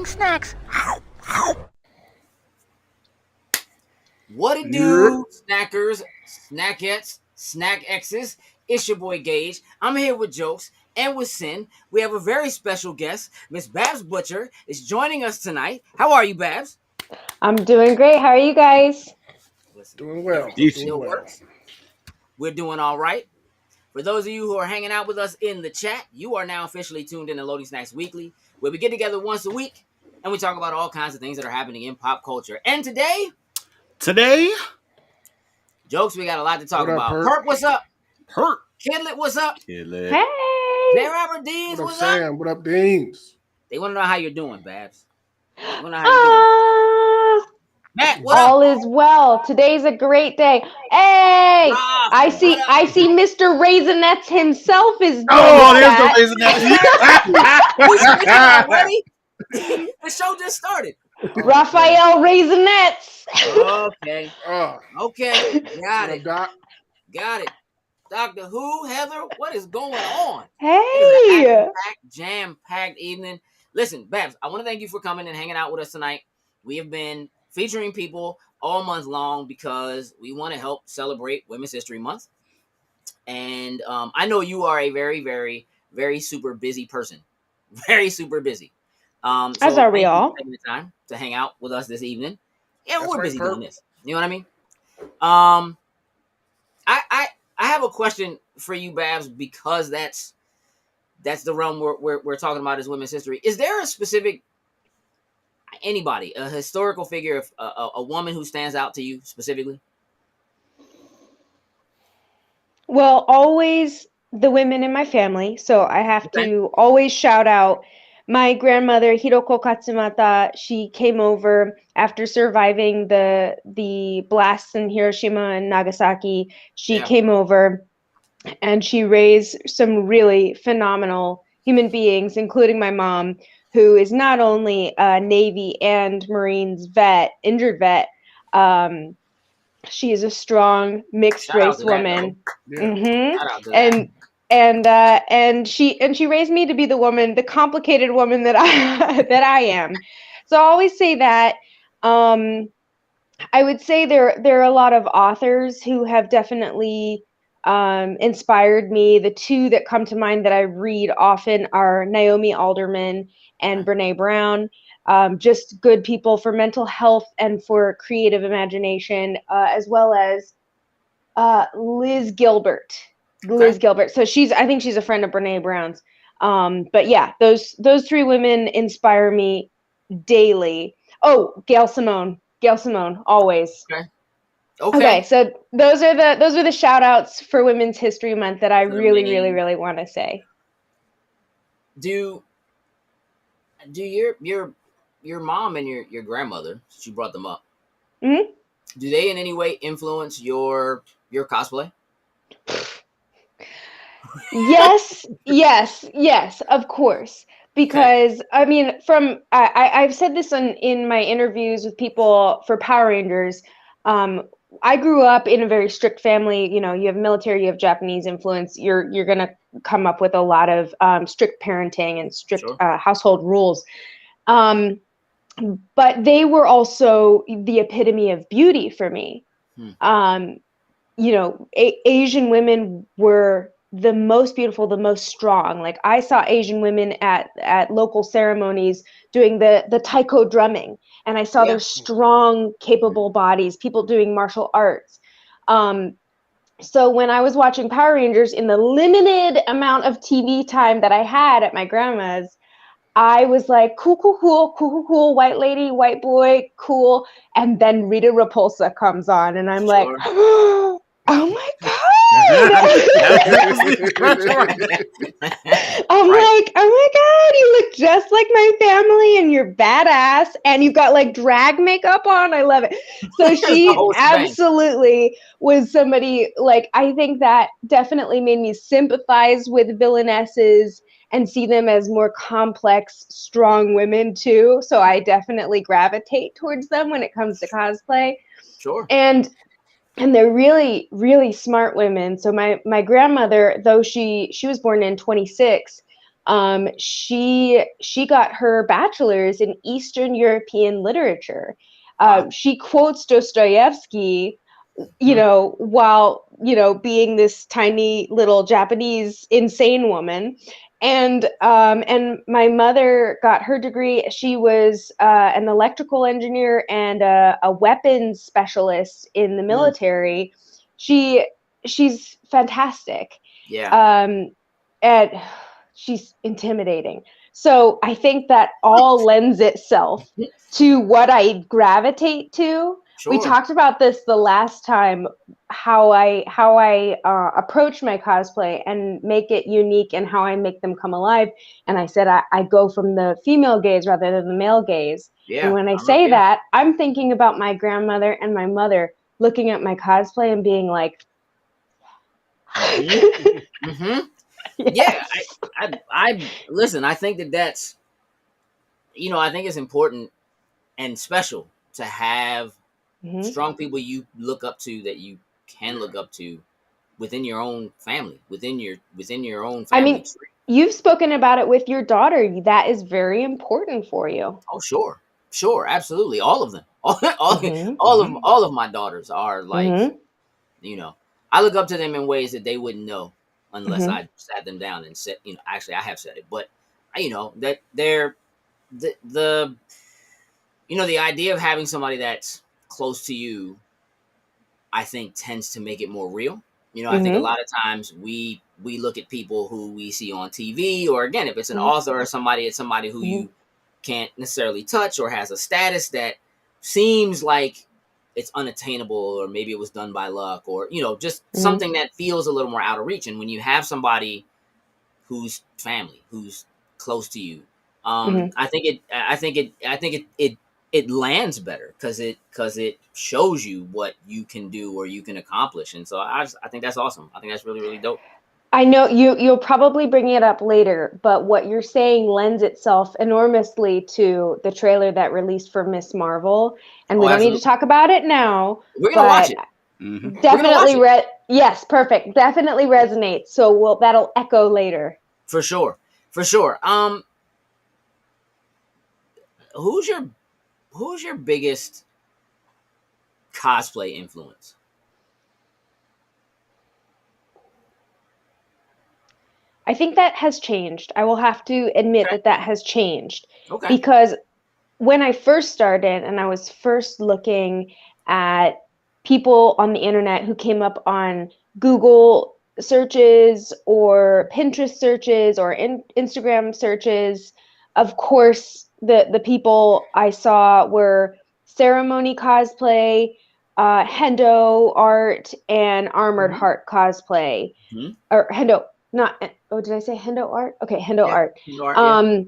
eating snacks. What it do, snackers, snackettes, snack X's? It's your boy Gage. I'm here with Jokes and with Sin. We have a very special guest. Miss Babs Butcher is joining us tonight. How are you, Babs? I'm doing great. How are you guys? Listen, Doing well. everything still works. We're doing all right. For those of you who are hanging out with us in the chat, you are now officially tuned in to Loading Snacks Weekly, where we get together once a week and we talk about all kinds of things that are happening in pop culture. And today, Jokes, we got a lot to talk about. Perk, what's up? Kidlet, what's up? Hey. J. Robert Deans, what's up? Sam? What up, Deans? They want to know how you're doing, Babs. They want to know how you're doing. Matt, what all up? is well. Today's a great day. Hey, I see Mr. Raisinets himself is doing that. There's the Raisinets. Already? The show just started. Raphael Raisinets. Okay. Got it. Got it. Doctor Who, Heather, what is going on? Hey. Jam-packed evening. Listen, Babs, I want to thank you for coming and hanging out with us tonight. We have been featuring people all month long because we want to help celebrate Women's History Month. And I know you are a very, very, very super busy person. Very super busy. As are we all. Taking the time to hang out with us this evening. Yeah, we're busy doing this. You know what I mean? I have a question for you, Babs, because that's the realm we're talking about is women's history. Is there a specific a historical figure, a woman who stands out to you specifically? Well, always the women in my family. So I have to always shout out my grandmother, Hiroko Katsumata. She came over after surviving the blasts in Hiroshima and Nagasaki. She came over and she raised some really phenomenal human beings, including my mom, who is not only a Navy and Marines injured vet. She is a strong mixed race woman. And she raised me to be the complicated woman that I am. So I always say that. I would say there are a lot of authors who have definitely inspired me. The two that come to mind that I read often are Naomi Alderman and Brene Brown. Just good people for mental health and for creative imagination, as well as Liz Gilbert. So I think she's a friend of Brene Brown's. But yeah, those three women inspire me daily. Oh, Gail Simone, always. Okay. So those are the shout outs for Women's History Month that I really, really, really want to say. Do your mom and your grandmother, she brought them up. Mm-hmm. Do they in any way influence your cosplay? Yes, of course. Because I mean, I've said this in my interviews with people for Power Rangers. I grew up in a very strict family. You know, you have military, you have Japanese influence. You're gonna come up with a lot of strict parenting and strict household rules. But they were also the epitome of beauty for me. Asian women were the most beautiful, the most strong. Like I saw Asian women at local ceremonies doing the taiko drumming, and I saw their strong, capable bodies, people doing martial arts. So when I was watching Power Rangers in the limited amount of TV time that I had at my grandma's, I was like, cool, white lady, white boy, cool. And then Rita Repulsa comes on, and I'm like, oh my God. I'm like, oh my God, you look just like my family and you're badass and you've got like drag makeup on. I love it. So she absolutely was somebody, like, I think that definitely made me sympathize with villainesses and see them as more complex, strong women too. So I definitely gravitate towards them when it comes to cosplay. Sure. And they're really, really smart women. So my grandmother, though she was born in 26, She got her bachelor's in Eastern European literature. Wow. She quotes Dostoevsky, while, being this tiny little Japanese insane woman. And my mother got her degree. She was an electrical engineer and a weapons specialist in the military. She's fantastic. Yeah. And she's intimidating. So I think that all lends itself to what I gravitate to. Sure. We talked about this the last time, how I approach my cosplay and make it unique and how I make them come alive. And I said I go from the female gaze rather than the male gaze. Yeah. And when I say that, I'm thinking about my grandmother and my mother looking at my cosplay and being like, mm-hmm. Yeah. I listen, I think that's, I think it's important and special to have strong people you look up to, that you can look up to within your own family, within your own family. I mean, tree. You've spoken about it with your daughter. That is very important for you. Oh, sure, absolutely. All of them, all of my daughters are like, I look up to them in ways that they wouldn't know unless I sat them down and said, actually I have said it, but that they're the idea of having somebody that's close to you, I think tends to make it more real. I think a lot of times we look at people who we see on TV, or again, if it's an author or somebody, it's somebody who you can't necessarily touch or has a status that seems like it's unattainable, or maybe it was done by luck, or, just something that feels a little more out of reach. And when you have somebody who's family, who's close to you, I think it lands better because it shows you what you can do or you can accomplish. And so I think that's awesome. I think that's really, really dope. I know you'll probably bring it up later, but what you're saying lends itself enormously to the trailer that released for Miss Marvel, and we don't need to talk about it now. We're gonna watch it. Definitely, yes, perfect. Definitely resonates. So that'll echo later. For sure. Who's your biggest cosplay influence? I think that has changed. I will have to admit that has changed. Okay. Because when I first started and I was first looking at people on the internet who came up on Google searches or Pinterest searches or Instagram searches, of course, the people I saw were ceremony cosplay, Hendo art, and Armored Heart cosplay. Or Hendo. Did I say Hendo art? Okay, Hendo art. Hendo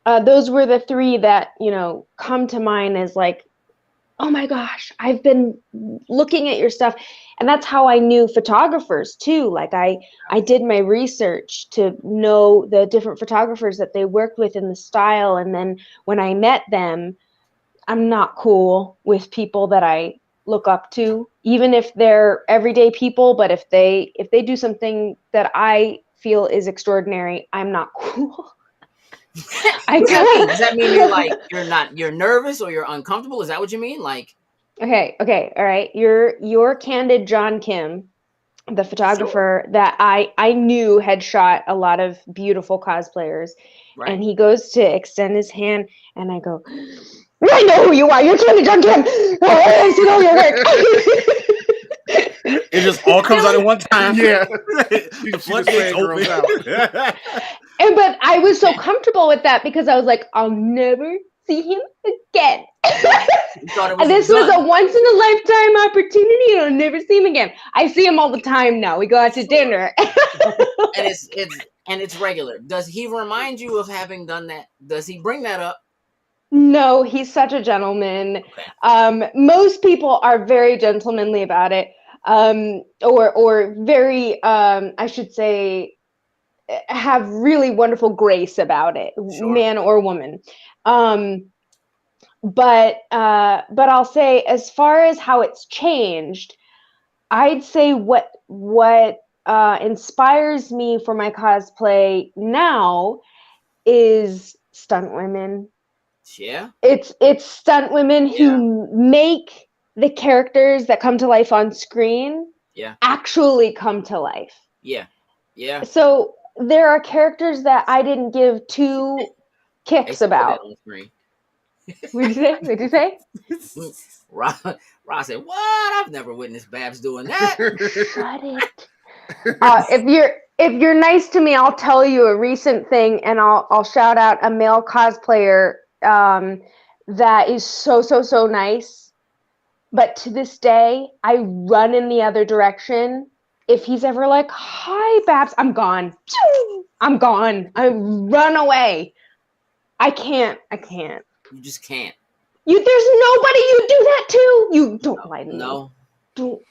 art, those were the three that, come to mind as like, oh my gosh, I've been looking at your stuff. And that's how I knew photographers too. Like I did my research to know the different photographers that they worked with in the style. And then when I met them, I'm not cool with people that I look up to, even if they're everyday people, but if they do something that I feel is extraordinary, I'm not cool. Does that mean you're nervous or you're uncomfortable? Is that what you mean? Like, okay, all right. Your candid John Kim, the photographer that I knew had shot a lot of beautiful cosplayers, and he goes to extend his hand, and I go, I know who you are. You're candid John Kim. I see all your work. It just all comes out at one time. Yeah. The floodgates open. But I was so comfortable with that because I was like, I'll never see him again. And this was a once in a lifetime opportunity, and I'll never see him again. I see him all the time now. We go out to dinner. And it's regular. Does he remind you of having done that? Does he bring that up? No, he's such a gentleman. Okay. Most people are very gentlemanly about it. Or very, I should say, have really wonderful grace about it, man or woman. But I'll say, as far as how it's changed, I'd say what inspires me for my cosplay now is stunt women. Yeah. It's stunt women who make the characters that come to life on screen actually come to life. Yeah. Yeah. So there are characters that I didn't give two kicks about. On screen. What'd you say? Ross said, "What? I've never witnessed Babs doing that." Shut it. If you're nice to me, I'll tell you a recent thing, and I'll shout out a male cosplayer that is so nice. But to this day, I run in the other direction. If he's ever like, "Hi, Babs," I'm gone. I'm gone. I run away. I can't. You just can't. There's nobody you do that to. You don't lie to me. No. Don't.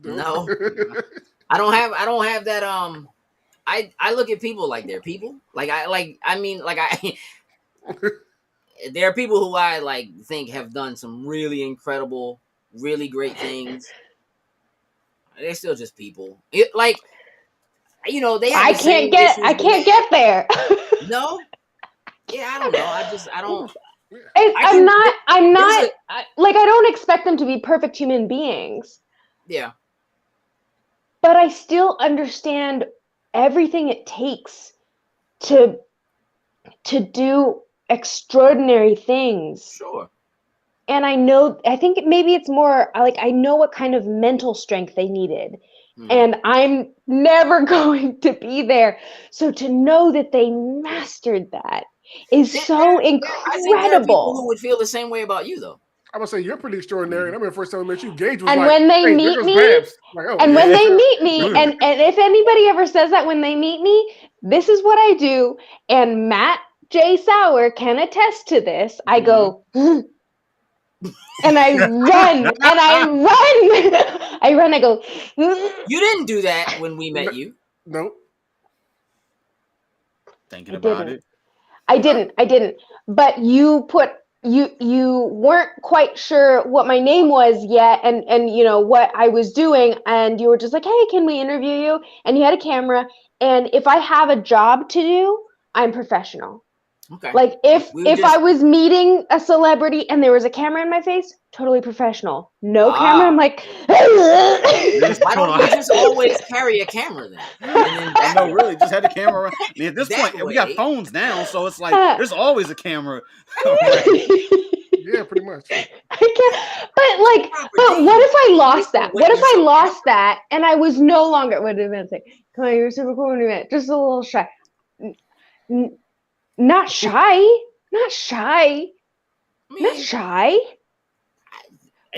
No. I don't have that. I look at people like they're people. There are people who I think have done some really incredible, really great things. They're still just people. They have I can't get there. No. Yeah, I don't know. I don't. I'm not I don't expect them to be perfect human beings. Yeah. But I still understand everything it takes to do extraordinary things. Sure. And I think maybe it's more like I know what kind of mental strength they needed. And I'm never going to be there. So to know that they mastered that is so incredible. I think there are people who would feel the same way about you, though. I would say you're pretty extraordinary. And I remember the first time I met you, Gage was and like, when they hey, meet me, when they meet me, and if anybody ever says that when they meet me, this is what I do. And Matt J. Sauer can attest to this. I go, and I run, I go. You didn't do that when we met you. Nope. Thinking about it. I didn't. But you weren't quite sure what my name was yet, and what I was doing, and you were just like, "Hey, can we interview you?" And you had a camera, and if I have a job to do, I'm professional. Okay. Like if I was meeting a celebrity and there was a camera in my face, totally professional. No camera, I'm like, why don't you just always carry a camra then? No, really, just had the camera. I mean, at this point, we got phones now, so it's like there's always a camera. Yeah, pretty much. I can't. But what if I lost that? What if I lost that and I was no longer? What did Evan say? Come on, you're super cool when you met. Just a little shy. Not shy.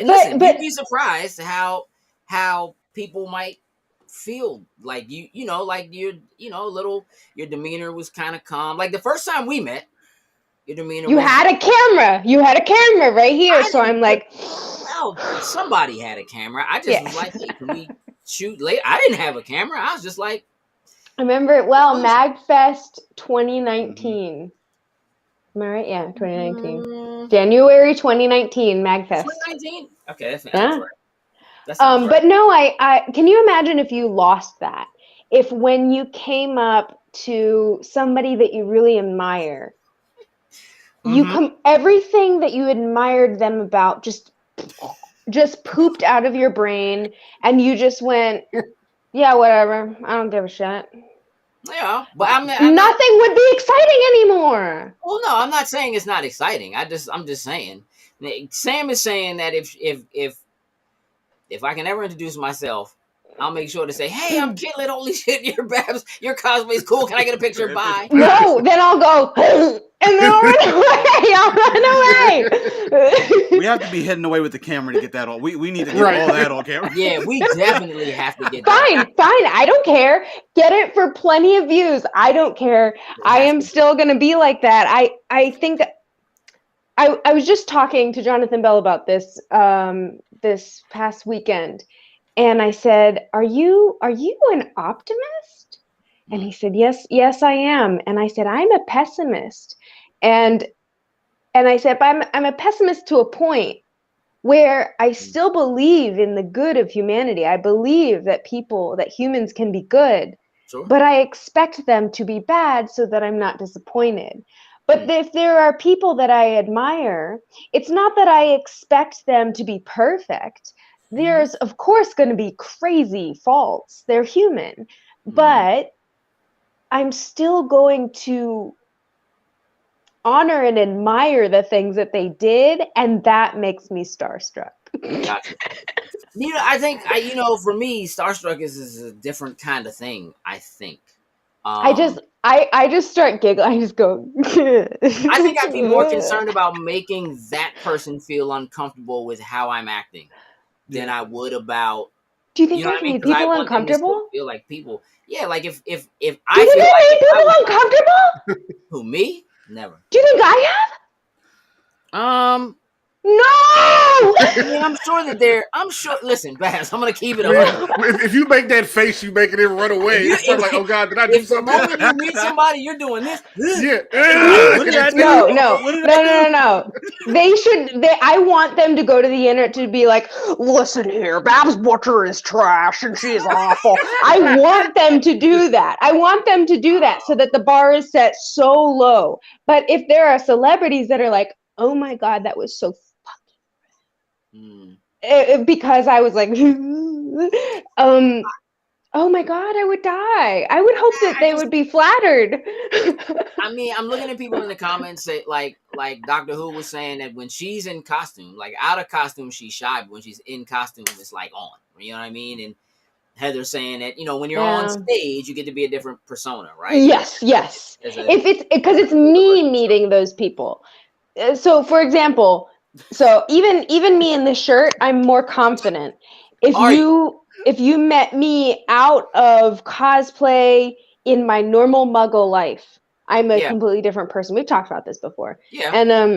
Listen, you'd be surprised how people might feel like like your demeanor was kind of calm. Like the first time we met, your demeanor. You had a camera right here, so I'm like, well, somebody had a camera. I just was like, hey, can we shoot later? I didn't have a camera. I was just like. I remember it well, MagFest 2019. Am I right? Yeah, 2019. January 2019, MagFest. 2019? Okay, that's right. But no, I can you imagine if you lost that? If when you came up to somebody that you really admire, everything that you admired them about just pooped out of your brain, and you just went, yeah, whatever. I don't give a shit. Yeah, but nothing would be exciting anymore. Well, no, I'm not saying it's not exciting. I'm just saying. Sam is saying that if I can ever introduce myself, I'll make sure to say, "Hey, I'm Kitlet. Holy shit, your Babs, your cosplay's cool. Can I get a picture? Bye." No, then I'll go and then I'll run away. We have to be heading away with the camera to get that on. We need to get all that on camera. Yeah, we definitely have to get that. Fine. I don't care. Get it for plenty of views. I don't care. I am still gonna be like that. I think I was just talking to Jonathan Bell about this this past weekend, and I said, "Are you an optimist?" And he said, "Yes, I am." And I said, "I'm a pessimist." And I said, "But I'm a pessimist to a point." where I still believe in the good of humanity. I believe that humans can be good, Sure. but I expect them to be bad so that I'm not disappointed. But if there are people that I admire, it's not that I expect them to be perfect. There's, of course, going to be crazy faults. They're human. But I'm still going to honor and admire the things that they did, and that makes me starstruck. Gotcha. I think for me, starstruck is a different kind of thing. I think. I just start giggling. I just go. I think I'd be more concerned about making that person feel uncomfortable with how I'm acting than I would about. Do you think I made people uncomfortable? Feel like people. Yeah, like if Do I you think feel I like made people uncomfortable? Who, me? Never. Do you think I have? No! I mean, I'm sure that listen, Babs, I'm going to keep it on. If you make that face, you make it run away. It's like, oh God, did I do something? The moment you meet somebody, you're doing this. Yeah. No. I want them to go to the internet to be like, listen here, Babs Butcher is trash and she is awful. I want them to do that. So that the bar is set so low. But if there are celebrities that are like, oh my God, that was so because I was like, oh my God, I would die. I would hope that they would be flattered. I mean, I'm looking at people in the comments say like Doctor Who was saying that when she's in costume, like out of costume, she's shy, but when she's in costume, it's like on. You know what I mean? And Heather's saying that, when you're on stage, you get to be a different persona, right? Yes. If it's because it's me meeting those people. So, for example, even me in this shirt, I'm more confident. If you met me out of cosplay in my normal Muggle life, I'm a completely different person. We've talked about this before. Yeah.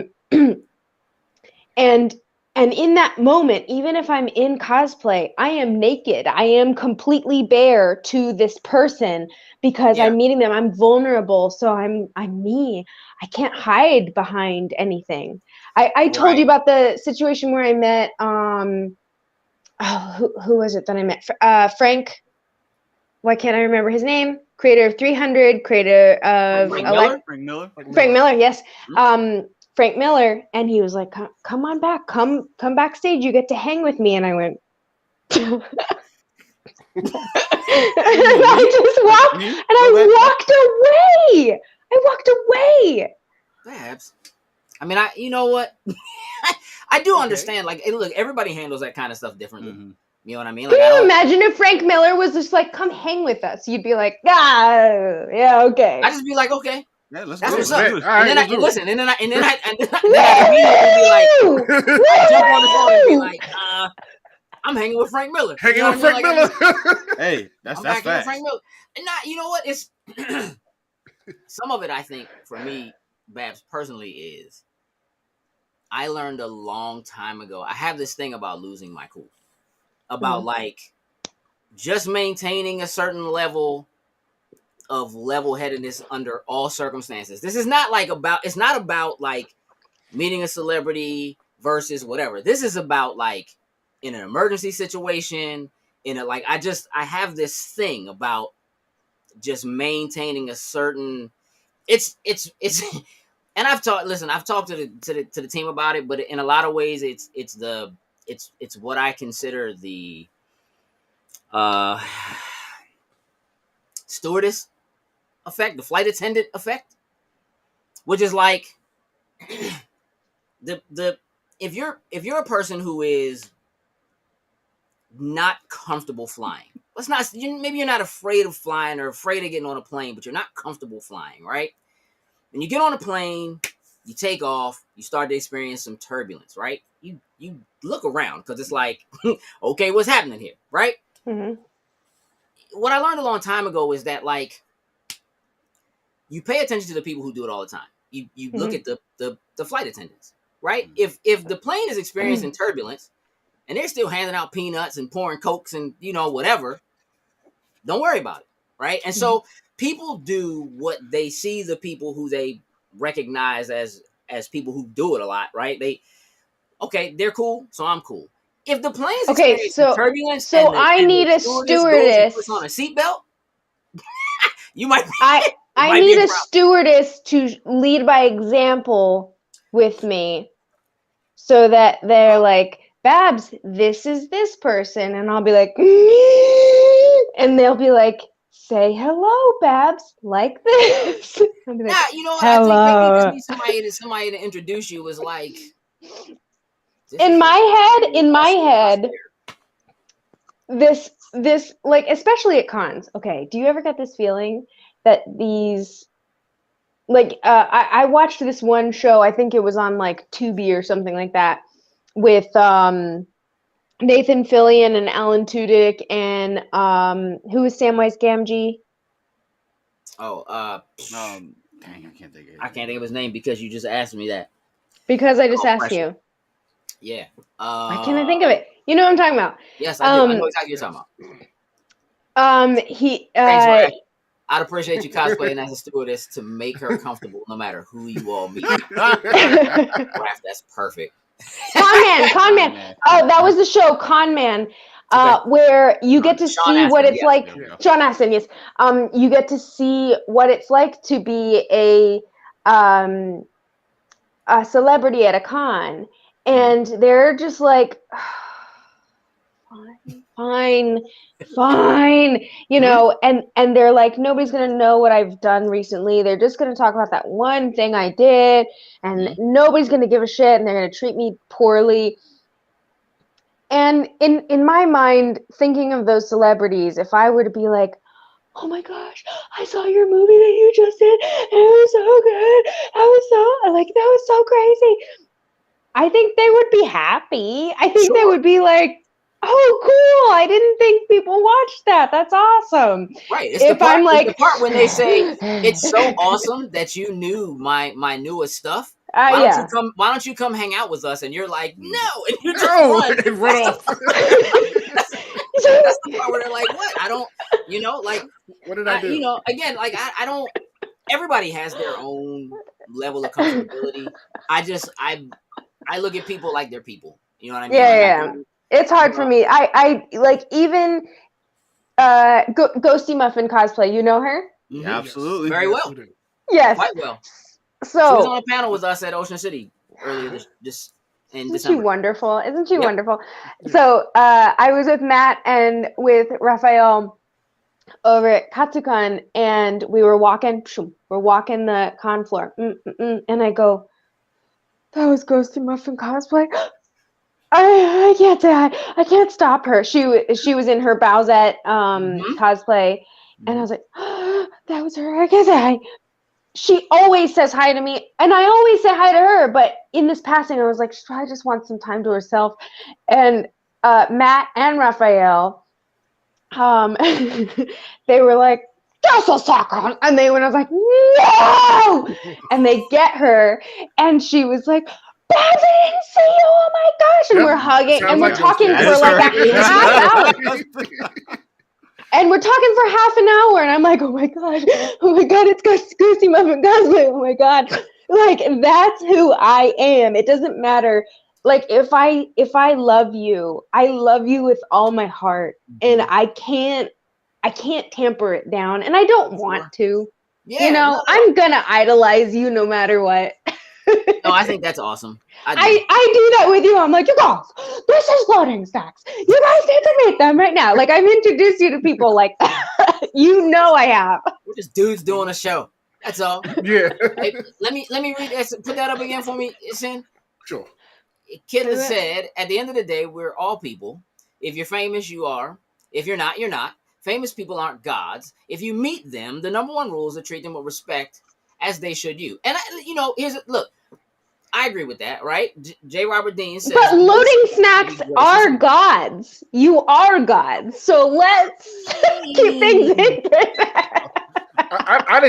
And in that moment, even if I'm in cosplay, I am naked. I am completely bare to this person because I'm meeting them. I'm vulnerable, so I'm me. I can't hide behind anything. I told you about the situation where I met who was it that I met? Frank. Why can't I remember his name? Creator of 300, creator of Frank Miller. Frank Miller, yes. Frank Miller, and he was like, "Come on back, come backstage. You get to hang with me." And I went, and I just walked, and I walked away. Babs. I mean, you know what? I do understand. Like, look, everybody handles that kind of stuff differently. You know what I mean? Like, Can you imagine if Frank Miller was just like, "Come hang with us"? You'd be like, yeah, okay. I'd just be like, okay. Yeah, let's That's go. what's up. All right, and then I listen, and then I immediately be like, I jump on the phone and be like, I'm hanging with Frank Miller. Hanging with Frank Miller. Hey, that's fast. Frank Miller. And you know what? It's some of it. I think for me, Babs personally is. I learned a long time ago. I have this thing about losing my cool, about like just maintaining a certain level of level-headedness under all circumstances. This is not like it's not about like meeting a celebrity versus whatever. This is about like in an emergency situation, I have this thing about just maintaining a certain it's and I've talked to the team about it, but in a lot of ways it's what I consider the stewardess effect, the flight attendant effect, which is like if you're a person who is not comfortable flying, maybe you're not afraid of flying or afraid of getting on a plane, but you're not comfortable flying, right? When you get on a plane, you take off, you start to experience some turbulence, right? You look around because it's like, okay, what's happening here, right? Mm-hmm. What I learned a long time ago is that like you pay attention to the people who do it all the time. You look at the flight attendants, right? If the plane is experiencing turbulence and they're still handing out peanuts and pouring Cokes and whatever, don't worry about it, right? And so people do what they see the people who they recognize as people who do it a lot, right? okay, they're cool, so I'm cool. If the plane's Okay, experiencing turbulence, so and I need a stewardess. Puts on a seatbelt. You might. I need a stewardess to lead by example with me, so that they're like, Babs, this is this person, and I'll be like, and they'll be like, say hello, Babs, like this. I'll be like, you know what? hello. I think maybe you just need somebody to introduce you as like. In my head, this like, especially at cons. Okay, do you ever get this feeling that these, like, I watched this one show, I think it was on like Tubi or something like that, with Nathan Fillion and Alan Tudyk and who is Samwise Gamgee? Oh, dang, I can't think of it. I can't think of his name because you just asked me that. Because I just asked you. Yeah. Why can't I think of it? You know what I'm talking about? Yes, I do. I know exactly what you're talking about. Thanks, I'd appreciate you cosplaying as a stewardess to make her comfortable no matter who you all meet. That's perfect. Con Man. Oh, that was the show, Con Man, where you get to see what it's like. Sean Astin, yes. You get to see what it's like to be a celebrity at a con, and they're just like, fine, you know, and they're like, nobody's gonna know what I've done recently. They're just gonna talk about that one thing I did, and nobody's gonna give a shit, and they're gonna treat me poorly. And in my mind, thinking of those celebrities, if I were to be like, oh my gosh, I saw your movie that you just did, and it was so good. That was so crazy. I think they would be happy. I think they would be like, oh, cool! I didn't think people watched that. That's awesome. Right. It's the part when they say it's so awesome that you knew my newest stuff. Why don't you come hang out with us? And you're like, no, and you just run off. That's the part where they're like, what? I don't, like, what did I do? Again, like I don't. Everybody has their own level of comfortability. I look at people like they're people. You know what I mean? Yeah. It's hard for me. I like, even Ghosty Muffin cosplay. You know her? Mm-hmm. Absolutely. Very well. Yes. Quite well. So she was on a panel with us at Ocean City earlier this in December. Isn't she wonderful? Isn't she wonderful? So I was with Matt and with Raphael over at Katsukan, and we were walking the con floor, and I go, that was Ghosty Muffin cosplay. I can't say I can't stop her. She was in her Bowsette cosplay, and I was like, oh, that was her. I can't say hi. She always says hi to me, and I always say hi to her. But in this passing, I was like, she probably just wants some time to herself. And Matt and Raphael, they were like, just a second, and I was like, no, and they get her, and she was like, Babs, I didn't see you. Oh my gosh! And we're hugging, and we're talking for like a half hour. And we're talking for half an hour, and I'm like, oh my god, it's Ghosty Muffin cosplay. Oh my god, like, that's who I am. It doesn't matter. Like, if I love you, I love you with all my heart, and I can't tamper it down, and I don't want to. Yeah, I'm gonna idolize you no matter what. No, I think that's awesome. I do that with you. I'm like, you guys, this is Loading Stacks. You guys need to meet them right now. Like, I've introduced you to people like that. I have. We're just dudes doing a show. That's all. Yeah. Hey, let me read that. Put that up again for me, Sin. Sure. Kid said, at the end of the day, we're all people. If you're famous, you are. If you're not, you're not. Famous people aren't gods. If you meet them, the number one rule is to treat them with respect, as they should you. And look, I agree with that, right? J. Robert Dean says, but Loading Snacks are gods. You are gods. So let's keep things in there. I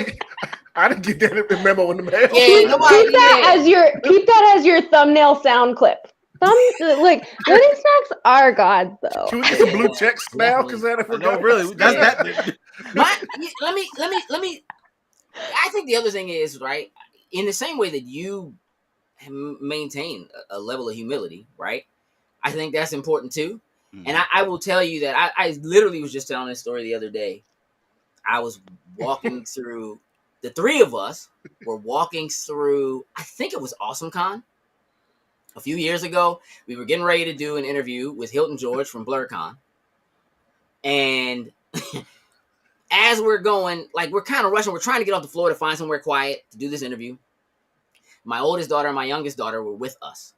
didn't get that memo in the mail. Yeah, keep that as your thumbnail sound clip. Loading Snacks are gods, though. Can we get some blue checks now? Because no, really, that's that. Let me. I think the other thing is, right, in the same way that you maintain a level of humility, right? I think that's important too. And I will tell you that I literally was just telling this story the other day. I was walking through, the three of us were walking through, I think it was AwesomeCon. A few years ago, we were getting ready to do an interview with Hilton George from BlurCon. And as we're going, like we're kind of rushing, we're trying to get off the floor to find somewhere quiet to do this interview. My oldest daughter and my youngest daughter were with us.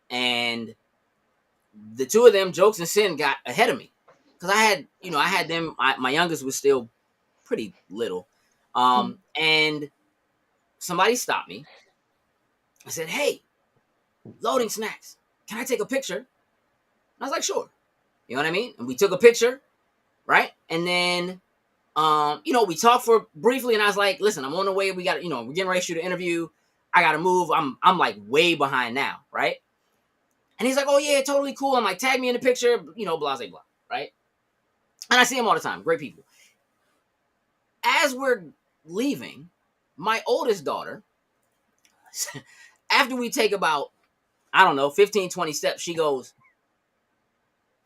And the two of them, Jokes and Sin, got ahead of me. Because I had them, my youngest was still pretty little. And somebody stopped me. I said, "Hey, loading snacks, can I take a picture?" And I was like, "Sure." You know what I mean? And we took a picture, right? And then, we talked for briefly, and I was like, "Listen, I'm on the way. We got, we're getting ready to shoot an interview. I got to move. I'm like way behind now, right?" And he's like, "Oh yeah, totally cool." I'm like, "Tag me in the picture, blah, blah, blah," right? And I see him all the time. Great people. As we're leaving, my oldest daughter, after we take about, 15, 20 steps, she goes,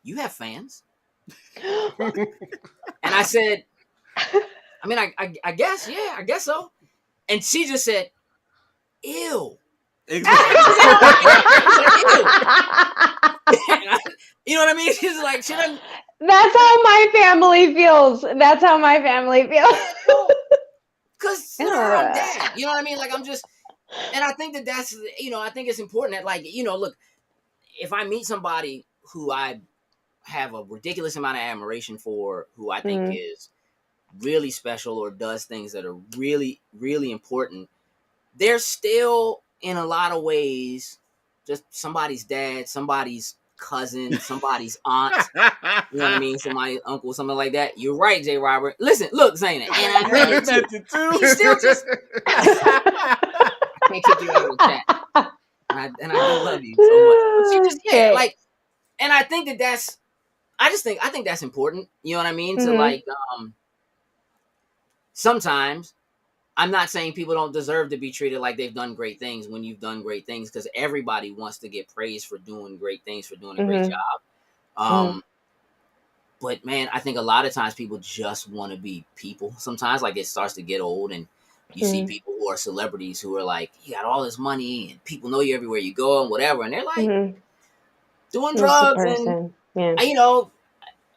"You have fans?" And I said, I guess, yeah, I guess so. And she just said, "Ew." Exactly. You know what I mean? She's like, she doesn't. That's how my family feels. That's how my family feels. Because I'm dad. You know what I mean? Like, I'm just, and I think that's, I think it's important that, like, look, if I meet somebody who I have a ridiculous amount of admiration for, who I think is really special or does things that are really, really important, they're still, in a lot of ways, just somebody's dad, somebody's cousin, somebody's aunt, you know what I mean? Somebody's uncle, something like that. You're right, J. Robert. Listen, look, Zaina, and I meant it too. He's still just, I can't kick you out of the chat. And I do love you so much. But she just, like, and I think that's, I think that's important. You know what I mean? To like, sometimes, I'm not saying people don't deserve to be treated like they've done great things when you've done great things, because everybody wants to get praised for doing great things, for doing a great job. But man, I think a lot of times people just want to be people. Sometimes, like, it starts to get old, and you see people who are celebrities who are like, you got all this money and people know you everywhere you go and whatever, and they're like doing drugs and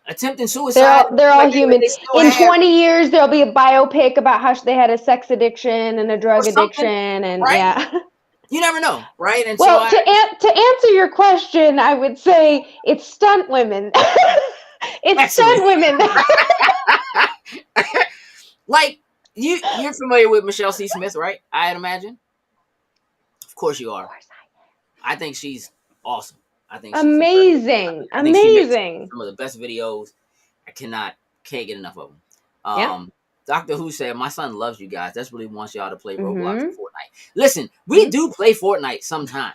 attempting suicide. They're all human. In 20 years, there'll be a biopic about how they had a sex addiction and a drug addiction, and right? You never know, right? And well, so to answer your question, I would say it's stunt women. It's stunt women. Like, you're familiar with Michelle C. Smith, right? I'd imagine. Of course you are. Of course I am. I think she's awesome. I think she's amazing. I think she makes some of the best videos. I can't get enough of them. Dr. Who said, "My son loves you guys. Desperately wants y'all to play Roblox and Fortnite." Listen, we do play Fortnite sometimes.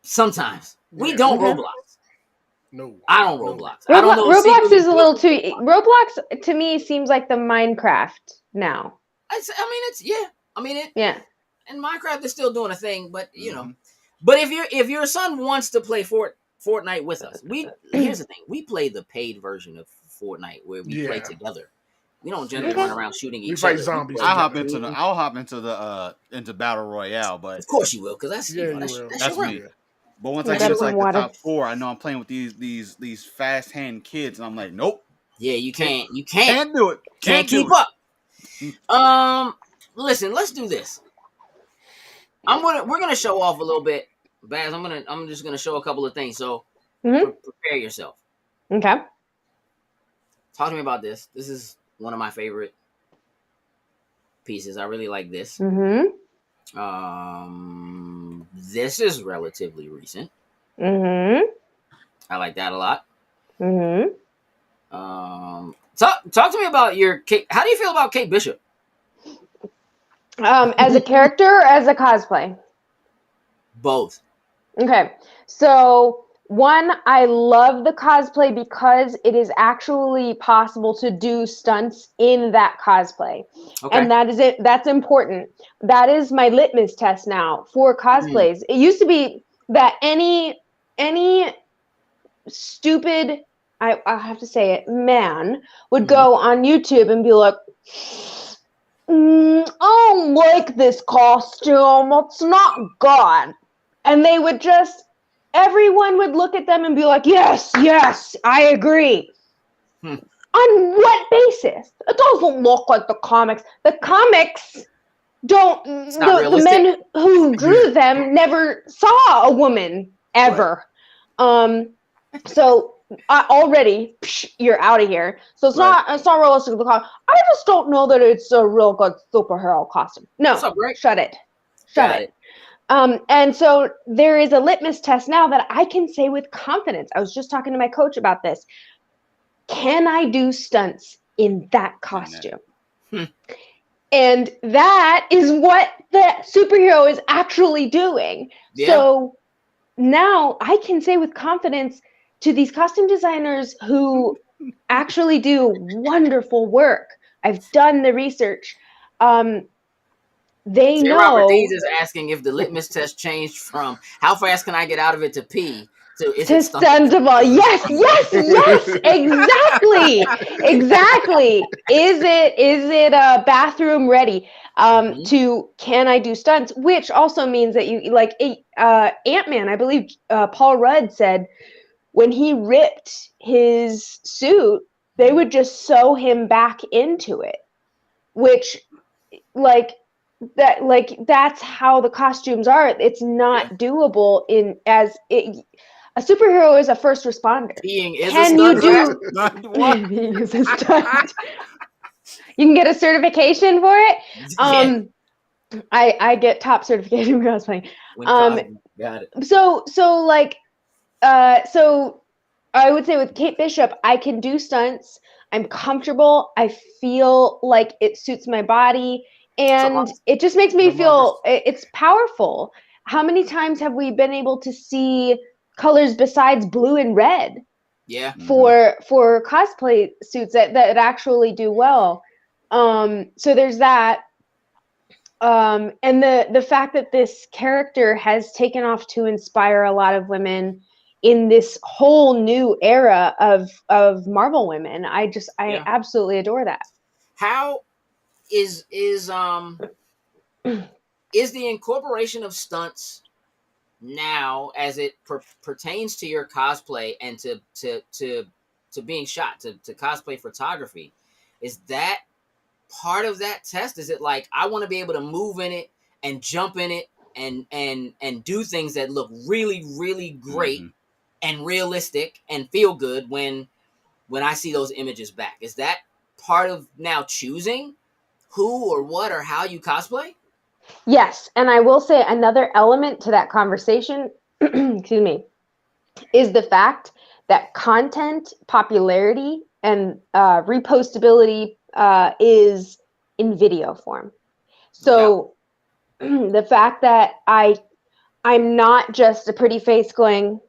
Sometimes we don't Roblox. No, I don't Roblox. I don't know. Roblox is a little too. Roblox to me seems like the Minecraft now. And Minecraft is still doing a thing, but But if your son wants to play Fortnite with us, here's the thing: we play the paid version of Fortnite where we play together. We don't generally run around shooting each other. We fight zombies. I'll hop into battle royale, but of course you will, because that's that's me. But once I get to like the top 4, I know I'm playing with these fast hand kids, and I'm like, nope. Yeah, you can't do it. Can't keep up. Listen, let's do this. We're gonna show off a little bit, Baz. I'm just gonna show a couple of things. So prepare yourself. Okay. Talk to me about this. This is one of my favorite pieces. I really like this. This is relatively recent. I like that a lot. Talk to me about your Kate. How do you feel about Kate Bishop? As a character or as a cosplay? Both. Okay. So One, I love the cosplay because it is actually possible to do stunts in that cosplay. Okay. And that is it. That's important. That is my litmus test now for cosplays. It used to be that any stupid, I have to say it, man would go on YouTube and be like, I don't like this costume. It's not good. And they would just, everyone would look at them and be like, yes, I agree. On what basis? It doesn't look like the comics. The comics don't, the men who drew them never saw a woman ever. Right. So already you're out of here. So it's not realistic. I just don't know that it's a real good superhero costume. No, shut it. And so there is a litmus test now that I can say with confidence. I was just talking to my coach about this. Can I do stunts in that costume? And that is what the superhero is actually doing. Yeah. So now I can say with confidence to these costume designers who actually do wonderful work. I've done the research. They know. Robert Dees is asking if the litmus test changed from how fast can I get out of it to pee to is it stuntable? Yes, exactly. Is it bathroom ready? To can I do stunts? Which also means that you like Ant-Man. I believe Paul Rudd said when he ripped his suit, they would just sew him back into it, which that's how the costumes are. It's not doable a superhero is a first responder. Being is a stunt. Being is a stunt. You can get a certification for it. I get top certification for cosplaying. Got it. So I would say with Kate Bishop, I can do stunts. I'm comfortable. I feel like it suits my body. And it just makes me feel it's powerful. How many times have we been able to see colors besides blue and red? Yeah. For cosplay suits that actually do well. So there's that. And the fact that this character has taken off to inspire a lot of women in this whole new era of Marvel women. I absolutely adore that. How is the incorporation of stunts now as it pertains to your cosplay and to being shot to cosplay photography, is that part of that test? Is it like I want to be able to move in it and jump in it and do things that look really, really great and realistic and feel good when I see those images back? Is that part of now choosing who or what or how you cosplay? Yes, and I will say another element to that conversation, excuse me, is the fact that content popularity and repostability is in video form. So the fact that I'm not just a pretty face going,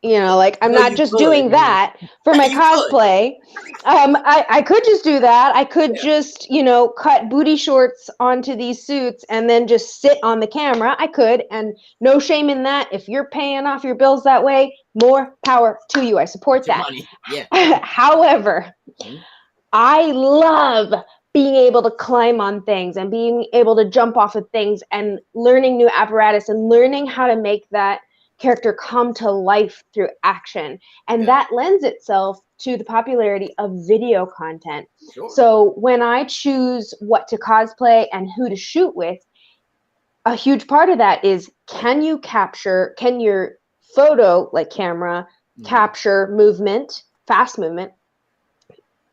I'm not just doing that for my cosplay. I could just do that. I could just, cut booty shorts onto these suits and then just sit on the camera. I could, and no shame in that. If you're paying off your bills that way, more power to you. I support that. Yeah. However, I love being able to climb on things and being able to jump off of things and learning new apparatus and learning how to make that character come to life through action. And that lends itself to the popularity of video content. Sure. So when I choose what to cosplay and who to shoot with, a huge part of that is can your photo, like camera, capture movement, fast movement?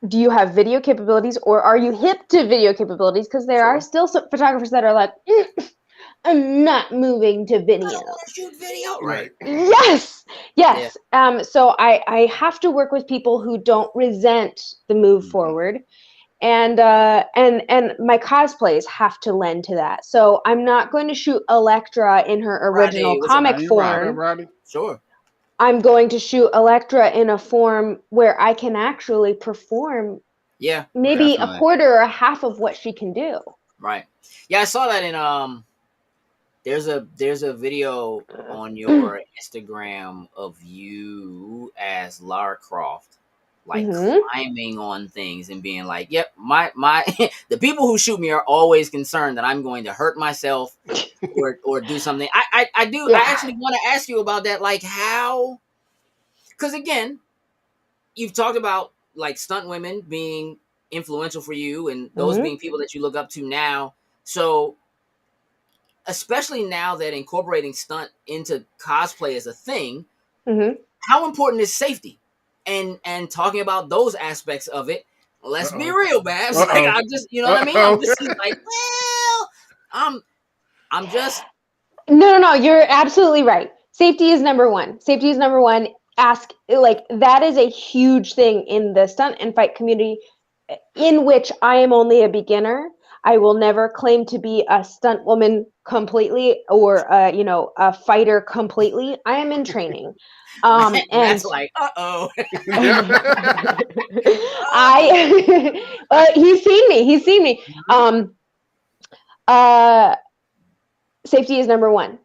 Do you have video capabilities, or are you hip to video capabilities? Because there are still some photographers that are like, I'm not moving to video. I don't want to shoot video. Right. Yes. Yeah. So I have to work with people who don't resent the move forward. and my cosplays have to lend to that. So I'm not going to shoot Elektra in her original comic form. Sure. I'm going to shoot Elektra in a form where I can actually perform maybe a quarter or a half of what she can do. Right. Yeah, I saw that in there's a video on your Instagram of you as Lara Croft, like climbing on things and being like, yep, my the people who shoot me are always concerned that I'm going to hurt myself or do something. I actually want to ask you about that, like how, because again, you've talked about like stunt women being influential for you and those being people that you look up to now. So especially now that incorporating stunt into cosplay is a thing, how important is safety? And talking about those aspects of it, let's be real, Babs. Like, I'm just, you know what I mean? I'm just like, well, I'm just. No, you're absolutely right. Safety is number one. Safety is number one. Ask, like, that is a huge thing in the stunt and fight community, in which I am only a beginner. I will never claim to be a stunt woman completely or a fighter completely. I am in training. And that's like, uh-oh. He's seen me. Safety is number one.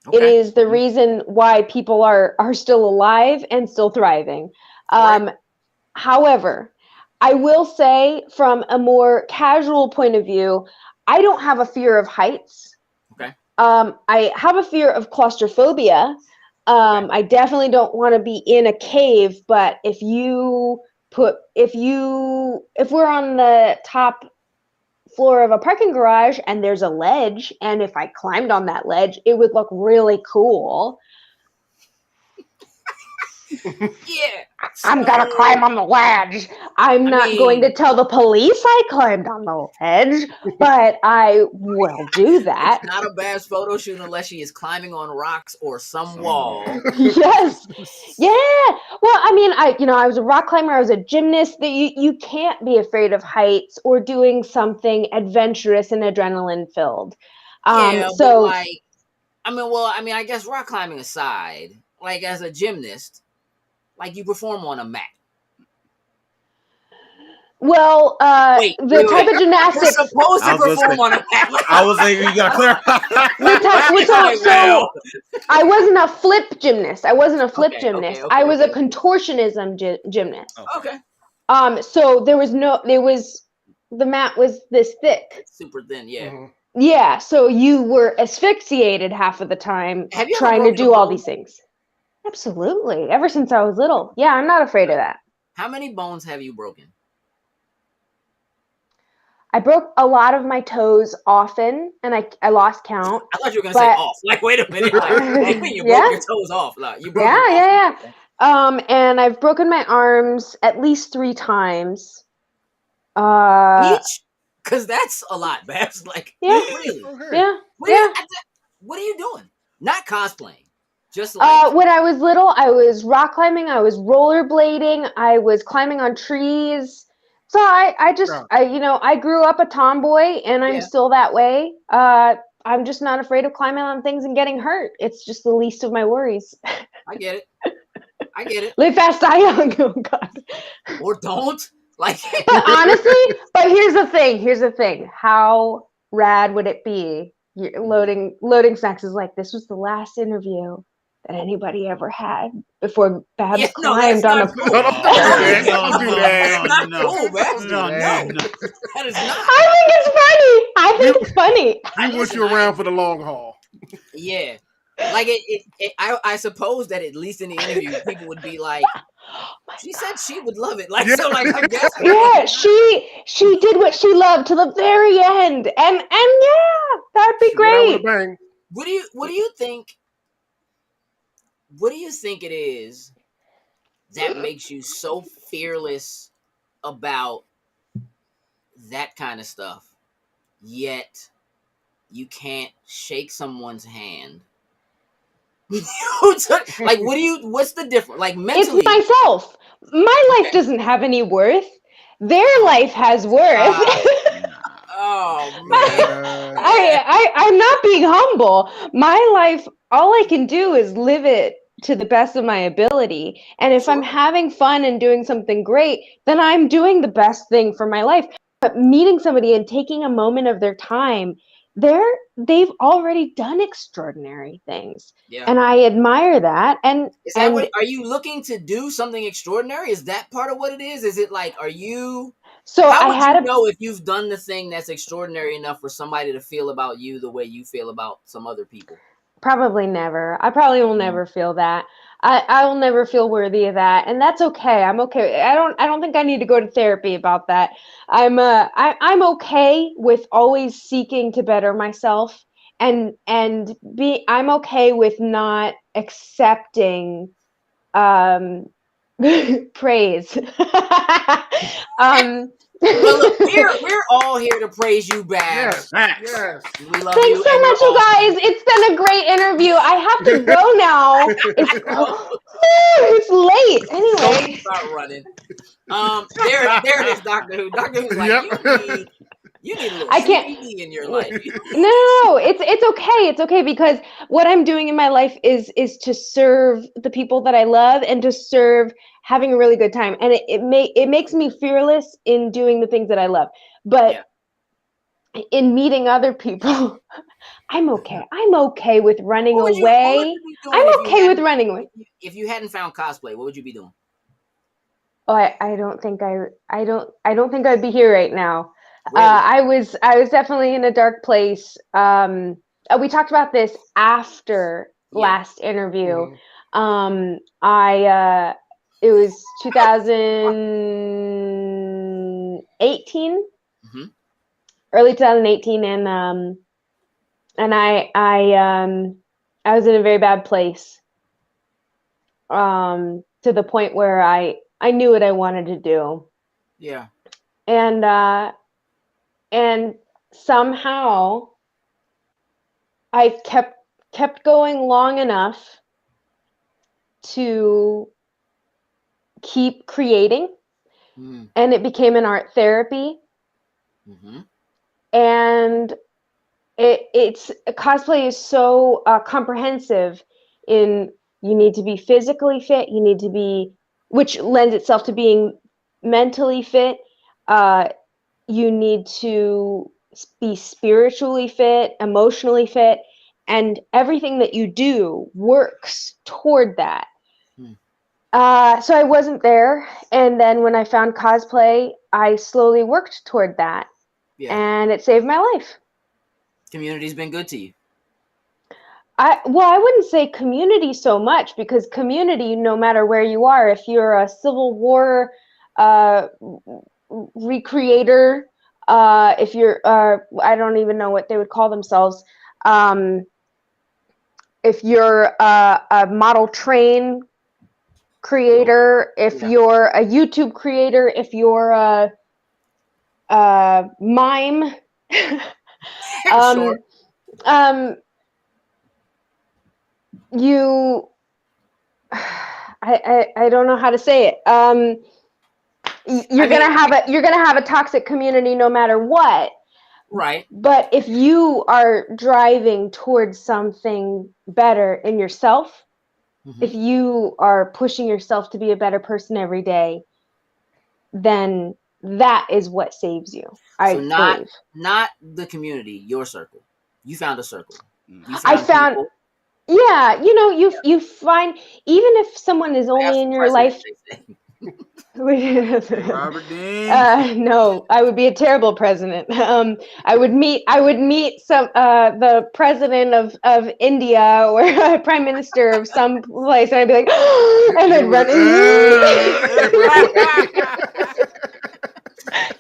Okay. It is the reason why people are still alive and still thriving. However, I will say, from a more casual point of view, I don't have a fear of heights. Okay. I have a fear of claustrophobia. I definitely don't want to be in a cave, but if we're on the top floor of a parking garage and there's a ledge, and if I climbed on that ledge, it would look really cool. Yeah, I'm gonna climb on the ledge. I'm not going to tell the police I climbed on the ledge, but I will do that. It's not a bad photo shoot unless she is climbing on rocks or some wall. Yes. Yeah. Well, I mean, I was a rock climber. I was a gymnast. That you can't be afraid of heights or doing something adventurous and adrenaline filled. So like, I guess rock climbing aside, like as a gymnast, like you perform on a mat. Well, the type of gymnastics you're supposed to perform on a mat. I was like, you gotta clarify. I wasn't a flip gymnast. I was a contortionism gymnast. Okay. So the mat was this thick. Super thin, yeah. Mm-hmm. Yeah, so you were asphyxiated half of the time trying to do all these things. Absolutely. Ever since I was little. Yeah, I'm not afraid of that. How many bones have you broken? I broke a lot of my toes often, and I lost count. I thought you were going to say off. Like, wait a minute. Like, you broke your toes off. Like, you broke them off. And I've broken my arms at least 3 times. Each? Because that's a lot, Babs. Like, really? Okay. Yeah. What are you doing? Not cosplaying. Just like when I was little, I was rock climbing, I was rollerblading, I was climbing on trees. So I grew up a tomboy, and I'm still that way. I'm just not afraid of climbing on things and getting hurt. It's just the least of my worries. I get it. Live fast, die young. Oh God. Or don't. Like, but honestly, here's the thing. How rad would it be? Loading snacks is like, this was the last interview that anybody ever had before Babs climbed on a cool. Don't do that. That's not cool, Babs. No. That is not. I think it's funny. We want you around for the long haul. Yeah. Like I suppose that at least in the interview, people would be like, she said she would love it. Like, so like, I guess. Yeah, she did what she loved to the very end. And yeah, that'd be great. What do you think? What do you think it is that makes you so fearless about that kind of stuff, yet you can't shake someone's hand? Like, what's the difference? Like, mentally, it's myself. My life doesn't have any worth. their life has worth. Oh man. I'm not being humble. My life, all I can do is live it to the best of my ability. And if I'm having fun and doing something great, then I'm doing the best thing for my life. But meeting somebody and taking a moment of their time, they've already done extraordinary things. Yeah. And I admire that. And is that what, are you looking to do something extraordinary? Is that part of what it is? Is it like, are you so how I would had you know if you've done the thing that's extraordinary enough for somebody to feel about you the way you feel about some other people? Probably never. I probably will never feel that. I will never feel worthy of that, and that's okay. I'm okay. I don't think I need to go to therapy about that. I'm okay with always seeking to better myself, and I'm okay with not accepting praise. Well, look, we're all here to praise you, Babs. Yes. We love Thanks you. so much, you guys. It's been a great interview. I have to go now. It's late. Anyway. Start running. There it is, Doctor Who. Doctor Who's like, you need a little CBD in your life. No, it's okay. It's okay because what I'm doing in my life is to serve the people that I love and to serve having a really good time. And it makes me fearless in doing the things that I love. But in meeting other people, I'm okay. I'm okay with running away. I'm okay with running away. If you hadn't found cosplay, what would you be doing? Oh, I don't think I don't think I'd be here right now. Really? I was definitely in a dark place. We talked about this after last interview. It was 2018, early 2018, and I was in a very bad place. To the point where I knew what I wanted to do. Yeah. And somehow I kept going long enough to keep creating, and it became an art therapy. And it's cosplay is so comprehensive. In you need to be physically fit, you need to be, which lends itself to being mentally fit. You need to be spiritually fit, emotionally fit, and everything that you do works toward that. So I wasn't there, and then when I found cosplay, I slowly worked toward that, and it saved my life. Community's been good to you. I wouldn't say community so much, because community, no matter where you are, if you're a Civil War recreator, if you're I don't even know what they would call themselves, if you're a model train creator, if you're a YouTube creator, if you're a mime, Sure. You, I don't know how to say it. You're gonna have a toxic community no matter what. Right. But if you are driving towards something better in yourself, if you are pushing yourself to be a better person every day, then that is what saves you. So not the community, your circle. You found a circle. I found people. Yeah, you find, even if someone is only in your life. Robert Dean. No, I would be a terrible president. I would meet some the president of India or a prime minister of some place, and I'd be like, and I'd run.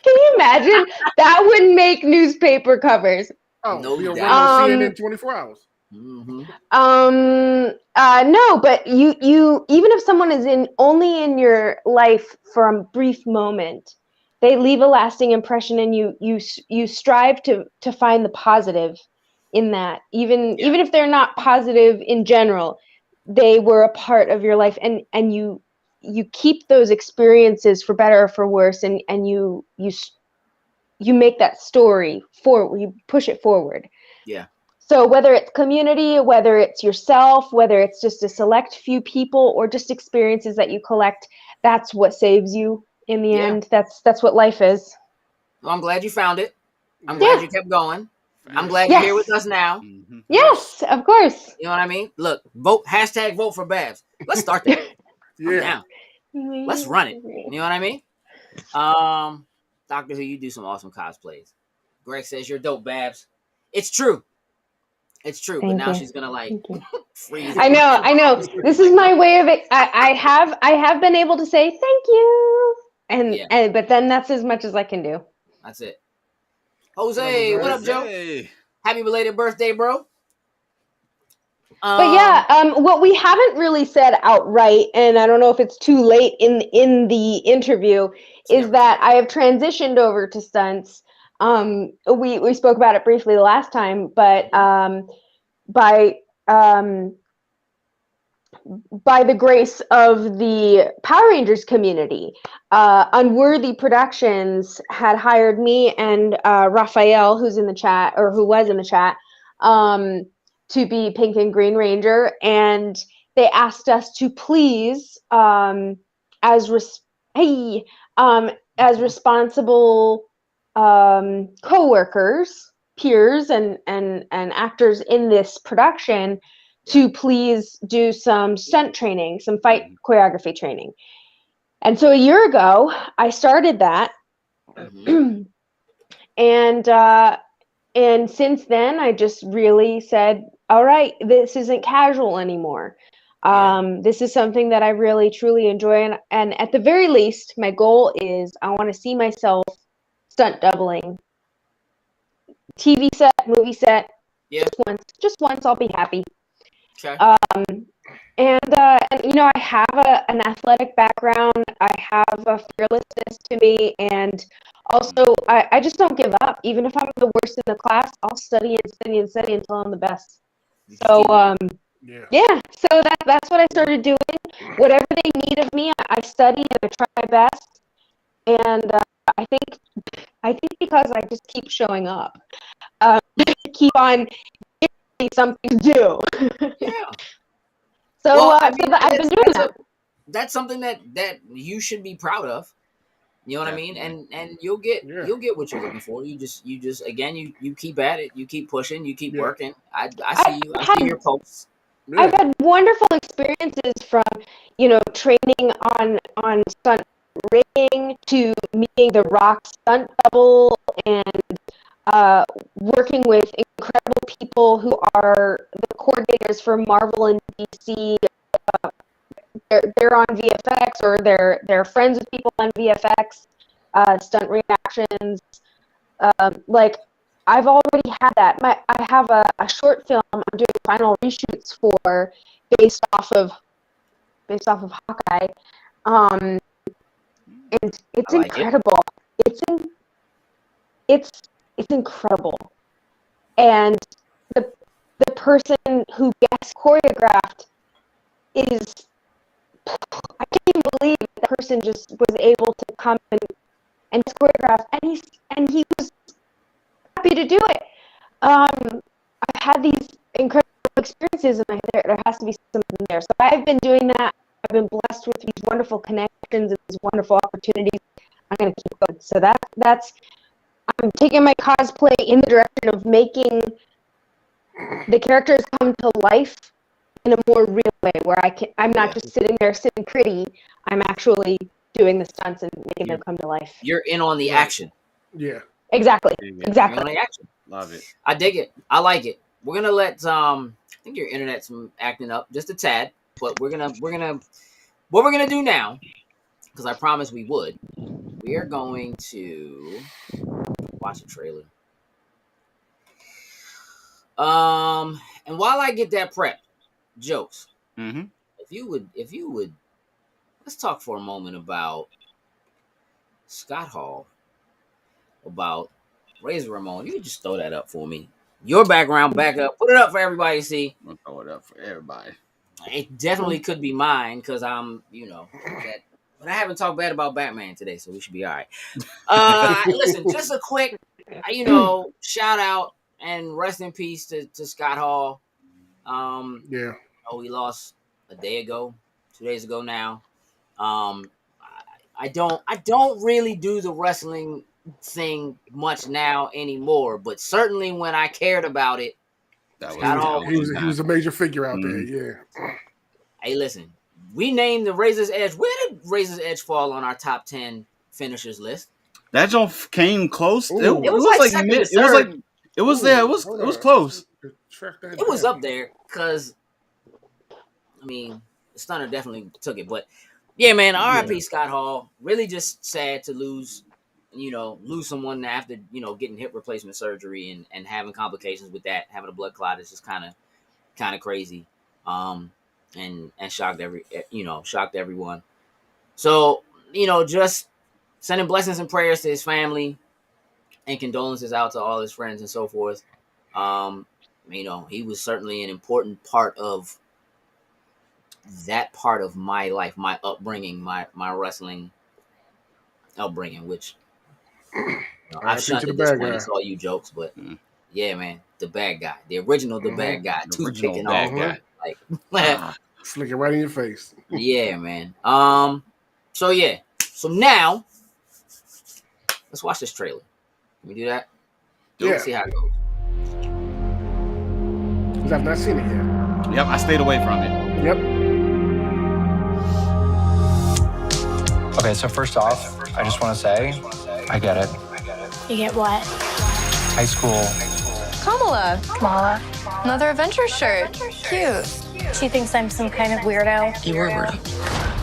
Can you imagine? That would make newspaper covers. Oh, no, you'll run on CNN 24 hours. No, but you even if someone is only in your life for a brief moment, they leave a lasting impression, and you strive to find the positive in that. Even if they're not positive in general, they were a part of your life, and you you keep those experiences for better or for worse, and you make that story forward, you push it forward. Yeah. So whether it's community, whether it's yourself, whether it's just a select few people, or just experiences that you collect, that's what saves you in the end. That's what life is. Well, I'm glad you found it. I'm glad you kept going. I'm glad you're here with us now. Mm-hmm. Yes, of course. You know what I mean? Look, vote for Babs. Let's start that. I'm down. Let's run it. You know what I mean? Doctor Who, you do some awesome cosplays. Greg says you're dope, Babs. It's true. It's true. Thank but now you. she's gonna like freeze. I know. This is my way of it. I have been able to say thank you, and but then that's as much as I can do. That's it. Jose, what up, Joe? Happy belated birthday, bro. But yeah, what we haven't really said outright, and I don't know if it's too late in the interview, is that I have transitioned over to stunts. We spoke about it briefly last time, but by the grace of the Power Rangers community, Unworthy Productions had hired me and Raphael, who's in the chat, or who was in the chat, to be Pink and Green Ranger, and they asked us to please, as responsible co-workers, peers, and actors in this production, to please do some stunt training, some fight choreography training. And so a year ago, I started that. And since then, I just really said, all right, this isn't casual anymore. This is something that I really, truly enjoy. And at the very least, my goal is I want to see myself stunt doubling. TV set, movie set, just once, I'll be happy. Okay. And you know, I have an athletic background. I have a fearlessness to me, and also I just don't give up. Even if I'm the worst in the class, I'll study and study and study until I'm the best. So so that's what I started doing. Whatever they need of me, I study and I try my best. And I think because I just keep showing up, keep on giving me something to do. So, well, I've been doing that. That's something that you should be proud of. You know what I mean? And you'll get what you're looking for. You just again you keep at it. You keep pushing. You keep working. I see you. I see your posts. I've had wonderful experiences from, you know, training on stunt rigging to meeting the Rock stunt double and working with incredible people who are the coordinators for Marvel and DC. They're on VFX, or they're friends with people on VFX, stunt reactions. Like, I've already had that. I have a short film I'm doing final reshoots for based off of Hawkeye. And it's incredible. It's incredible. And the person who guest choreographed is, I can't even believe the person just was able to come and choreograph, and he was happy to do it. I've had these incredible experiences, and there has to be something there. So I've been doing that. I've been blessed with these wonderful connections and these wonderful opportunities. I'm going to keep going. So I'm taking my cosplay in the direction of making the characters come to life in a more real way, where I'm not just sitting pretty. I'm actually doing the stunts and making them come to life. You're in on the action. Yeah. Exactly. You're in on the action. Love it. I dig it. I like it. We're gonna let I think your internet's acting up just a tad, but what we're gonna do now, because I promised we would. We are going to watch a trailer. And while I get that prepped, jokes. Mm-hmm. If you would, let's talk for a moment about Scott Hall, about Razor Ramon. You can just throw that up for me. Your background, back up, put it up for everybody to see. I'm gonna throw it up for everybody. It definitely could be mine because I'm, that. But I haven't talked bad about Batman today, so we should be all right. Listen, just a quick, shout out and rest in peace to Scott Hall. Yeah. We lost a day ago, 2 days ago now. I don't really do the wrestling thing much now anymore, but certainly when I cared about it, Scott Hall. He was a major figure out there. Yeah. Hey, listen, we named the Razor's Edge. Where did Razor's Edge fall on our top 10 finishers list? That jump came close. It was like mid. It was close. It was up there because, the Stunner definitely took it. But yeah, man, R.I.P. Scott Hall. Really just sad to lose someone after getting hip replacement surgery and having complications with that, having a blood clot is just kind of crazy. And shocked everyone. So, just sending blessings and prayers to his family and condolences out to all his friends and so forth. He was certainly an important part of that part of my life, my upbringing, my wrestling upbringing, which I've shunned at this point. It's all you jokes, but yeah, man, the bad guy, the original, the bad guy, toothpick and all that. Like, slick it right in your face. Yeah, man. So now let's watch this trailer. Can we do that? Let's see how it goes. Because I've not seen it yet. Yep, I stayed away from it. Yep. Okay, so first off, I just want to say, I get it. You get what? High school. Kamala. Another Avengers shirt. Cute. She thinks I'm some kind of weirdo. You were weirdo.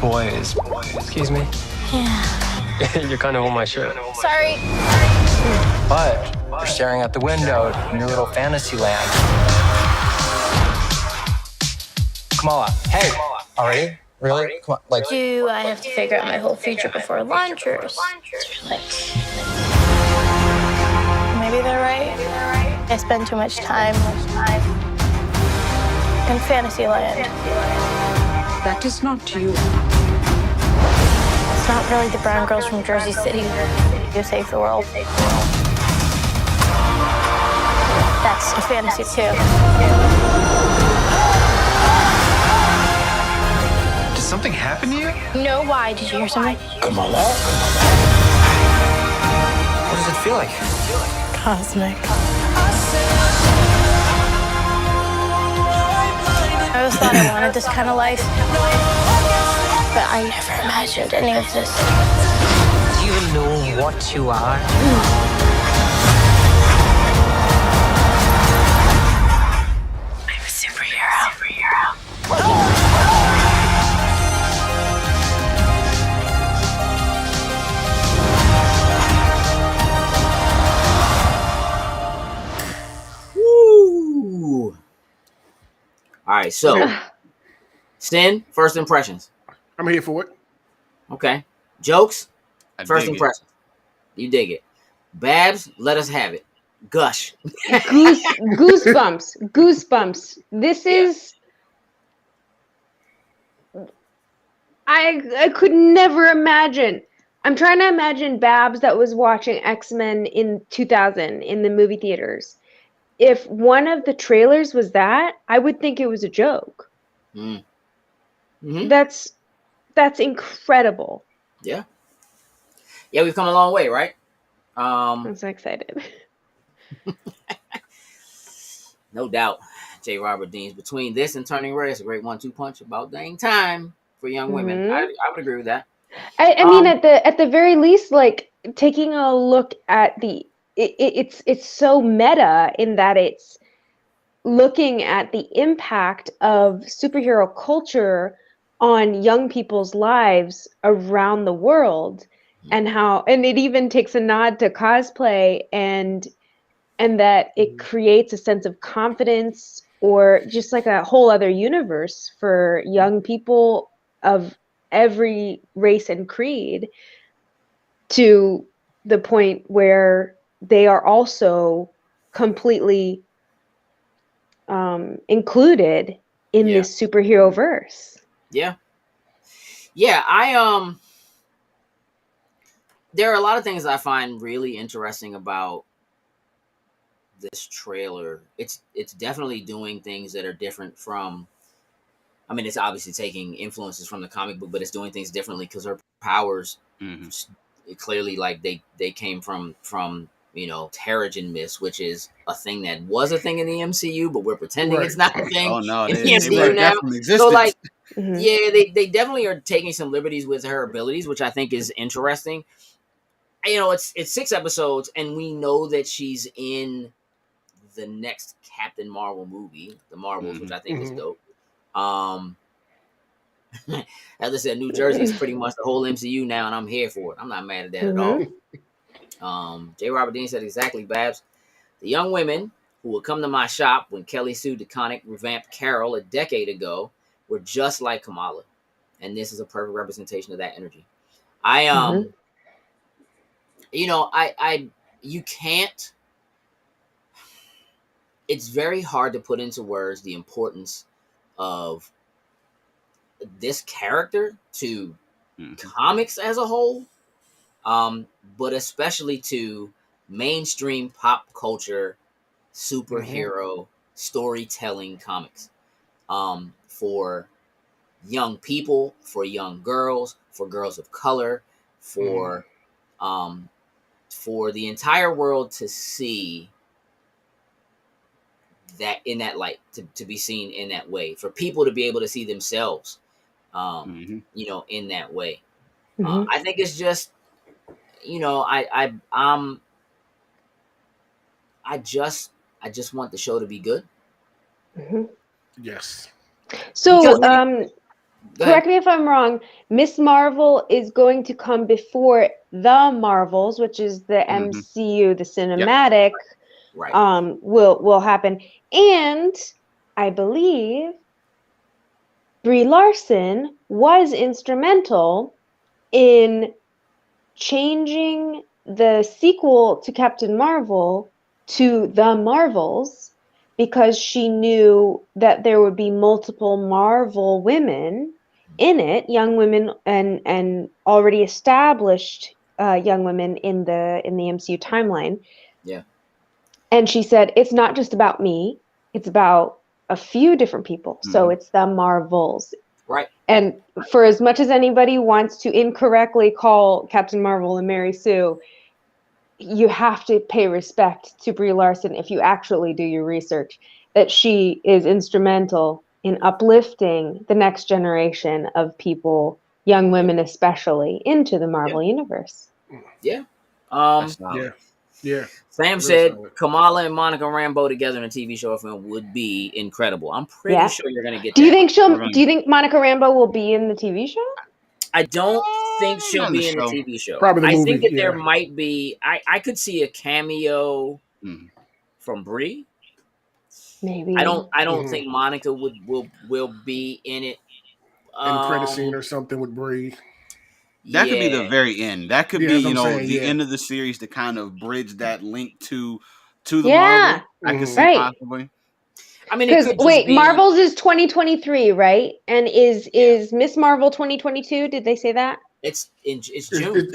Boys. Excuse me? Yeah. You're kind of on my shirt. Sorry. But you're staring out the window in your little fantasy land. Kamala, hey! Already? Really? Come on, Do I have to figure out my whole future before lunch or maybe they're right. I spend too much time in fantasy land. That is not you. It's not really the brown girls from Jersey City who save the world. That's a fantasy too. Did something happen to you? No, why? Did you hear something? Kamala? What does it feel like? Cosmic. I always thought I wanted this kind of life, but I never imagined any of this. Do you know what you are? I'm a superhero. Woo! All right, so Stin, first impressions. I'm here for it. Okay. Jokes, first dig impressions. You dig it. Babs, let us have it. Gush. Goosebumps. This is. I could never imagine. I'm trying to imagine Babs that was watching X-Men in 2000 in the movie theaters. If one of the trailers was that, I would think it was a joke. Mm-hmm. That's incredible. Yeah. Yeah, we've come a long way, right? I'm so excited. No doubt. J. Robert Dean's between this and Turning Red, it's a great 1-2 punch. About dang time for young women. I would agree with that. I mean, at the very least, like taking a look at it's so meta in that it's looking at the impact of superhero culture on young people's lives around the world, and it even takes a nod to cosplay and that it creates a sense of confidence or just like a whole other universe for young people of every race and creed, to the point where they are also completely included in Yeah. this superhero verse. Yeah. There are a lot of things I find really interesting about this trailer. It's definitely doing things that are different from. I mean, it's obviously taking influences from the comic book, but it's doing things differently because her powers clearly, like, they came from Terrigen Mist, which is a thing that was a thing in the MCU, but we're pretending it's not a thing Oh no, in the they MCU were now. definitely existence. So, like, Mhm. yeah, they definitely are taking some liberties with her abilities, which I think is interesting. It's 6 episodes, and we know that she's in the next Captain Marvel movie, The Marvels, which I think is dope. As I said, New Jersey is pretty much the whole MCU now, and I'm here for it. I'm not mad at that at all. J. Robert Dean said exactly, Babs. The young women who would come to my shop when Kelly Sue DeConnick revamped Carol a decade ago were just like Kamala, and this is a perfect representation of that energy. You can't. It's very hard to put into words the importance of this character to comics as a whole, but especially to mainstream pop culture superhero storytelling comics, for young people, for young girls, for girls of color, for the entire world to see that in that light, to be seen in that way, for people to be able to see themselves in that way. I think it's just, I just want the show to be good. Yes. So, correct me if I'm wrong. Miss Marvel is going to come before the Marvels, which is the MCU, the cinematic. Right. Will happen, and I believe Brie Larson was instrumental in changing the sequel to Captain Marvel to The Marvels, because she knew that there would be multiple Marvel women in it, young women and already established young women in the MCU timeline. Yeah. And she said, it's not just about me, it's about a few different people. So it's the Marvels. Right. And for as much as anybody wants to incorrectly call Captain Marvel and Mary Sue, you have to pay respect to Brie Larson if you actually do your research, that she is instrumental in uplifting the next generation of people, young women especially, into the Marvel universe. Yeah. Yeah. Sam said Kamala and Monica Rambeau together in a TV show or film would be incredible. I'm pretty sure you're gonna get Do that. Do you think Monica Rambeau will be in the TV show? I don't think she'll be in the TV show. Probably the movie. I think that there might be. I could see a cameo from Brie. Maybe. I don't think Monica will be in it. In credit scene or something with Brie. That could be the very end. That could be, the end of the series to kind of bridge that link to the Marvel. I could see possibly. I mean, because wait, Marvel's is 2023, right? And is Miss Marvel 2022? Did they say that? It's June. It's June.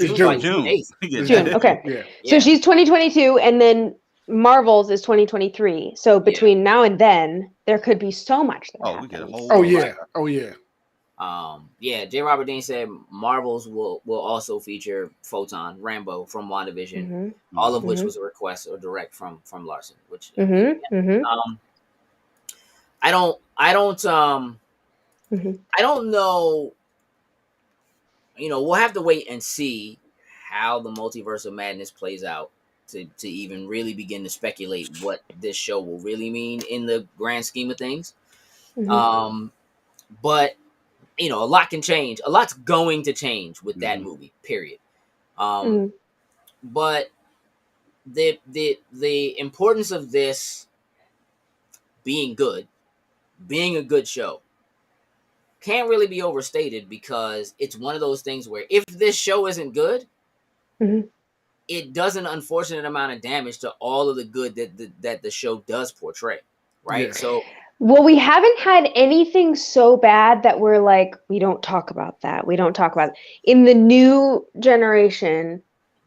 June. Okay. So she's 2022, and then Marvel's is 2023. So between now and then, there could be so much that happens. We get a whole. J. Robert Dean said Marvels will also feature Photon Rambeau from WandaVision, all of which was a request or direct from Larson. Which I don't know. We'll have to wait and see how the Multiverse of Madness plays out to even really begin to speculate what this show will really mean in the grand scheme of things. But a lot can change. A lot's going to change with that movie, period. But the importance of this being a good show, can't really be overstated, because it's one of those things where if this show isn't good, it does an unfortunate amount of damage to all of the good that the show does portray, right? Yeah. So Well, we haven't had anything so bad that we're like, we don't talk about that. We don't talk about it. In the new generation.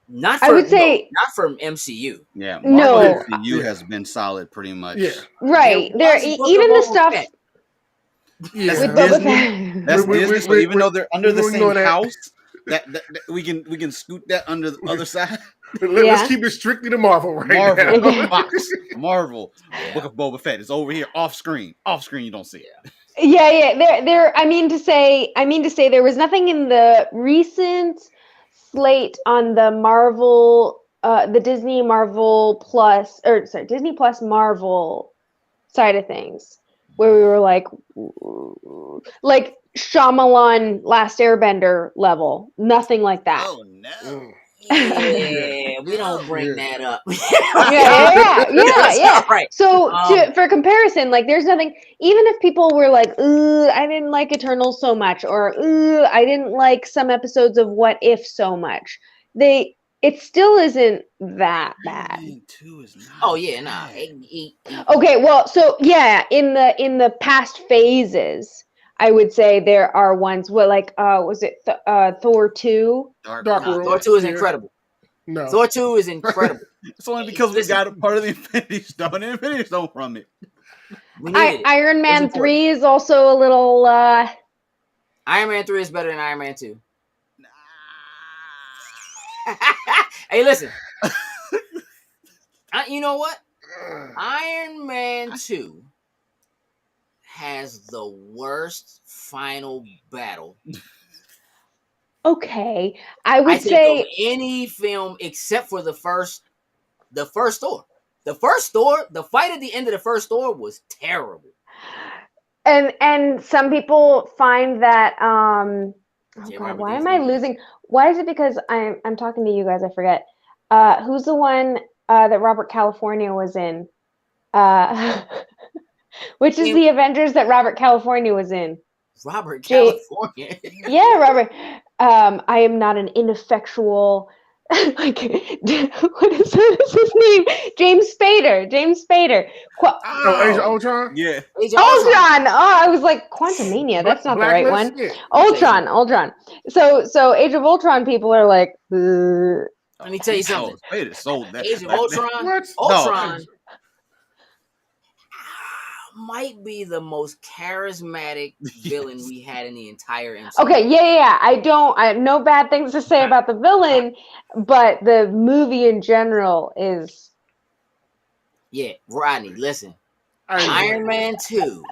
Not for, I would say not from MCU. Yeah, Marvel No. MCU has been solid pretty much. Yeah. Right. There There was Book even of the Boba stuff Fett. Yeah. with Boba Disney. Fett. That's We- Disney. So even though they're under the we same know that. house, that we can scoot that under the other side. Let's keep it strictly to Marvel right Marvel, now. Fox, Marvel, Book of Boba Fett. It's over here, off screen. Off screen, you don't see it. Yeah. There. I mean to say, there was nothing in the recent slate on the Marvel, the Disney Disney Plus Marvel side of things, where we were like Shyamalan Last Airbender level. Nothing like that. Oh no. Yeah, we don't bring that up. Yeah. Right. So for comparison, like there's nothing, even if people were like, I didn't like Eternals so much, or I didn't like some episodes of What If so much, it still isn't that bad. Oh yeah, nah. Okay, well, so yeah, in the past phases, I would say there are ones where was it Thor 2? Thor 2 is incredible. No. Thor 2 is incredible. It's only because we got a part of the Infinity Stone. The Infinity Stone from it. We needed it. Iron Man 3 is also a little Iron Man 3 is better than Iron Man 2. Hey, listen. You know what? Iron Man 2 has the worst final battle. Okay, I would say of any film except for the first Thor. The first Thor, the fight at the end of the first Thor was terrible. And some people find that oh God, why am I losing? Why is it because I'm talking to you guys? I forget. Who's the one that Robert California was in? Which is the Avengers that Robert California was in? Robert California. Yeah, Robert. I am not an ineffectual. What is his name? James Spader. Age of Ultron? Yeah. Ultron. Oh, I was like Quantumania. That's not the right one. Yeah. Ultron. So Age of Ultron people are like. Let me tell you something. Spader sold that. Age of Ultron. What? Ultron might be the most charismatic villain we had in the entire MCU. Okay, yeah. I have no bad things to say about the villain, but the movie in general is. Yeah, Rodney, listen. Iron Man 2.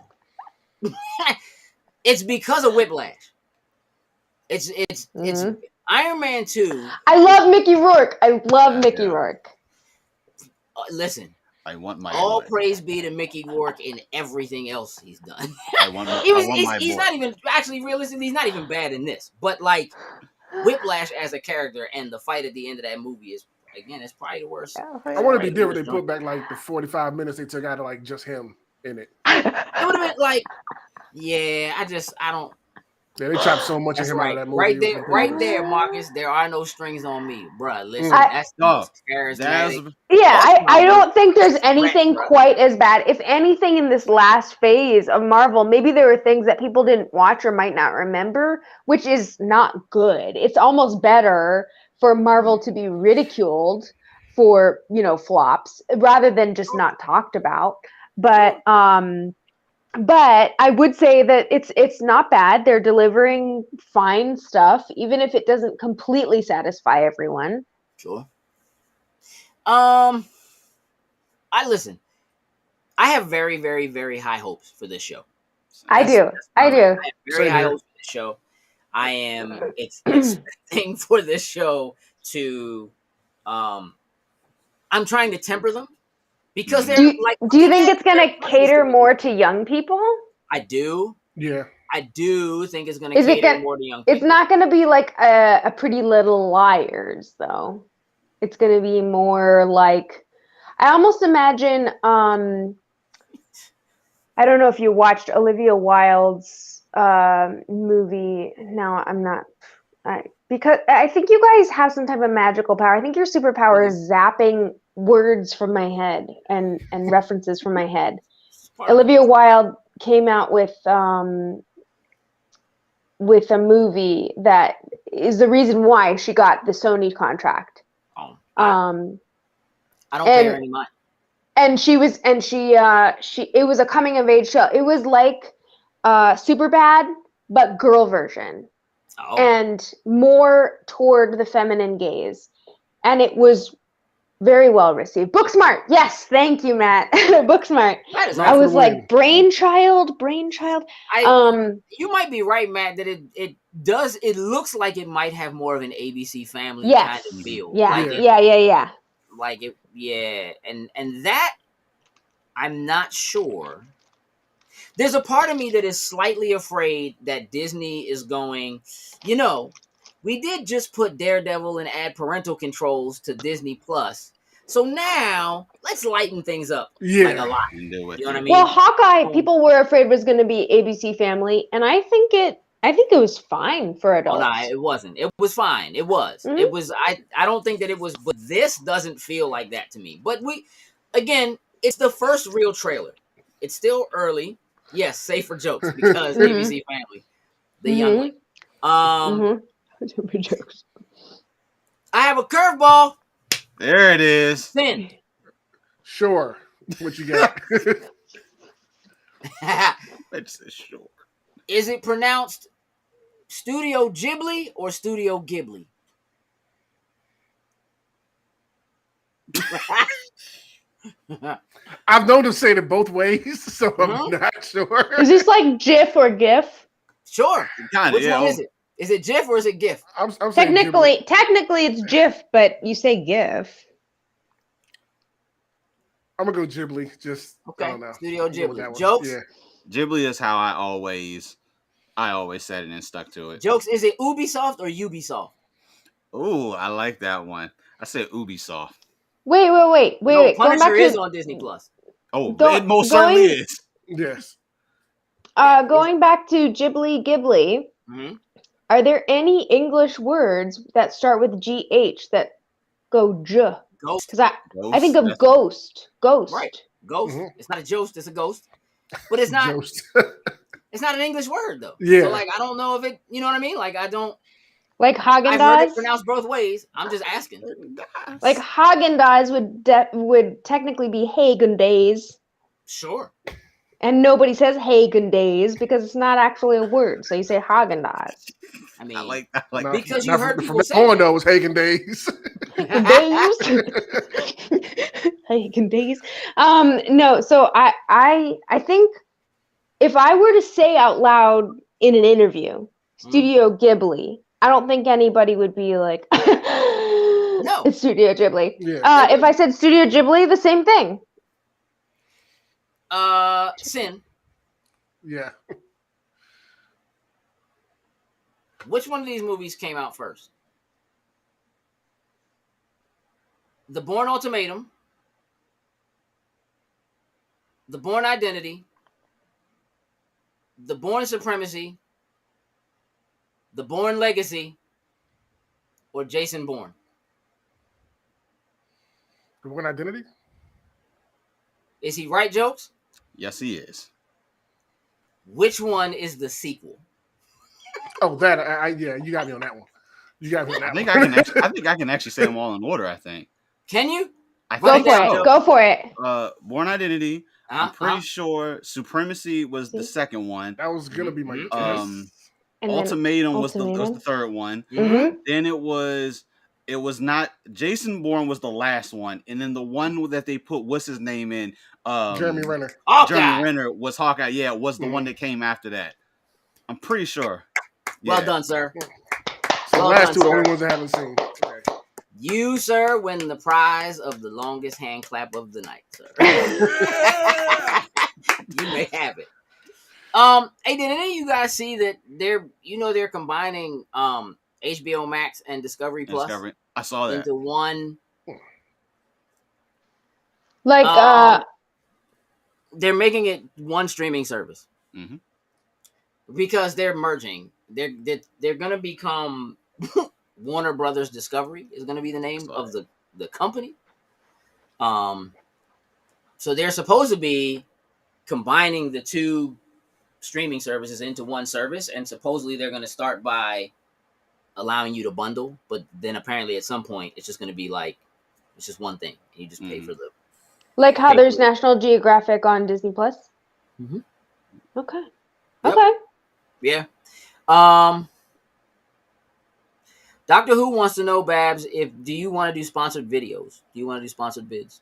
It's because of Whiplash. It's Iron Man 2. I love Mickey Rourke. Listen. I want my all boy. Praise be to Mickey Rourke in everything else he's done. He's not even actually realistically. He's not even bad in this, but like Whiplash as a character and the fight at the end of that movie is again, it's probably the worst. I want to be different. They put back like the 45 minutes they took out of like just him in it. It would have been like, yeah. I don't. Yeah, they chopped so much of him out of that movie. Right there, Marcus. There are no strings on me, bruh. Listen, that's the most charismatic. I don't think there's anything quite as bad. If anything, in this last phase of Marvel, maybe there were things that people didn't watch or might not remember, which is not good. It's almost better for Marvel to be ridiculed for, flops rather than just not talked about. But I would say that it's not bad. They're delivering fine stuff, even if it doesn't completely satisfy everyone. Sure. I have very, very, very high hopes for this show. I do. I have very high hopes for this show. I am expecting for this show to. I'm trying to temper them. Because do you think it's going to cater more to young people? I do. Yeah. I do think it's going to cater more to young people. It's not going to be like a Pretty Little Liars, though. It's going to be more like, I almost imagine, I don't know if you watched Olivia Wilde's movie. No, I'm not. Because I think you guys have some type of magical power. I think your superpower is zapping words from my head and references from my head. Olivia Wilde came out with a movie that is the reason why she got the Sony contract. Oh, I don't pay her any money. And she it was a coming of age show. It was like Superbad, but girl version. Oh. And more toward the feminine gaze. And it was very well received. Booksmart. Yes, thank you, Matt. Booksmart. I was like, brainchild. You might be right, Matt, that it looks like it might have more of an ABC Family kind of feel. Yeah. Like it, yeah. And that, I'm not sure. There's a part of me that is slightly afraid that Disney is going, we did just put Daredevil and add parental controls to Disney Plus. So now let's lighten things up like a lot. You know what I mean? Well, Hawkeye, people were afraid was going to be ABC Family, and I think it was fine for adults. Oh, no, it wasn't. It was fine. It was. Mm-hmm. It was. I don't think that it was. But this doesn't feel like that to me. But it's the first real trailer. It's still early. Yes, safe for jokes because ABC Family, the youngling. Jokes. I have a curveball. There it is. Finn. Sure. What you got? Let's say sure. Is it pronounced Studio Ghibli or Studio Ghibli? I've known to say it both ways, so I'm not sure. Is this like GIF or GIF? Sure. Which one is it? Is it GIF or is it GIF? I'm technically it's GIF, but you say GIF. I'm gonna go Ghibli. I don't know. Studio Ghibli. Jokes? Yeah. Ghibli is how I always said it and stuck to it. Jokes, is it Ubisoft or Ubisoft? Ooh, I like that one. I said Ubisoft. Wait. No, Punisher is on Disney Plus. Oh, it most certainly is. Yes. Going back to Ghibli, are there any English words that start with GH that go J? Ghost. Because I think of ghost. Right. Ghost. Mm-hmm. It's not a ghost, it's a ghost. But it's not it's not an English word though. Yeah. So I don't know if it, you know what I mean? I don't. Like Haagen-Dazs? I've heard it pronounced both ways. I'm just asking. Like Haagen-Dazs would technically be Hagen-Days. Sure. And nobody says Hagen-Days because it's not actually a word. So you say Haagen-Dazs. I mean, I like because you heard people say that. Though was Hagen-Days. Hagen-Days. No, so I think if I were to say out loud in an interview, Studio Ghibli, I don't think anybody would be like, no, it's Studio Ghibli. Yeah. If I said Studio Ghibli, the same thing. Sin. Yeah. Which one of these movies came out first? The Bourne Ultimatum, The Bourne Identity, The Bourne Supremacy, The Bourne Legacy, or Jason Bourne? The Bourne Identity? Is he right, Jokes? Yes, he is. Which one is the sequel? Oh, that you got me on that one. You got me on that one. I think I can actually say them all in order. I think. Can you? Go for it. Bourne Identity. I'm pretty sure Supremacy was the second one. That was gonna be my guess. Ultimatum was the third one. Mm-hmm. Then it was not Jason Bourne was the last one, and then the one that they put what's his name in Jeremy Renner. Jeremy Renner was Hawkeye. Yeah, it was the one that came after that. I'm pretty sure. Yeah. Well done, sir. So the last two are the only ones I haven't seen. Okay. You, sir, win the prize of the longest hand clap of the night, sir. You may have it. Hey, did any of you guys see that they're combining HBO Max and Discovery Plus? I saw that into one. They're making it one streaming service because they're merging. They're gonna become Warner Brothers Discovery is gonna be the name of the company. So they're supposed to be combining the two streaming services into one service, and supposedly they're going to start by allowing you to bundle, but then apparently at some point it's just going to be like it's just one thing. You just pay for the like how there's National Geographic on Disney Plus. Mm-hmm. Okay. Yep. Okay. Yeah. Doctor Who wants to know, Babs, do you want to do sponsored videos? Do you want to do sponsored bids?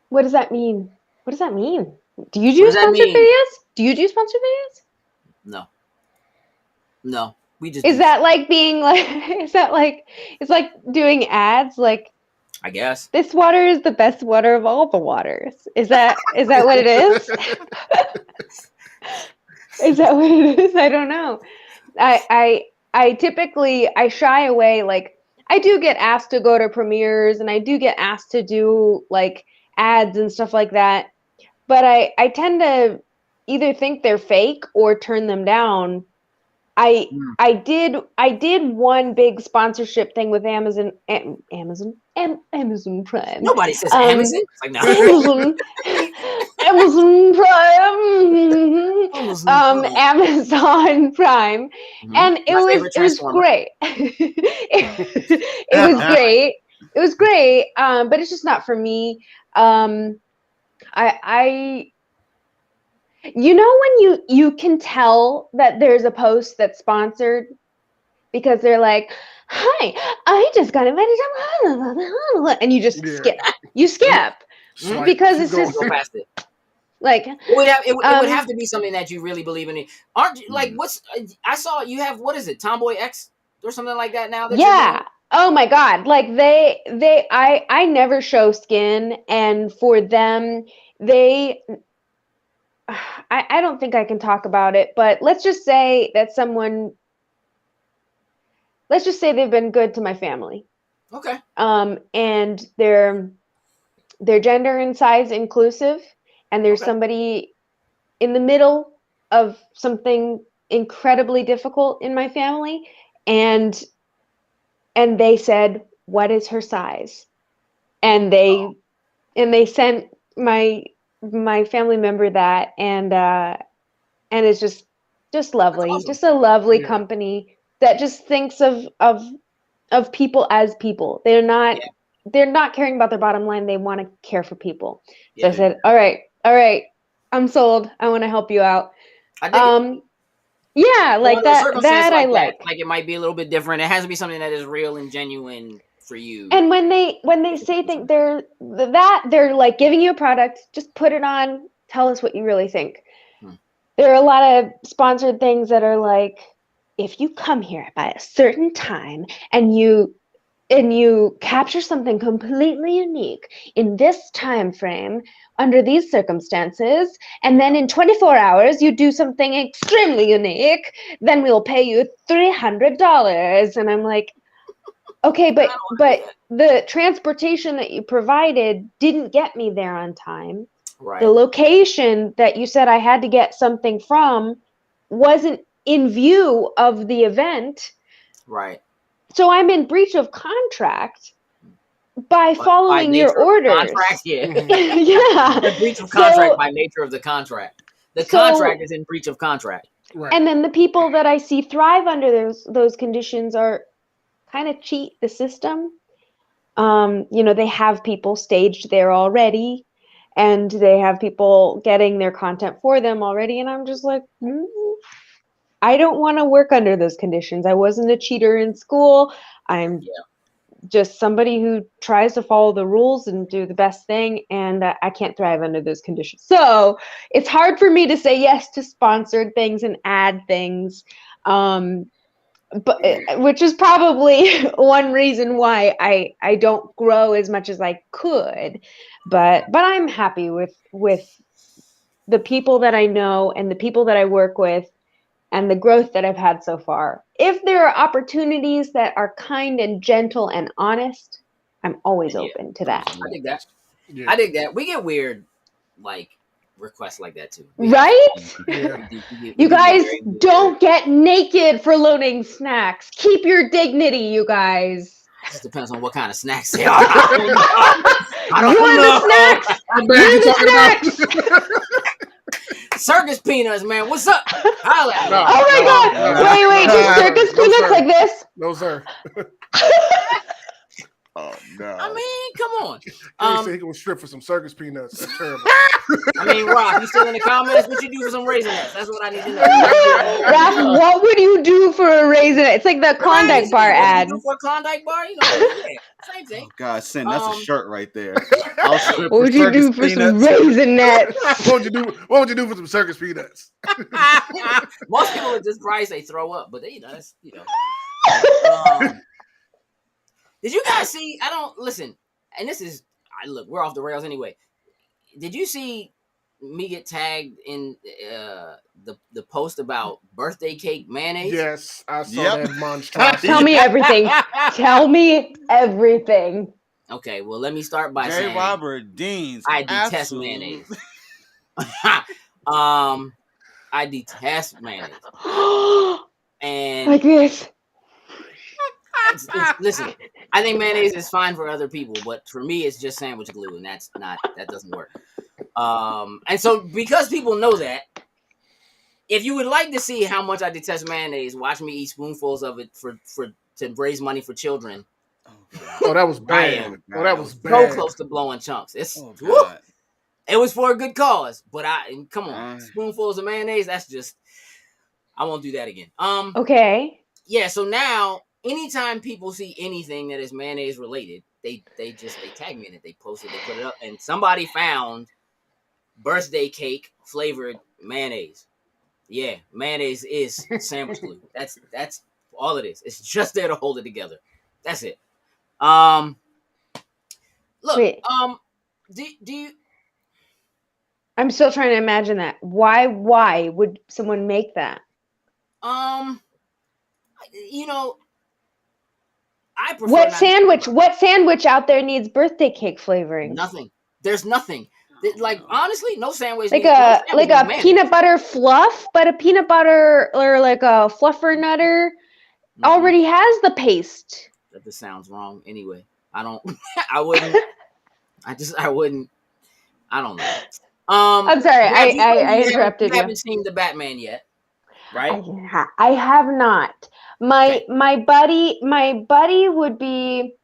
What does that mean? What does that mean? Do you do sponsored videos? Do you do sponsored videos? No. We just Is that like being like it's like doing ads like I guess this water is the best water of all the waters. Is that what it is? Is that what it is? I don't know. I typically shy away. Like I do get asked to go to premieres and I do get asked to do like ads and stuff like that. But I tend to either think they're fake or turn them down. I did one big sponsorship thing with Amazon Prime. Nobody says Amazon. It's like, no. Amazon Prime, mm-hmm. And it was great. It was great, but it's just not for me. You know when you can tell that there's a post that's sponsored because they're like, "Hi, I just got invited to," and you just skip. You skip because it's just go past it. Like it would have to be something that you really believe in. Aren't you like what's? I saw you have what is it, Tomboy X or something like that now? Yeah. Oh my God! Like I never show skin, and for them, I don't think I can talk about it, but let's just say that let's just say they've been good to my family. Okay. And they're gender and size inclusive, and there's somebody in the middle of something incredibly difficult in my family, and they said, "What is her size?" And they sent my family member that, and it's just lovely. Awesome. Just a lovely company that just thinks of people as people. They're not caring about their bottom line. They want to care for people. So I said, all right, I'm sold. I want to help you out. Yeah, like that I like. Like it might be a little bit different. It has to be something that is real and genuine for you. And when they say things, they're like giving you a product, just put it on, tell us what you really think. There are a lot of sponsored things that are like, if you come here by a certain time and you capture something completely unique in this time frame under these circumstances, and then in 24 hours you do something extremely unique, then we'll pay you $300. And I'm like, okay, but the transportation that you provided didn't get me there on time. Right. The location that you said I had to get something from wasn't in view of the event. Right. So I'm in breach of contract by following your orders. Contract, yeah. Yeah. The breach of contract by nature of the contract. The contract is in breach of contract. Right. And then the people that I see thrive under those conditions are kind of cheat the system. They have people staged there already, and they have people getting their content for them already. And I'm just like, I don't want to work under those conditions. I wasn't a cheater in school. I'm just somebody who tries to follow the rules and do the best thing, and I can't thrive under those conditions. So it's hard for me to say yes to sponsored things and ad things. But which is probably one reason why I don't grow as much as I could, but I'm happy with the people that I know and the people that I work with and the growth that I've had so far. If there are opportunities that are kind and gentle and honest, I'm always open to that. I dig that. Yeah. I dig that. We get weird requests like that too. Right? You guys don't get naked for loading snacks. Keep your dignity, you guys. It just depends on what kind of snacks they are. I don't know. You're the snacks. circus peanuts, man. What's up? Holla. Oh my God! Wait, just circus peanuts like this? No, sir. Oh no! I mean, come on. He said he gonna strip for some circus peanuts. That's terrible. I mean, Rock, you still in the comments? What you do for some raisinets? That's what I need to know. Raph, what would you do for a raisinette? It's like the Klondike bar ad. For a Klondike bar, you know, same thing. Oh God, Sin, that's a shirt right there. What would you do for some raisinets? What would you do for some circus peanuts? Most people would just probably say throw up, but that's Did you guys see? I don't listen, and this is look. We're off the rails anyway. Did you see me get tagged in the post about birthday cake mayonnaise? Yes, I saw that monstrosity. Tell me everything. Tell me everything. Okay, well, let me start by J. saying Robert Dean's. I detest mayonnaise. I detest mayonnaise. And like this. Listen, I think mayonnaise is fine for other people, but for me, it's just sandwich glue, and that doesn't work. And so because people know that, if you would like to see how much I detest mayonnaise, watch me eat spoonfuls of it to raise money for children. Oh, that was bad. That was bad. So close to blowing chunks. It was for a good cause, but come on, spoonfuls of mayonnaise. That's just I won't do that again. Okay. Yeah. So now, anytime people see anything that is mayonnaise related, they tag me in it. They post it. They put it up, and somebody found birthday cake flavored mayonnaise. Yeah, mayonnaise is sandwich glue. That's all it is. It's just there to hold it together. That's it. Look. Wait. Do you? I'm still trying to imagine that. Why would someone make that? You know, I prefer What sandwich out there needs birthday cake flavoring? Nothing. There's nothing. Like honestly, no sandwich. Like a peanut butter fluff, but a peanut butter or like a fluffer nutter already has the paste. That just sounds wrong. Anyway, I don't. I wouldn't. I wouldn't. I don't know. I'm sorry. I interrupted you. You haven't seen the Batman yet, right? I have not. My buddy would be.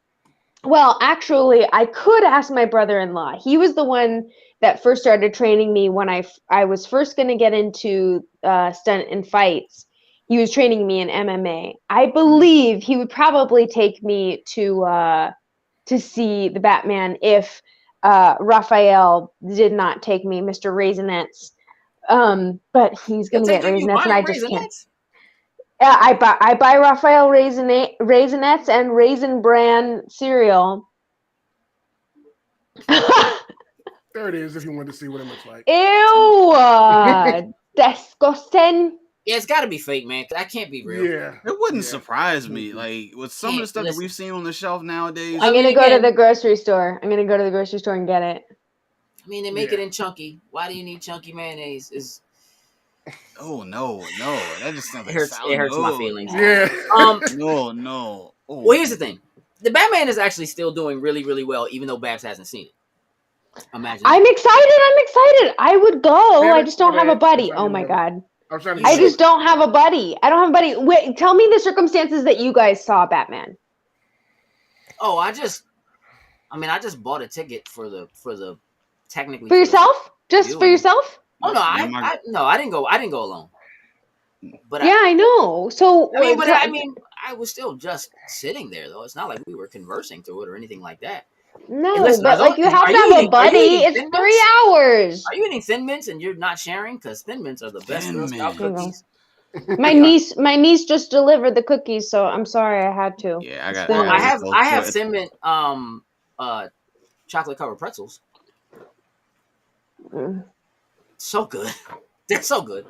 Well, actually, I could ask my brother-in-law. He was the one that first started training me when I was first going to get into stunt and fights. He was training me in MMA. I believe he would probably take me to see the Batman if Raphael did not take me, Mr. Raisinets. But he's going to get Raisinets, and I just can't. I buy Raphael Raisinets and Raisin Bran cereal. There it is, if you want to see what it looks like. Ew! Disgusting. Yeah, it's got to be fake, man. That can't be real. Yeah, it wouldn't surprise me. Like with some of the stuff that we've seen on the shelf nowadays. I'm gonna go to the grocery store. I'm gonna go to the grocery store and get it. I mean, they make it in chunky. Why do you need chunky mayonnaise? Oh no, that just sounds like it hurts my feelings. Yeah. No. Oh. Well, here's the thing: the Batman is actually still doing really, really well, even though Babs hasn't seen it. Imagine. I'm excited. I would go. I just don't have a buddy. Oh my god. I just don't have a buddy. I don't have a buddy. Wait, tell me the circumstances that you guys saw Batman. Oh, I just bought a ticket for the technically for yourself. Just for yourself. Oh no, I didn't go. I didn't go alone. But yeah, I know. So I was still just sitting there though. It's not like we were conversing through it or anything like that. No, hey, listen, but like you have to have a buddy. It's 3 hours. Are you eating Thin Mints and you're not sharing? Because Thin Mints are the best Girl Scout cookies. My niece just delivered the cookies, so I'm sorry I had to. Yeah, I got. I have Thin Mint chocolate covered pretzels. So good. They're so good.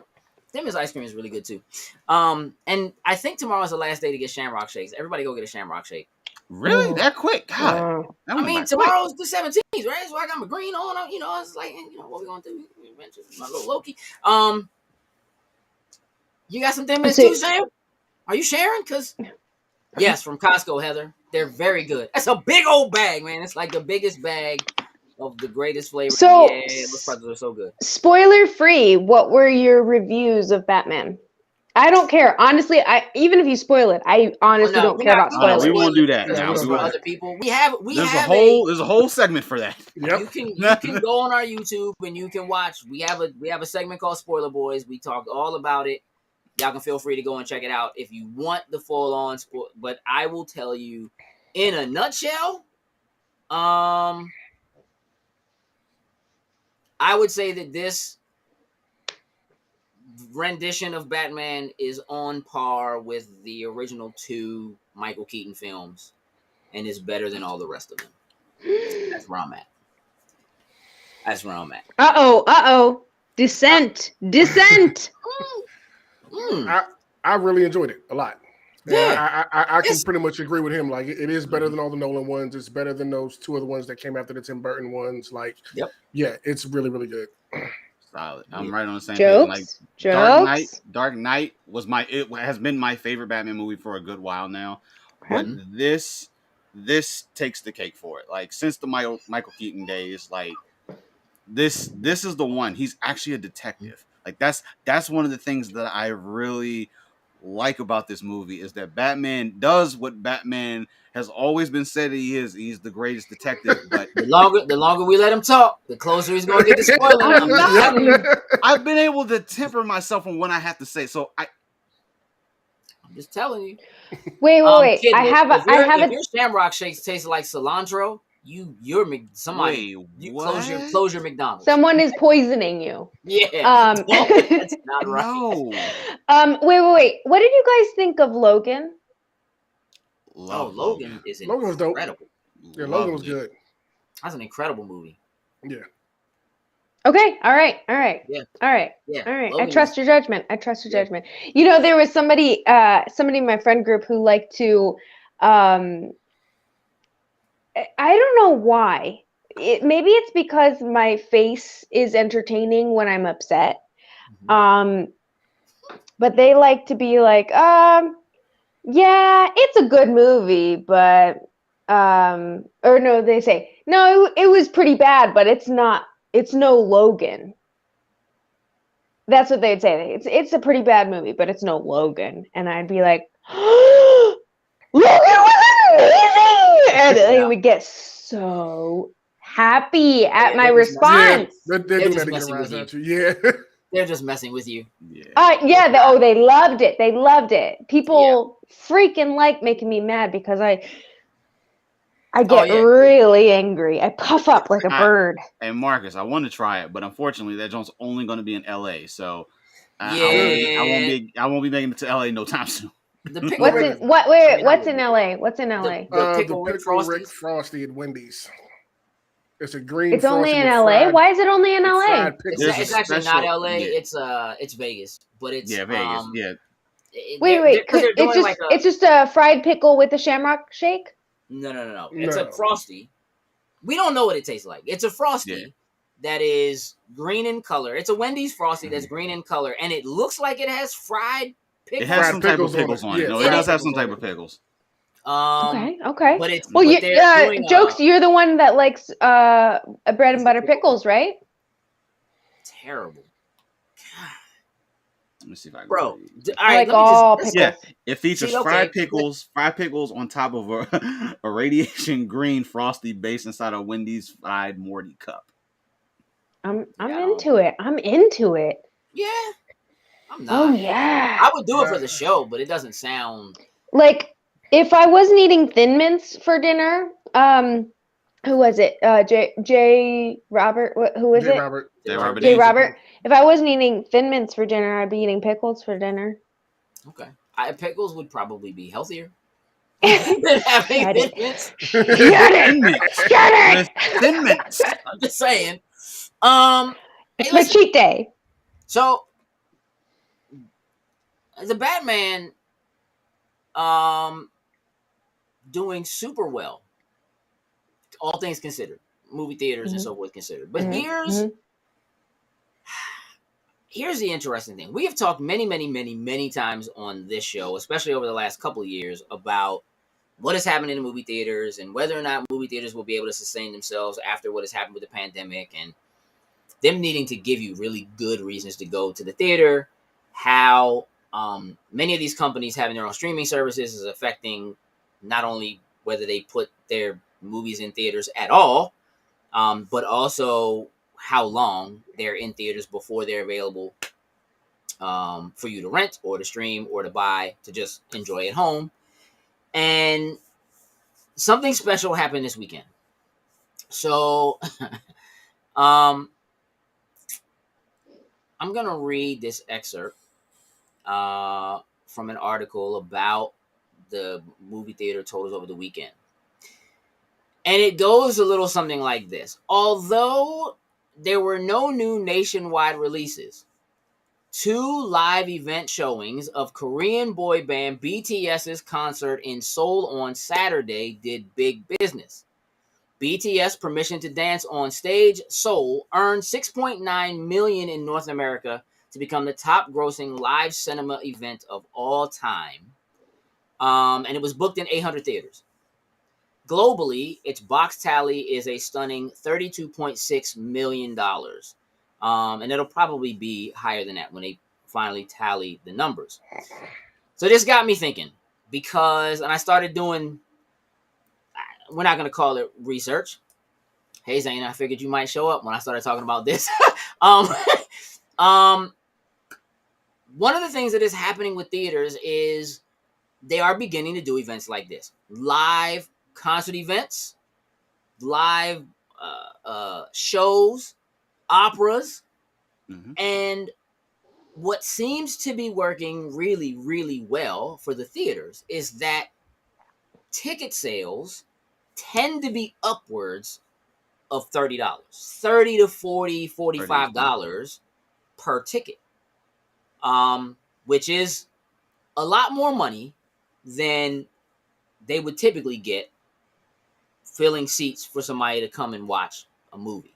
Thin Mint's ice cream is really good too. And I think tomorrow's the last day to get Shamrock Shakes. Everybody go get a Shamrock Shake. Really? That quick? God. I mean, tomorrow's the 17th, right? So I got my green on. You know, it's like, what we gonna do? My little Loki. You got some Thin Mints too, Sam? Are you sharing? Cause yes, from Costco, Heather. They're very good. That's a big old bag, man. It's like the biggest bag of the greatest flavor. So, those pretzels are so good. Spoiler free, what were your reviews of Batman? I don't care. Honestly, even if you spoil it, I honestly don't care about spoilers. We won't do that. No, for other people. There's a whole segment for that. Yep. You can go on our YouTube and you can watch. We have a segment called Spoiler Boys. We talk all about it. Y'all can feel free to go and check it out if you want the full on spoil. But I will tell you, in a nutshell, I would say that this rendition of Batman is on par with the original 2 Michael Keaton films and is better than all the rest of them. That's where I'm at. Uh-oh. Dissent. I really enjoyed it a lot. Yeah. I can pretty much agree with him. Like, it is better than all the Nolan ones. It's better than those 2 other ones that came after the Tim Burton ones. Like, yeah, it's really, really good. Solid. I'm right on the same page. Like, Dark Knight has been my favorite Batman movie for a good while now. But this takes the cake for it. Like, since the Michael Keaton days, like, this is the one. He's actually a detective. Like, that's one of the things that I really like about this movie is that Batman does what Batman has always been said he is. He's the greatest detective, but the longer we let him talk, the closer he's going to get to spoiling. I've been able to temper myself on when I have to say. So I'm just telling you. Wait. Kid, if your Shamrock Shakes taste like cilantro, close your McDonald's. Someone is poisoning you. Yeah. That's not right. No. Wait. What did you guys think of Logan? Logan is Logan was dope. incredible. Yeah, Logan was good. That's an incredible movie. Yeah. Okay. All right. Yeah. All right. Yeah. All right. Logan I trust your judgment. You know, there was somebody in my friend group who liked to, I don't know why. Maybe it's because my face is entertaining when I'm upset. But they like to be like, yeah, it's a good movie, but or no, they say, no, it was pretty bad, but it's no Logan. That's what they'd say. It's a pretty bad movie, but it's no Logan. And I'd be like, Logan was amazing! And they would get so happy at my response. They're doing that to get around at you. Yeah. They're just messing with you. Yeah. They loved it. People freaking like making me mad because I get really angry. I puff up like a bird. And Marcus, I want to try it, but unfortunately, that joint's only going to be in LA. So I won't be making it to LA no time soon. What's in LA? The Pickle Rick Frosty at Wendy's. It's a green. It's only in LA. Why is it only in LA? It's actually not LA. Yeah. It's Vegas, but it's Vegas. Wait. It's just a fried pickle with a Shamrock Shake. No. It's a Frosty. We don't know what it tastes like. It's a Frosty that is green in color. It's a Wendy's Frosty that's green in color, and it looks like it has fried pickles. It has some type of pickles on it. No, it does have some type of pickles. Okay. But it's Jokes. You're the one that likes bread and butter pickles, right? Terrible. Let me see if I can. Bro, all right. Pickles. Yeah, it features fried pickles on top of a radiation green Frosty based inside a Wendy's fried Morty cup. I'm into it. Yeah. I'm not. Oh yeah. I would do it for the show, but it doesn't sound like if I wasn't eating Thin Mints for dinner. Who was it? J. Robert. Who was it? J. Robert. If I wasn't eating Thin Mints for dinner, I'd be eating pickles for dinner. Okay. Pickles would probably be healthier than having Thin Mints. Get it! Thin Mints. I'm just saying. It's my cheat day. So, the Batman doing super well, all things considered, movie theaters and so forth considered. But here's the interesting thing. We have talked many times on this show, especially over the last couple of years, about what is happening in movie theaters and whether or not movie theaters will be able to sustain themselves after what has happened with the pandemic, and them needing to give you really good reasons to go to the theater, how many of these companies having their own streaming services is affecting not only whether they put their movies in theaters at all, but also how long they're in theaters before they're available for you to rent or to stream or to buy to just enjoy at home. And something special happened this weekend. So I'm going to read this excerpt from an article about the movie theater totals over the weekend. And it goes a little something like this. Although there were no new nationwide releases, 2 live event showings of Korean boy band BTS's concert in Seoul on Saturday did big business. BTS Permission to Dance on Stage Seoul earned $6.9 million in North America to become the top grossing live cinema event of all time. And it was booked in 800 theaters. Globally, its box tally is a stunning $32.6 million. And it'll probably be higher than that when they finally tally the numbers. So this got me thinking, because, and I started doing, we're not going to call it research. Hey, Zane, I figured you might show up when I started talking about this. One of the things that is happening with theaters is they are beginning to do events like this. Live concert events, live shows, operas, and what seems to be working really, really well for the theaters is that ticket sales tend to be upwards of $30, $30 to $40, $45 per ticket, which is a lot more money than they would typically get filling seats for somebody to come and watch a movie.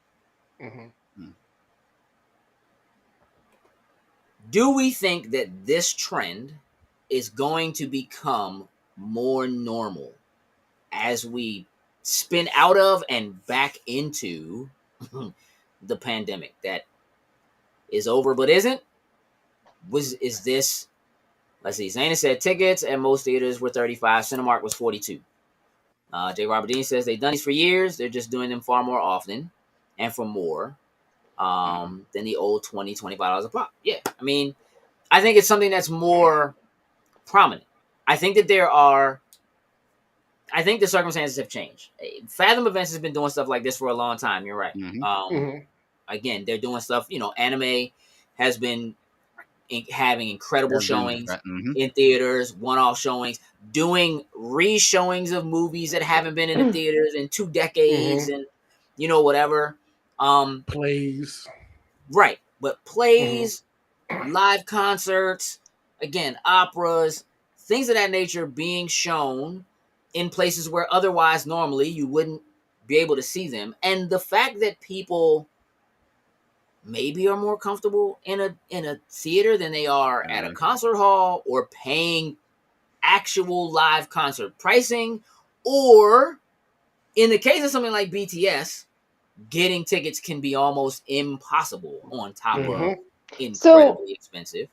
Do we think that this trend is going to become more normal as we spin out of and back into the pandemic that is over but isn't? Is this, let's see, Zana said tickets at most theaters were $35, Cinemark was $42. J. Robert Dean says they've done these for years, they're just doing them far more often and for more than the old $20, $25 a pop. Yeah, I mean, I think it's something that's more prominent. I think that I think the circumstances have changed. Fathom Events has been doing stuff like this for a long time. You're right. Again, they're doing stuff, anime has been having incredible showings in theaters, one-off showings, doing re-showings of movies that haven't been in the theaters in 2 decades and, whatever. Plays. Right. But plays, live concerts, again, operas, things of that nature being shown in places where otherwise normally you wouldn't be able to see them. And the fact that people maybe are more comfortable in a theater than they are at a concert hall, or paying actual live concert pricing, or in the case of something like BTS, getting tickets can be almost impossible on top of incredibly expensive.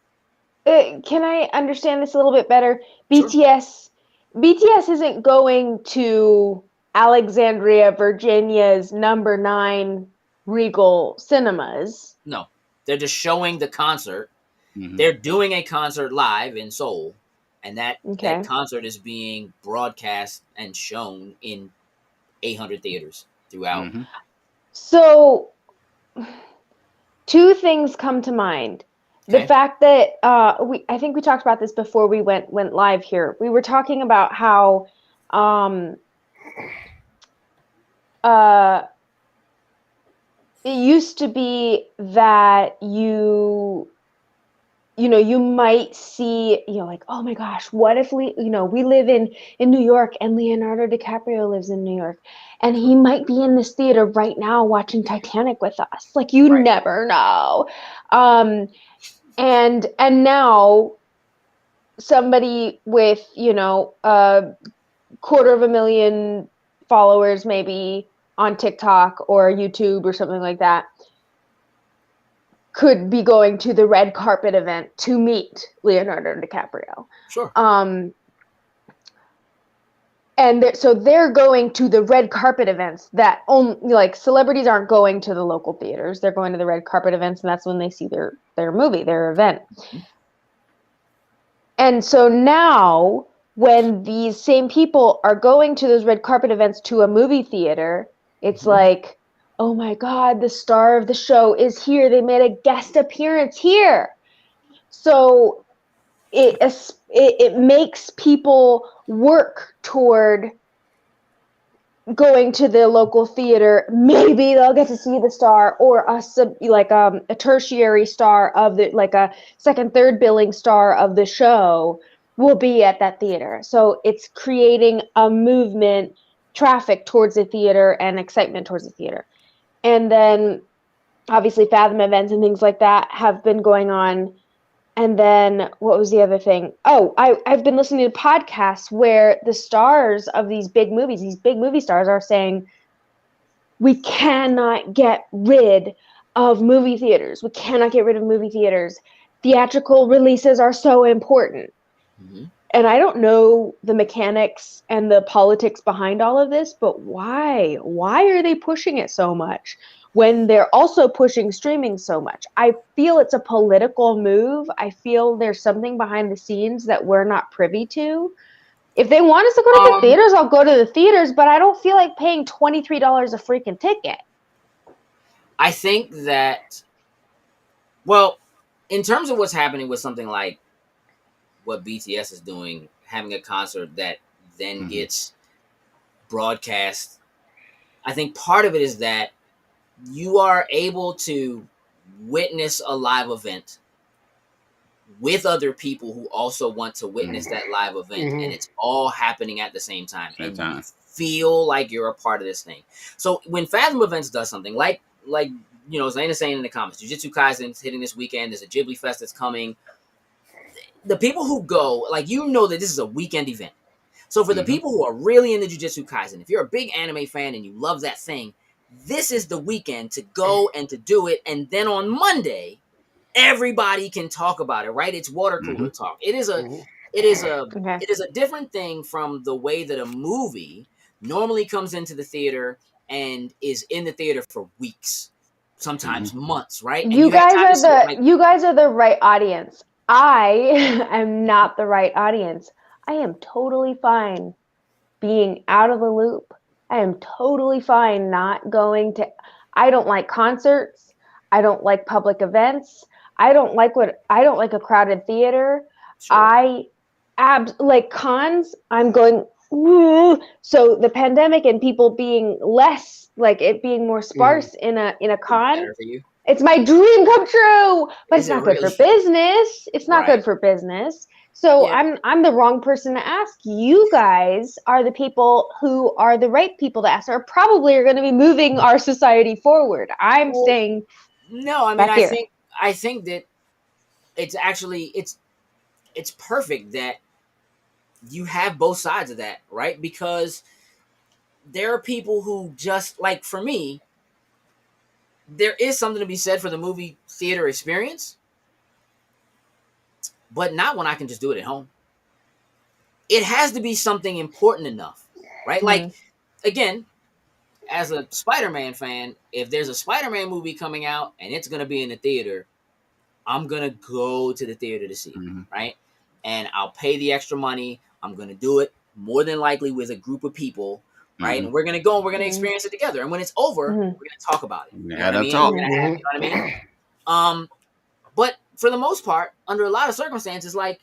Can I understand this a little bit better? BTS isn't going to Alexandria, Virginia's number 9 Regal Cinemas. No, they're just showing the concert. They're doing a concert live in Seoul, and that concert is being broadcast and shown in 800 theaters throughout. So, 2 things come to mind. The fact that I think we talked about this before we went live here. We were talking about how it used to be that you might see, like, oh my gosh, what if we live in New York and Leonardo DiCaprio lives in New York and he might be in this theater right now watching Titanic with us. Like, you never know. And now somebody with, 250,000 followers maybe on TikTok or YouTube or something like that could be going to the red carpet event to meet Leonardo DiCaprio. Sure. So they're going to the red carpet events that only, like, celebrities aren't going to the local theaters. They're going to the red carpet events, and that's when they see their movie, their event. And so now, when these same people are going to those red carpet events to a movie theater, it's like, oh my God, the star of the show is here. They made a guest appearance here. So it makes people work toward going to the local theater. Maybe they'll get to see the star, or a tertiary star of the, like a second, third billing star of the show will be at that theater. So it's creating a movement, traffic towards the theater, and excitement towards the theater. And then obviously Fathom events and things like that have been going on. And then what was the other thing? Oh, I've been listening to podcasts where the stars of these big movie stars are saying, we cannot get rid of movie theaters. We cannot get rid of movie theaters. Theatrical releases are so important. Mm-hmm. And I don't know the mechanics and the politics behind all of this, but why? Why are they pushing it so much when they're also pushing streaming so much? I feel it's a political move. I feel there's something behind the scenes that we're not privy to. If they want us to go to the theaters, I'll go to the theaters, but I don't feel like paying $23 a freaking ticket. I think that, well, in terms of what's happening with something like what BTS is doing, having a concert that then gets broadcast, I think part of it is that you are able to witness a live event with other people who also want to witness that live event, and it's all happening at the same time. You feel like you're a part of this thing. So when Fathom Events does something like you know, Zaina's saying in the comments, Jujutsu Kaisen's hitting this weekend, there's a Ghibli Fest that's coming. The people who go, like, you know that this is a weekend event. So for the people who are really into Jujutsu Kaisen, if you're a big anime fan and you love that thing, this is the weekend to go and to do it. And then on Monday, everybody can talk about it, right? It's water cooler talk. It is a different thing from the way that a movie normally comes into the theater and is in the theater for weeks, sometimes months, right? And you guys are the right audience. I am not the right audience. I am totally fine being out of the loop. I am totally fine not going to. I don't like concerts. I don't like public events. I don't like a crowded theater. Sure. Like cons. I'm going. Woo. So the pandemic and people being less, like it being more sparse in a con. It's my dream come true, but it's not good for business. It's not good for business. So I'm the wrong person to ask. You guys are the people who are the right people to ask, or probably are going to be moving our society forward. I'm saying no. I mean, I think that it's actually it's perfect that you have both sides of that, right? Because there are people who just, like, for me, there is something to be said for the movie theater experience, but not when I can just do it at home. It has to be something important enough, right? Like, again, as a Spider-Man fan, if there's a Spider-Man movie coming out and it's going to be in the theater, I'm going to go to the theater to see it, right? And I'll pay the extra money. I'm going to do it more than likely with a group of people, right? And we're going to go and we're going to experience it together. And when it's over, we're going to talk about it. You know what I mean? You know what I mean? But for the most part, under a lot of circumstances, like,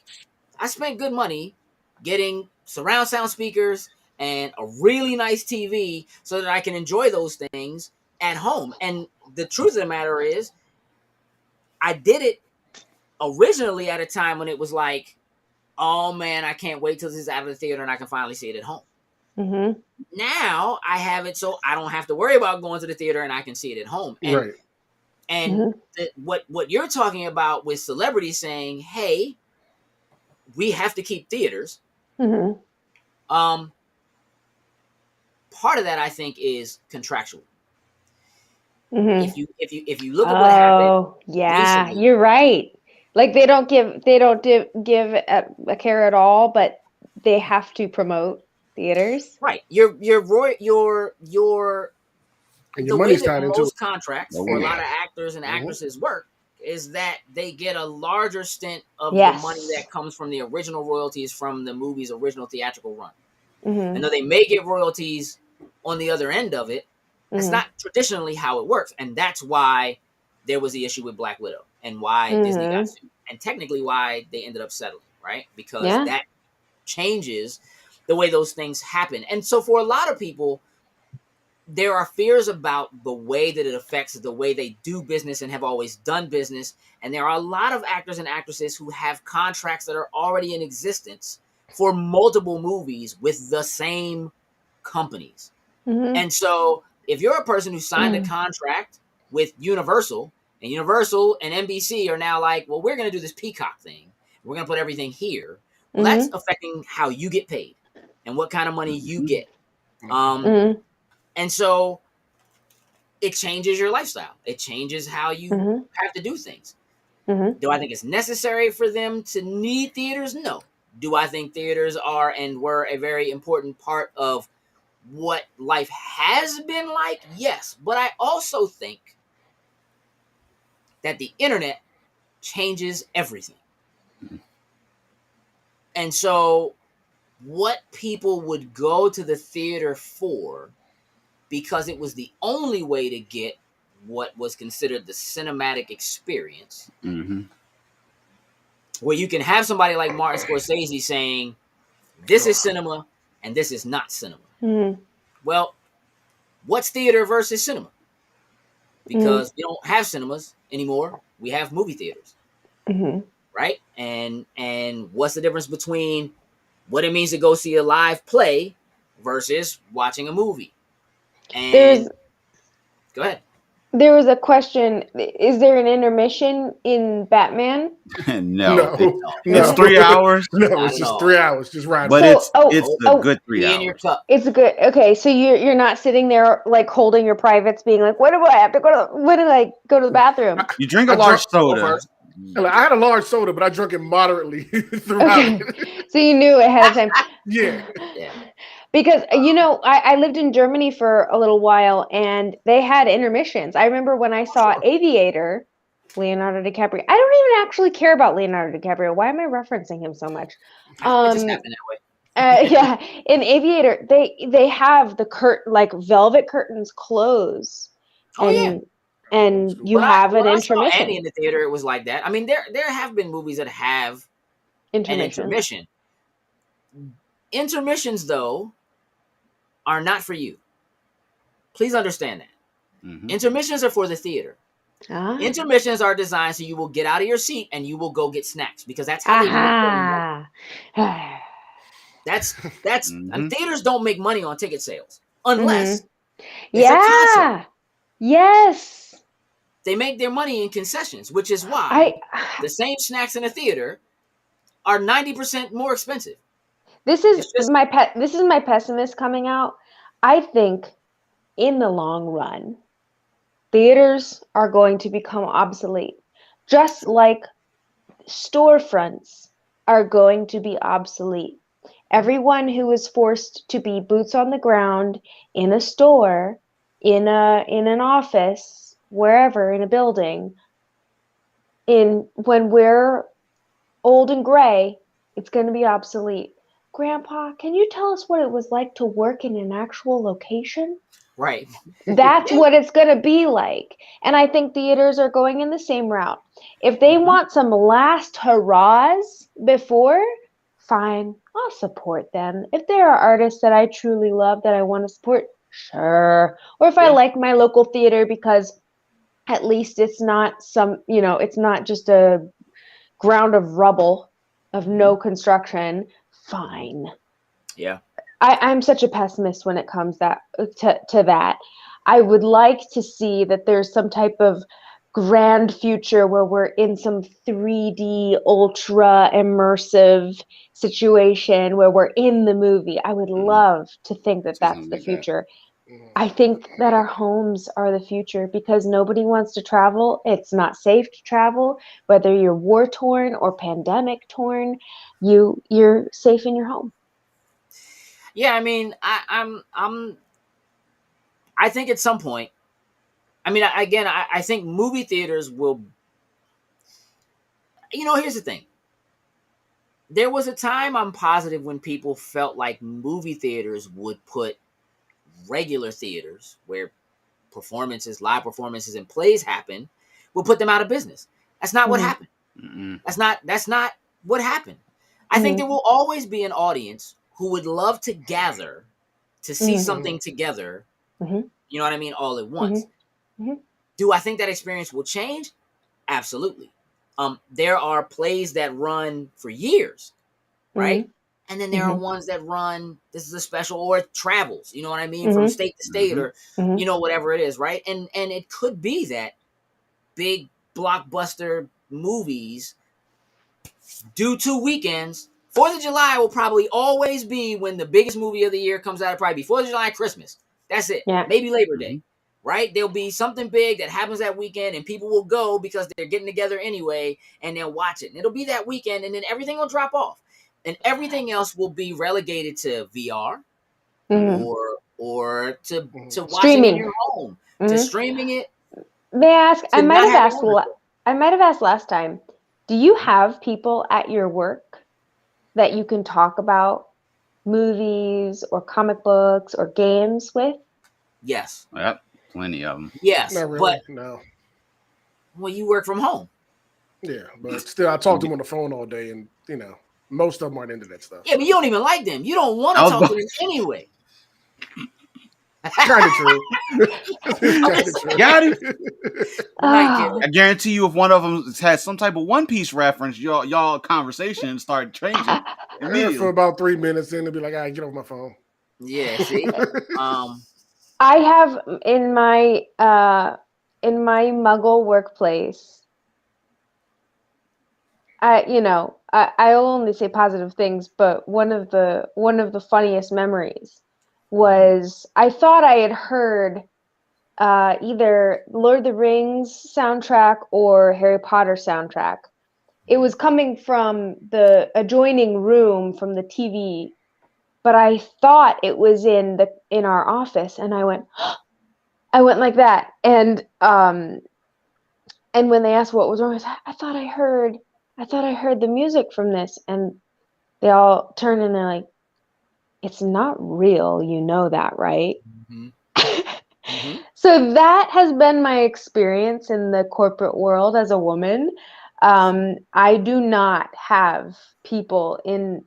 I spent good money getting surround sound speakers and a really nice TV so that I can enjoy those things at home. And the truth of the matter is, I did it originally at a time when it was like, oh man, I can't wait till this is out of the theater and I can finally see it at home. Now I have it so I don't have to worry about going to the theater and I can see it at home. And what you're talking about with celebrities saying, hey, we have to keep theaters. part of that, I think, is contractual. Mhm. If you look at what happened, yeah, recently, you're right. Like they don't give a care at all, but they have to promote theaters. right? Your And your the way money's that tied into it. most contracts for a lot of actors and actresses work is that they get a larger stint of the money Yes. that comes from the original royalties from the movie's original theatrical run. Mhm. And though they may get royalties on the other end of it, that's Mhm. not traditionally how it works. And that's why there was the issue with Black Widow and why Disney got sued. And technically why they ended up settling, right? Because that changes the way those things happen. And so for a lot of people, there are fears about the way that it affects the way they do business and have always done business. And there are a lot of actors and actresses who have contracts that are already in existence for multiple movies with the same companies. Mhm. And so if you're a person who signed a contract with Universal, and Universal and NBC are now like, well, we're going to do this Peacock thing. We're going to put everything here. Well, that's affecting how you get paid and what kind of money you get. And so it changes your lifestyle. It changes how you have to do things. Do I think it's necessary for them to need theaters? No. Do I think theaters are and were a very important part of what life has been like? Yes. But I also think that the internet changes everything. And so what people would go to the theater for, because it was the only way to get what was considered the cinematic experience, where you can have somebody like Martin Scorsese saying, this is cinema and this is not cinema. Well, what's theater versus cinema? Because we don't have cinemas anymore. We have movie theaters, right? And what's the difference between what it means to go see a live play versus watching a movie? And go ahead. There was a question. Is there an intermission in Batman? No. It's 3 hours. No, it's just 3 hours. Just right. But it's a good 3 hours. In your cup. It's a good. Okay, so you're not sitting there like holding your privates, being like, "What do I have to go to? When did I go to the bathroom?" You drink a large soda. I had a large soda, but I drank it moderately throughout. Okay. So you knew ahead of time. Yeah. Because, I lived in Germany for a little while, and they had intermissions. I remember when I saw Aviator, Leonardo DiCaprio. I don't even actually care about Leonardo DiCaprio. Why am I referencing him so much? It just happened that way. Yeah, in Aviator, they have the velvet curtains close. And you have an intermission. I saw Annie in the theater, it was like that. I mean, there have been movies that have an intermission. Intermissions, though, are not for you. Please understand that. Intermissions are for the theater. Intermissions are designed so you will get out of your seat and you will go get snacks, because that's how they make money. That's and theaters don't make money on ticket sales unless it's a concert. Yes. They make their money in concessions, which is why the same snacks in a theater are 90% more expensive. This is my pessimist coming out. I think in the long run, theaters are going to become obsolete, just like storefronts are going to be obsolete. Everyone who is forced to be boots on the ground in a store, in an office, wherever, in a building, when we're old and gray, it's going to be obsolete. Grandpa, can you tell us what it was like to work in an actual location? Right. That's what it's going to be like. And I think theaters are going in the same route. If they want some last hurrahs before, fine, I'll support them. If there are artists that I truly love that I want to support, sure. Or if I like my local theater because at least it's not it's not just a ground of rubble of no construction, fine. Yeah. I'm such a pessimist when it comes to that. I would like to see that there's some type of grand future where we're in some 3D ultra immersive situation where we're in the movie. I would love to think that that's the future. I think that our homes are the future because nobody wants to travel. It's not safe to travel, whether you're war torn or pandemic torn. You're safe in your home. Yeah, I mean, I think at some point, I mean, again, I think movie theaters will. Here's the thing. There was a time, I'm positive, when people felt like movie theaters would put regular theaters where live performances and plays happen, will put them out of business. That's not what happened. That's not what happened. I think there will always be an audience who would love to gather to see something together. You know what I mean? All at once. Do I think that experience will change? Absolutely. There are plays that run for years, right? And then there are ones that run, this is a special, or it travels, you know what I mean? From state to state or, whatever it is, right? And it could be that big blockbuster movies do 2 weekends. 4th of July will probably always be when the biggest movie of the year comes out. It'll probably be 4th of July, Christmas. That's it. Yeah. Maybe Labor Day, right? There'll be something big that happens that weekend and people will go because they're getting together anyway and they'll watch it. And it'll be that weekend and then everything will drop off. And everything else will be relegated to VR or to watching in your home, to streaming it. May I ask? I might have asked last time. Do you have people at your work that you can talk about movies or comic books or games with? Yes. Yep, plenty of them. Yes, not really, but no. Well, you work from home. Yeah, but still, I talk to them on the phone all day, and most of them aren't into that stuff. Yeah, but you don't even like them. You don't want to talk to them anyway. Kind of true. Got it. I guarantee you, if one of them has some type of One Piece reference, y'all conversation start changing immediately. For about 3 minutes, then they'll be like, "I get off my phone." Yeah, see. I have in my Muggle workplace. I'll only say positive things, but one of the funniest memories was I thought I had heard either Lord of the Rings soundtrack or Harry Potter soundtrack. It was coming from the adjoining room from the TV, but I thought it was in our office, and I went like that, and when they asked what was wrong, I said, I thought I heard the music from this, and they all turned and they're like, "It's not real, you know that, right?" So that has been my experience in the corporate world as a woman. I do not have people in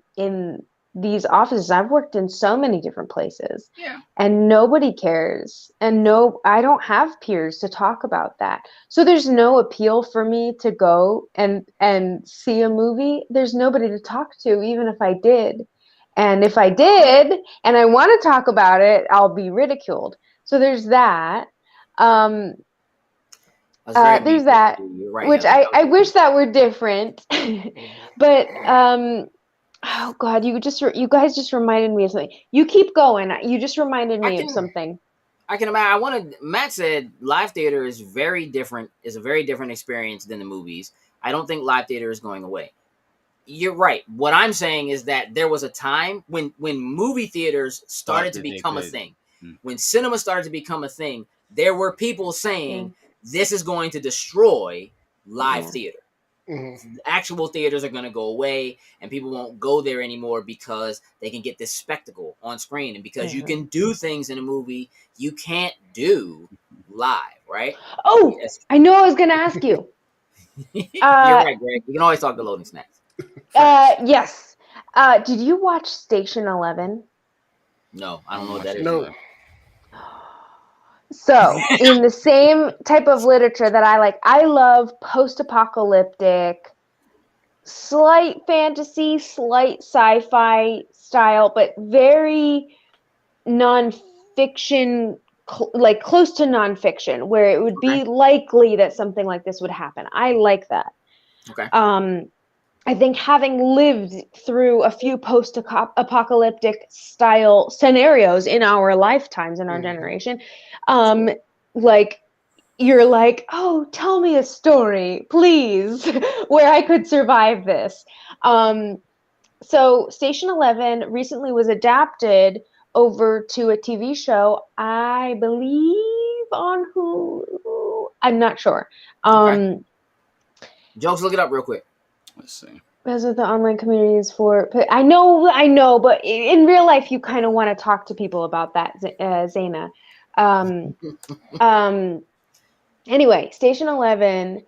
these offices. I've worked in so many different places, and nobody cares. And I don't have peers to talk about that. So there's no appeal for me to go and see a movie. There's nobody to talk to, even if I did. And if I did, and I want to talk about it, I'll be ridiculed. So there's that. There's that, right, which I wish that were different. But oh God, you guys just reminded me of something. You keep going. You just reminded me of something. I can imagine. Matt said live theater is very different. Is a very different experience than the movies. I don't think live theater is going away. You're right. What I'm saying is that there was a time when movie theaters started to become a thing. When cinema started to become a thing, there were people saying this is going to destroy live theater. Actual theaters are going to go away, and people won't go there anymore because they can get this spectacle on screen, and because you can do things in a movie you can't do live, right? Oh, yes. I know I was going to ask you. You're right, Greg. You can always talk to Loading Snacks. Yes. Did you watch Station 11? No, I don't know what that is. No. So, in the same type of literature that I like, I love post-apocalyptic, slight fantasy, slight sci-fi style, but very non-fiction like close to nonfiction, where it would be likely that something like this would happen. I like that. Okay. I think having lived through a few post-apocalyptic style scenarios in our lifetimes, in our generation, like, you're like, oh, tell me a story, please, where I could survive this. So Station 11 recently was adapted over to a TV show, I believe on Hulu. I'm not sure. Jokes, look it up real quick. Let's see. That's what the online community is for. I know, but in real life, you kind of want to talk to people about that, Zaina. Anyway, Station 11.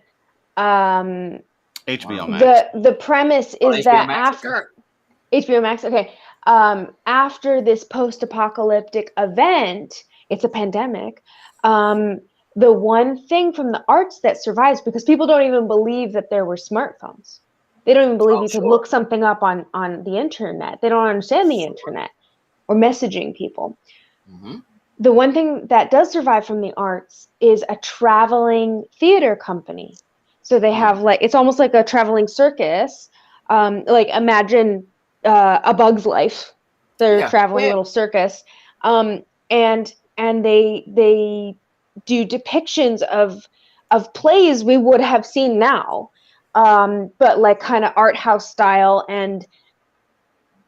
HBO Max. The premise is that after HBO Max, okay. After this post-apocalyptic event, it's a pandemic. The one thing from the arts that survives, because people don't even believe that there were smartphones. They don't even believe you could look something up on the internet. They don't understand the internet or messaging people. The one thing that does survive from the arts is a traveling theater company. So they have it's almost like a traveling circus. Like imagine A Bug's Life. They're traveling little circus. And they do depictions of plays we would have seen now. But like kind of art house style, and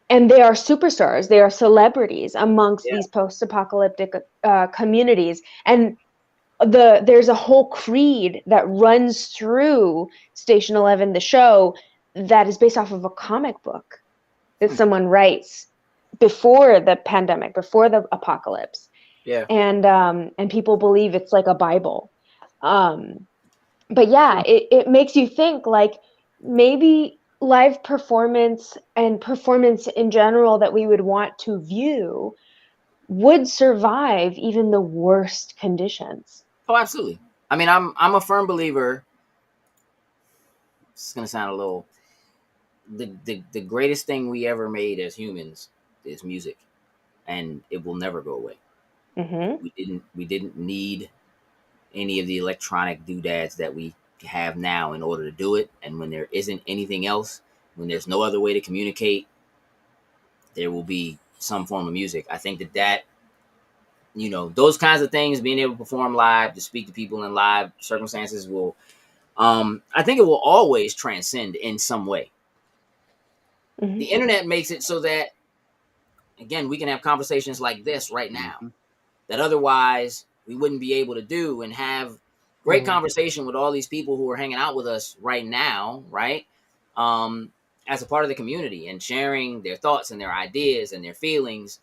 they are superstars. They are celebrities amongst these post-apocalyptic communities, and there's a whole creed that runs through Station 11, the show, that is based off of a comic book that someone writes before the pandemic, before the apocalypse. Yeah, and people believe it's like a Bible. But yeah, it makes you think, like, maybe live performance and performance in general that we would want to view would survive even the worst conditions. Oh, absolutely. I mean, I'm a firm believer. It's gonna sound a little. The greatest thing we ever made as humans is music, and it will never go away. We didn't need any of the electronic doodads that we have now in order to do it. And when there isn't anything else, when there's no other way to communicate, there will be some form of music. I think that those kinds of things, being able to perform live, to speak to people in live circumstances, will I think it will always transcend in some way. The internet makes it so that, again, we can have conversations like this right now that otherwise we wouldn't be able to do, and have great conversation with all these people who are hanging out with us right now, right? As a part of the community, and sharing their thoughts and their ideas and their feelings,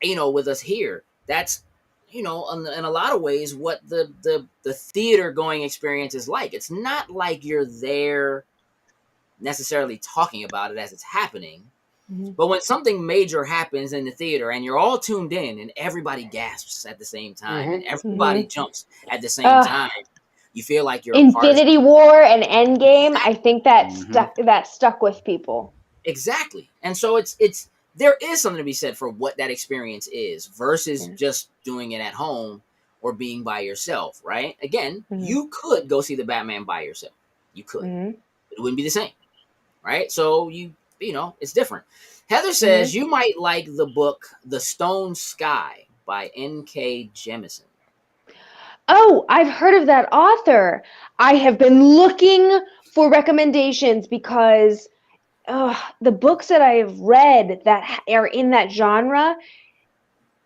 with us here. That's, in a lot of ways what the theater going experience is like. It's not like you're there necessarily talking about it as it's happening. But when something major happens in the theater and you're all tuned in and everybody gasps at the same time and everybody jumps at the same time, you feel like you're Infinity War and Endgame. I think that stuck with people. Exactly. And so it's there is something to be said for what that experience is versus just doing it at home or being by yourself, right? Again, you could go see the Batman by yourself. You could. But it wouldn't be the same, right? So it's different. Heather says you might like the book The Stone Sky by N.K. Jemisin. Oh, I've heard of that author. I have been looking for recommendations because the books that I've read that are in that genre.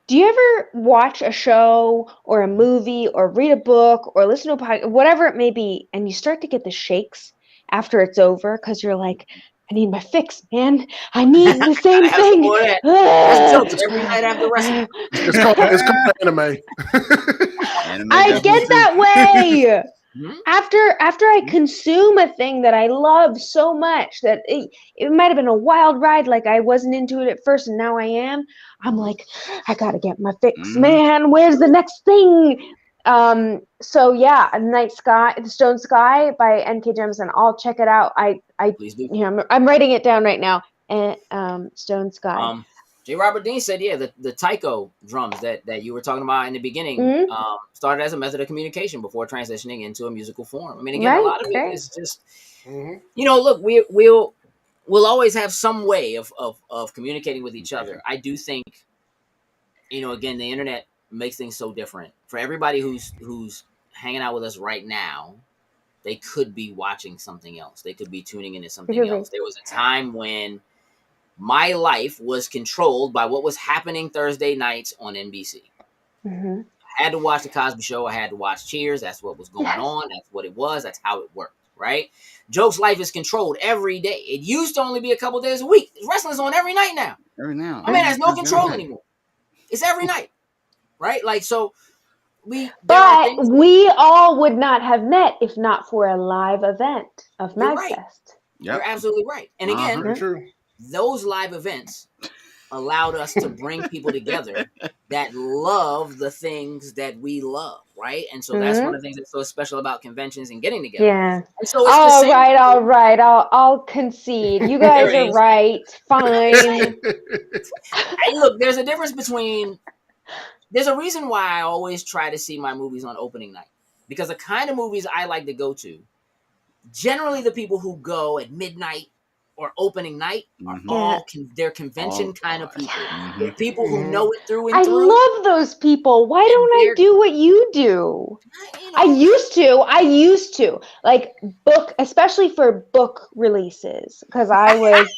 Do you ever watch a show or a movie or read a book or listen to a podcast, whatever it may be, and you start to get the shakes after it's over because you're like, I need my fix, man. I need the same thing. That's jokes every night after wrestling. It's called anime. I get that way. After I consume a thing that I love so much that it might have been a wild ride, like I wasn't into it at first and now I am, I'm like, I gotta get my fix, man. Where's the next thing? So yeah, The Stone Sky by N.K. Jemisin. I'll check it out. Please do. I'm writing it down right now. And Stone Sky. J. Robert Dean said, yeah, the taiko drums that you were talking about in the beginning started as a method of communication before transitioning into a musical form. I mean, again, a lot of it is just, look, we'll always have some way of communicating with each other. I do think, again, the internet makes things so different. For everybody who's hanging out with us right now, they could be watching something else. They could be tuning into something else. There was a time when my life was controlled by what was happening Thursday nights on NBC. I had to watch the Cosby Show. I had to watch Cheers. That's what was going on. That's what it was. That's how it worked, right? Joke's life is controlled every day. It used to only be a couple days a week. Wrestling's on every night now. Every now. I mean, there's no control anymore. It's every night, right? Like, so we all would not have met if not for a live event of MagFest. Right. You're absolutely right. And again, true. Those live events allowed us to bring people together that love the things that we love, right? And so that's one of the things that's so special about conventions and getting together. Yeah. And so it's all right. I'll concede. You guys are right. Fine. Hey, look, there's a difference between. There's a reason why I always try to see my movies on opening night, because the kind of movies I like to go to, generally the people who go at midnight or opening night are all they're convention kind of people. They're people who know it through and through. I love those people. Why don't I do what you do? I used to like book, especially for book releases, because I was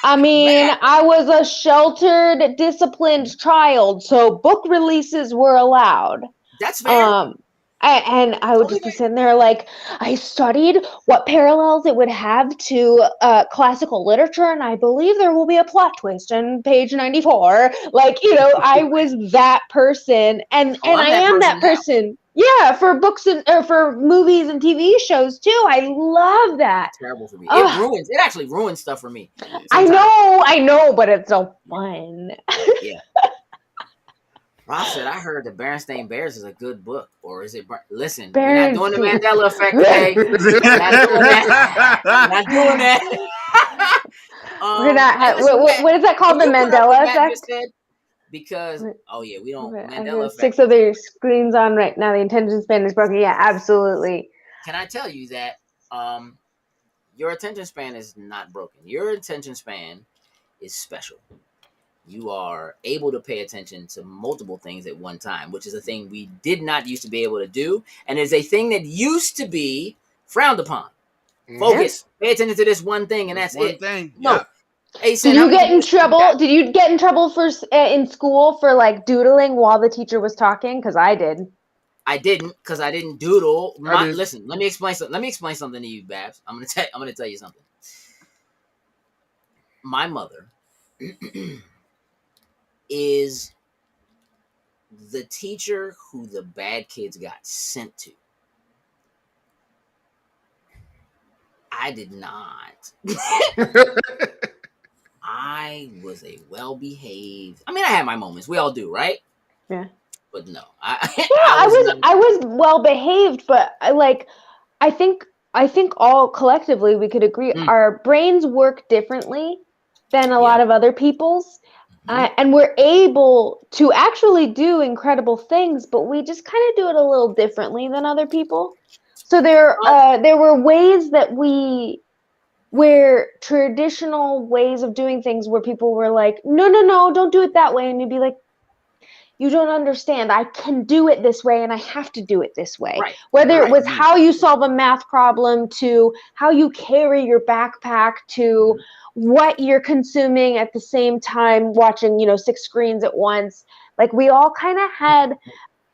I was a sheltered, disciplined child, so book releases were allowed. That's fair. And I would just be sitting there like, I studied what parallels it would have to classical literature, and I believe there will be a plot twist on page 94. Like, I was that person, and I am that person. Yeah, for books or for movies and TV shows too. I love that. It's terrible for me. It actually ruins stuff for me. Sometimes. I know, but it's so fun. Yeah. Rob said, I heard the Berenstain Bears is a good book. Or is it... Listen, we're not doing the Mandela effect today. We're not doing that. We're not... what is that called? The Mandela effect? Because... Oh, yeah, we don't... Mandela effect. 6 other screens on right now. The attention span is broken. Yeah, absolutely. Can I tell you that your attention span is not broken? Your attention span is special. You are able to pay attention to multiple things at one time, which is a thing we did not used to be able to do. And is a thing that used to be frowned upon. Focus. Pay attention to this one thing, and that's it. Thing. No. Hey, Did you get in trouble? Did you get in trouble for in school for like doodling while the teacher was talking? Because I did. I didn't, because I didn't doodle. Listen, let me explain something to you, Babs. I'm gonna tell you something. My mother is the teacher who the bad kids got sent to. I did not. I was a well-behaved. I mean, I had my moments. We all do, right? Yeah. But no, I was well-behaved, but I think all collectively we could agree our brains work differently than a lot of other people's. And we're able to actually do incredible things, but we just kind of do it a little differently than other people. So there were ways that where traditional ways of doing things where people were like, no, don't do it that way. And you'd be like, you don't understand. I can do it this way and I have to do it this way. Right. Whether it was how you solve a math problem to how you carry your backpack to what you're consuming at the same time watching, 6 screens at once. Like we all kind of had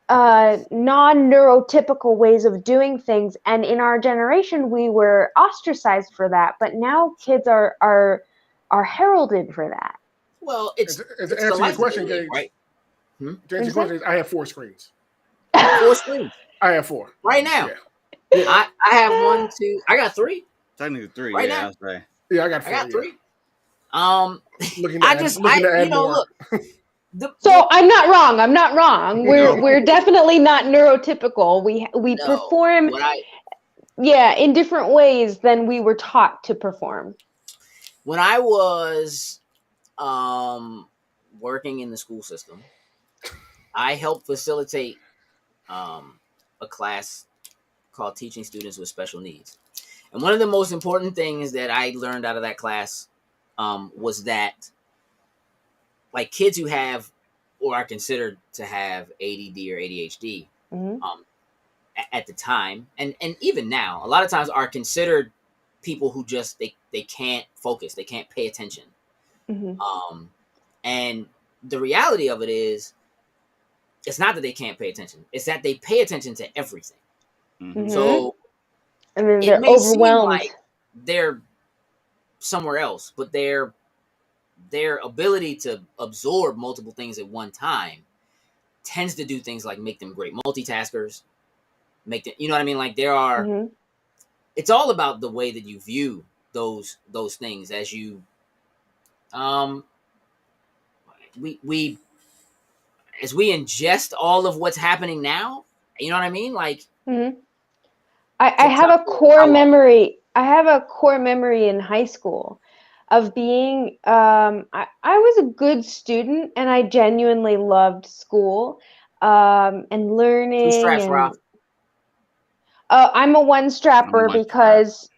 non-neurotypical ways of doing things. And in our generation, we were ostracized for that. But now kids are heralded for that. Well, it's to answer your question, Gage, right? To answer your question, I have 4 screens. 4 screens. I have 4 right now. Yeah. I have 1, 2. I got 3. Technically 3. Right yeah, now. that's right. Yeah, I got 4. I got 3. So I'm not wrong. We're definitely not neurotypical. We perform in different ways than we were taught to perform. When I was working in the school system, I helped facilitate a class called Teaching Students with Special Needs. And one of the most important things that I learned out of that class was that, like, kids who have or are considered to have ADD or ADHD at the time, and even now, a lot of times are considered people who just they can't focus, they can't pay attention. And the reality of it is, it's not that they can't pay attention; it's that they pay attention to everything. So, and then it they're may overwhelmed. seem like they're somewhere else, but their ability to absorb multiple things at one time tends to do things like make them great multitaskers. Make them, you know what I mean? Like, there are. It's all about the way that you view those things as you. We as we ingest all of what's happening now. You know what I mean? Like. I have a core memory. I have a core memory in high school of being. I was a good student, and I genuinely loved school and learning. 2 straps, Rob. I'm a one strapper because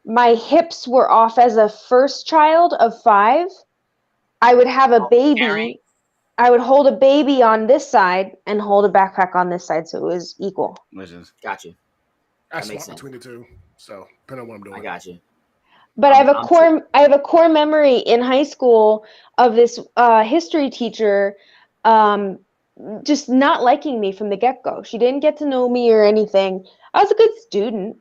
my hips were off as a first child of 5. I would have a baby. Carrying. I would hold a baby on this side and hold a backpack on this side, so it was equal. Got you. I swap between the two, so depending on what I'm doing. I got you. But I have a core memory in high school of this history teacher just not liking me from the get-go. She didn't get to know me or anything. I was a good student,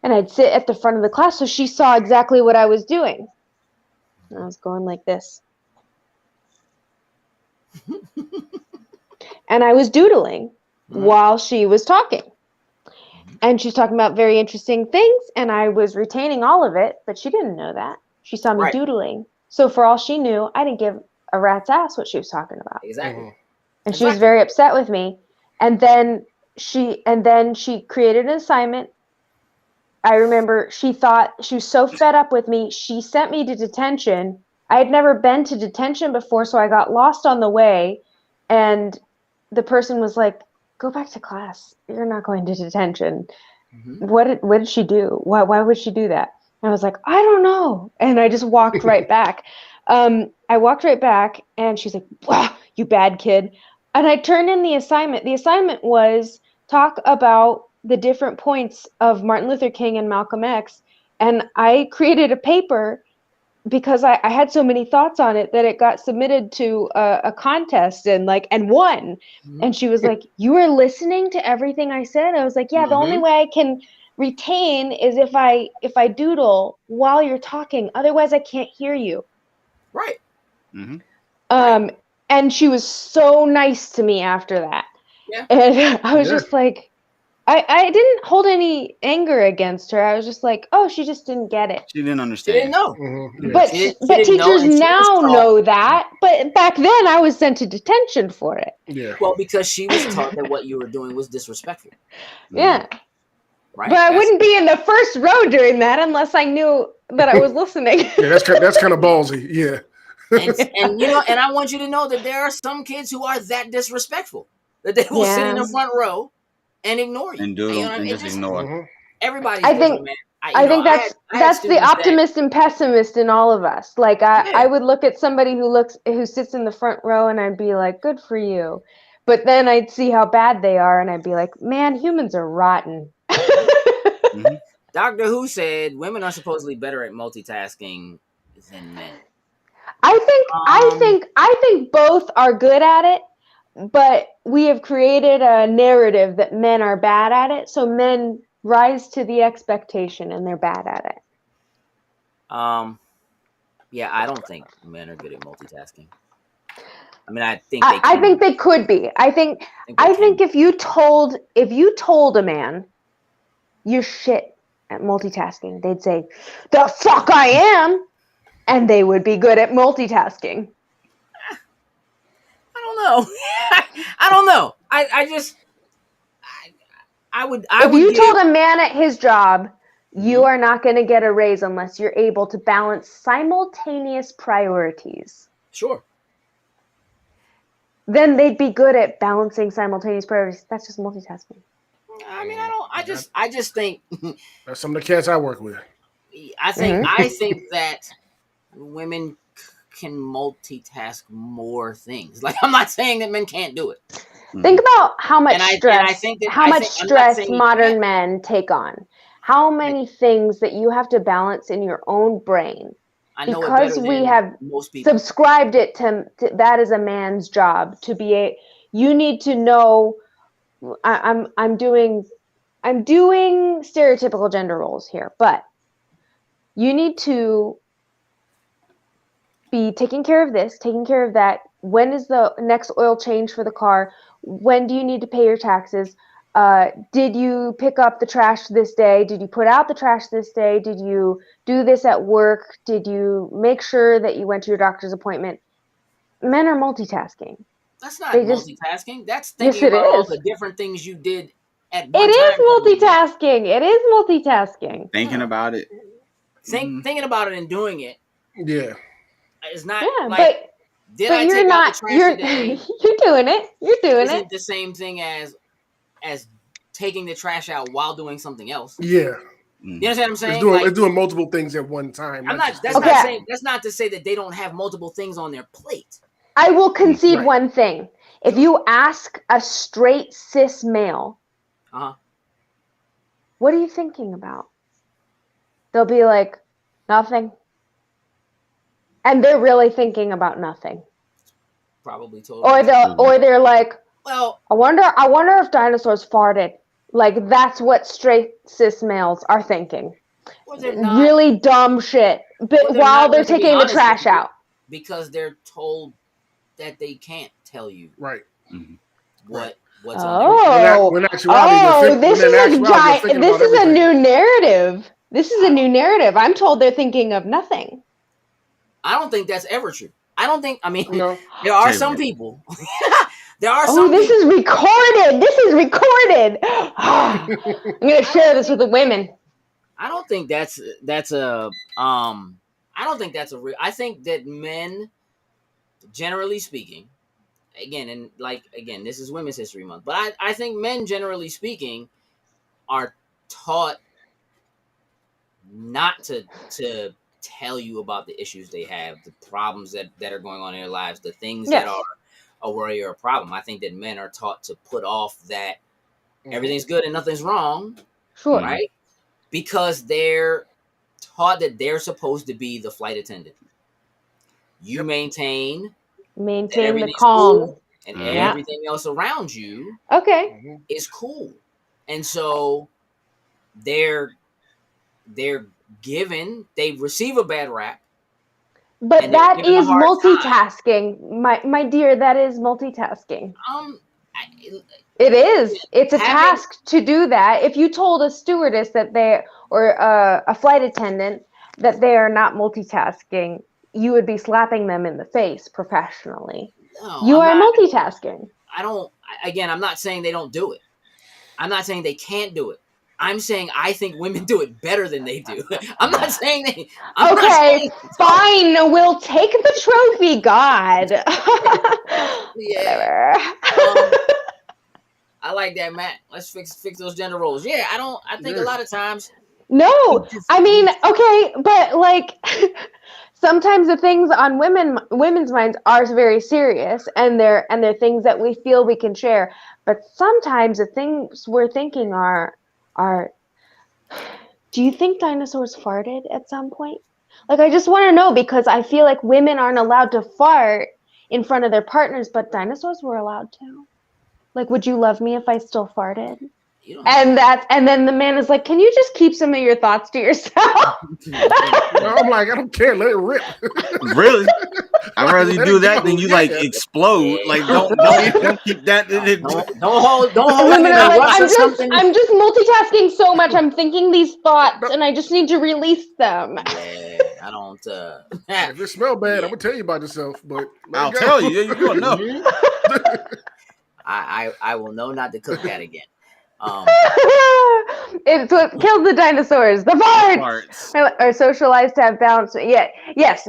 and I'd sit at the front of the class, so she saw exactly what I was doing. I was going like this. And I was doodling while she was talking. And she's talking about very interesting things, and I was retaining all of it, but she didn't know that. She saw me doodling. So for all she knew, I didn't give a rat's ass what she was talking about. Exactly. And she was very upset with me. And then she created an assignment. I remember she thought she was so fed up with me, she sent me to detention. I had never been to detention before, so I got lost on the way. And the person was like, "Go back to class. You're not going to detention." What did she do? Why would she do that? And I was like, "I don't know." And I just walked right back. I walked right back, and she's like, "Wow, you bad kid." And I turned in the assignment. The assignment was talk about the different points of Martin Luther King and Malcolm X. And I created a paper because I had so many thoughts on it that it got submitted to a contest and won. And she was like, "You were listening to everything I said?" I was like, "Yeah, the only way I can retain is if I doodle while you're talking. Otherwise I can't hear you." Right. And she was so nice to me after that. Yeah. And I was just like, I didn't hold any anger against her. I was just like, oh, she just didn't get it. She didn't understand. She didn't know. But teachers now know that. But back then, I was sent to detention for it. Yeah. Well, because she was taught that what you were doing was disrespectful. Yeah. Right. But I wouldn't be in the first row during that unless I knew that I was listening. Yeah, that's kind of ballsy. Yeah. and I want you to know that there are some kids who are that disrespectful that they will sit in the front row and ignore you. And doodle and just ignore. Everybody's I think man. I think that's the optimist and pessimist in all of us. Like I would look at somebody who sits in the front row and I'd be like, good for you. But then I'd see how bad they are and I'd be like, man, humans are rotten. Doctor Who said women are supposedly better at multitasking than men. I think both are good at it, but we have created a narrative that men are bad at it, so men rise to the expectation and they're bad at it. Yeah, I don't think men are good at multitasking. I mean, I think they could be. I think if you told a man you're shit at multitasking, they'd say, "The fuck I am," and they would be good at multitasking. I don't know. I don't know. I would. If you told a man at his job You are not going to get a raise unless you're able to balance simultaneous priorities. Sure. Then they'd be good at balancing simultaneous priorities. That's just multitasking. I mean, I just think That's some of the cats I work with. I think that women can multitask more things. Like, I'm not saying that men can't do it. Think about how much stress saying modern men take on. How many things that you have to balance in your own brain. I know because we have subscribed it to that is a man's job to be you need to know I'm doing stereotypical gender roles here, but you need to be taking care of this, taking care of that. When is the next oil change for the car? When do you need to pay your taxes? Did you pick up the trash this day? Did you put out the trash this day? Did you do this at work? Did you make sure that you went to your doctor's appointment? Men are multitasking. That's not multitasking. That's thinking about all the different things you did at one time. It is multitasking. It is multitasking. Thinking about it. Thinking about it and doing it. Yeah. It's not but you're not. You're doing it. You're doing it. Isn't the same thing as taking the trash out while doing something else. Yeah. You understand what I'm saying? It's doing multiple things at one time. That's not to say that they don't have multiple things on their plate. I will concede one thing. If you ask a straight cis male, what are you thinking about? They'll be like, nothing. And they're really thinking about nothing. Probably totally. Or they're like, well, I wonder if dinosaurs farted. Like, that's what straight cis males are thinking. Really dumb shit. But while they're taking the trash out. Because they're told that they can't tell you. Right. What's on there. This is a new narrative. This is a new narrative. I'm told they're thinking of nothing. I don't think that's ever true. There are some people. There are some this is recorded. This is recorded. I'm going to share this with the women. I don't think that's a real. I think that men, generally speaking, again, this is Women's History Month, but I think men, generally speaking, are taught not to tell you about the issues they have, the problems that are going on in their lives, the things that are a worry or a problem. I think that men are taught to put off that everything's good and nothing's wrong. Sure. Right? Because they're taught that they're supposed to be the flight attendant. You maintain the calm. Cool, and everything else around you is cool. And so they receive a bad rap. But that is multitasking. My dear, that is multitasking. It is. It's a task to do that. If you told a stewardess or a flight attendant that they are not multitasking, you would be slapping them in the face professionally. No, you are multitasking. I'm not saying they don't do it. I'm not saying they can't do it. I'm saying I think women do it better than they do. I'm not saying they. Fine. We'll take the trophy, God. Yeah. I like that, Matt. Let's fix those gender roles. Yeah, I think a lot of times. No, I mean, but like sometimes the things on women's minds are very serious, and they're things that we feel we can share. But sometimes the things we're thinking are. Do you think dinosaurs farted at some point? Like, I just want to know, because I feel like women aren't allowed to fart in front of their partners, but dinosaurs were allowed to. Like, would you love me if I still farted? And then the man is like, can you just keep some of your thoughts to yourself? I'm like, I don't care, let it rip. Really? I'd rather you do that than you explode. Like, don't keep that. Don't hold it. I'm just multitasking so much. I'm thinking these thoughts, and I just need to release them. Yeah, I don't. If it smells bad, I'm gonna tell you about yourself. But I'll tell you. You're gonna know. I will know not to cook that again. It's what killed the dinosaurs. The farts are socialized to have balance. Yeah, yes.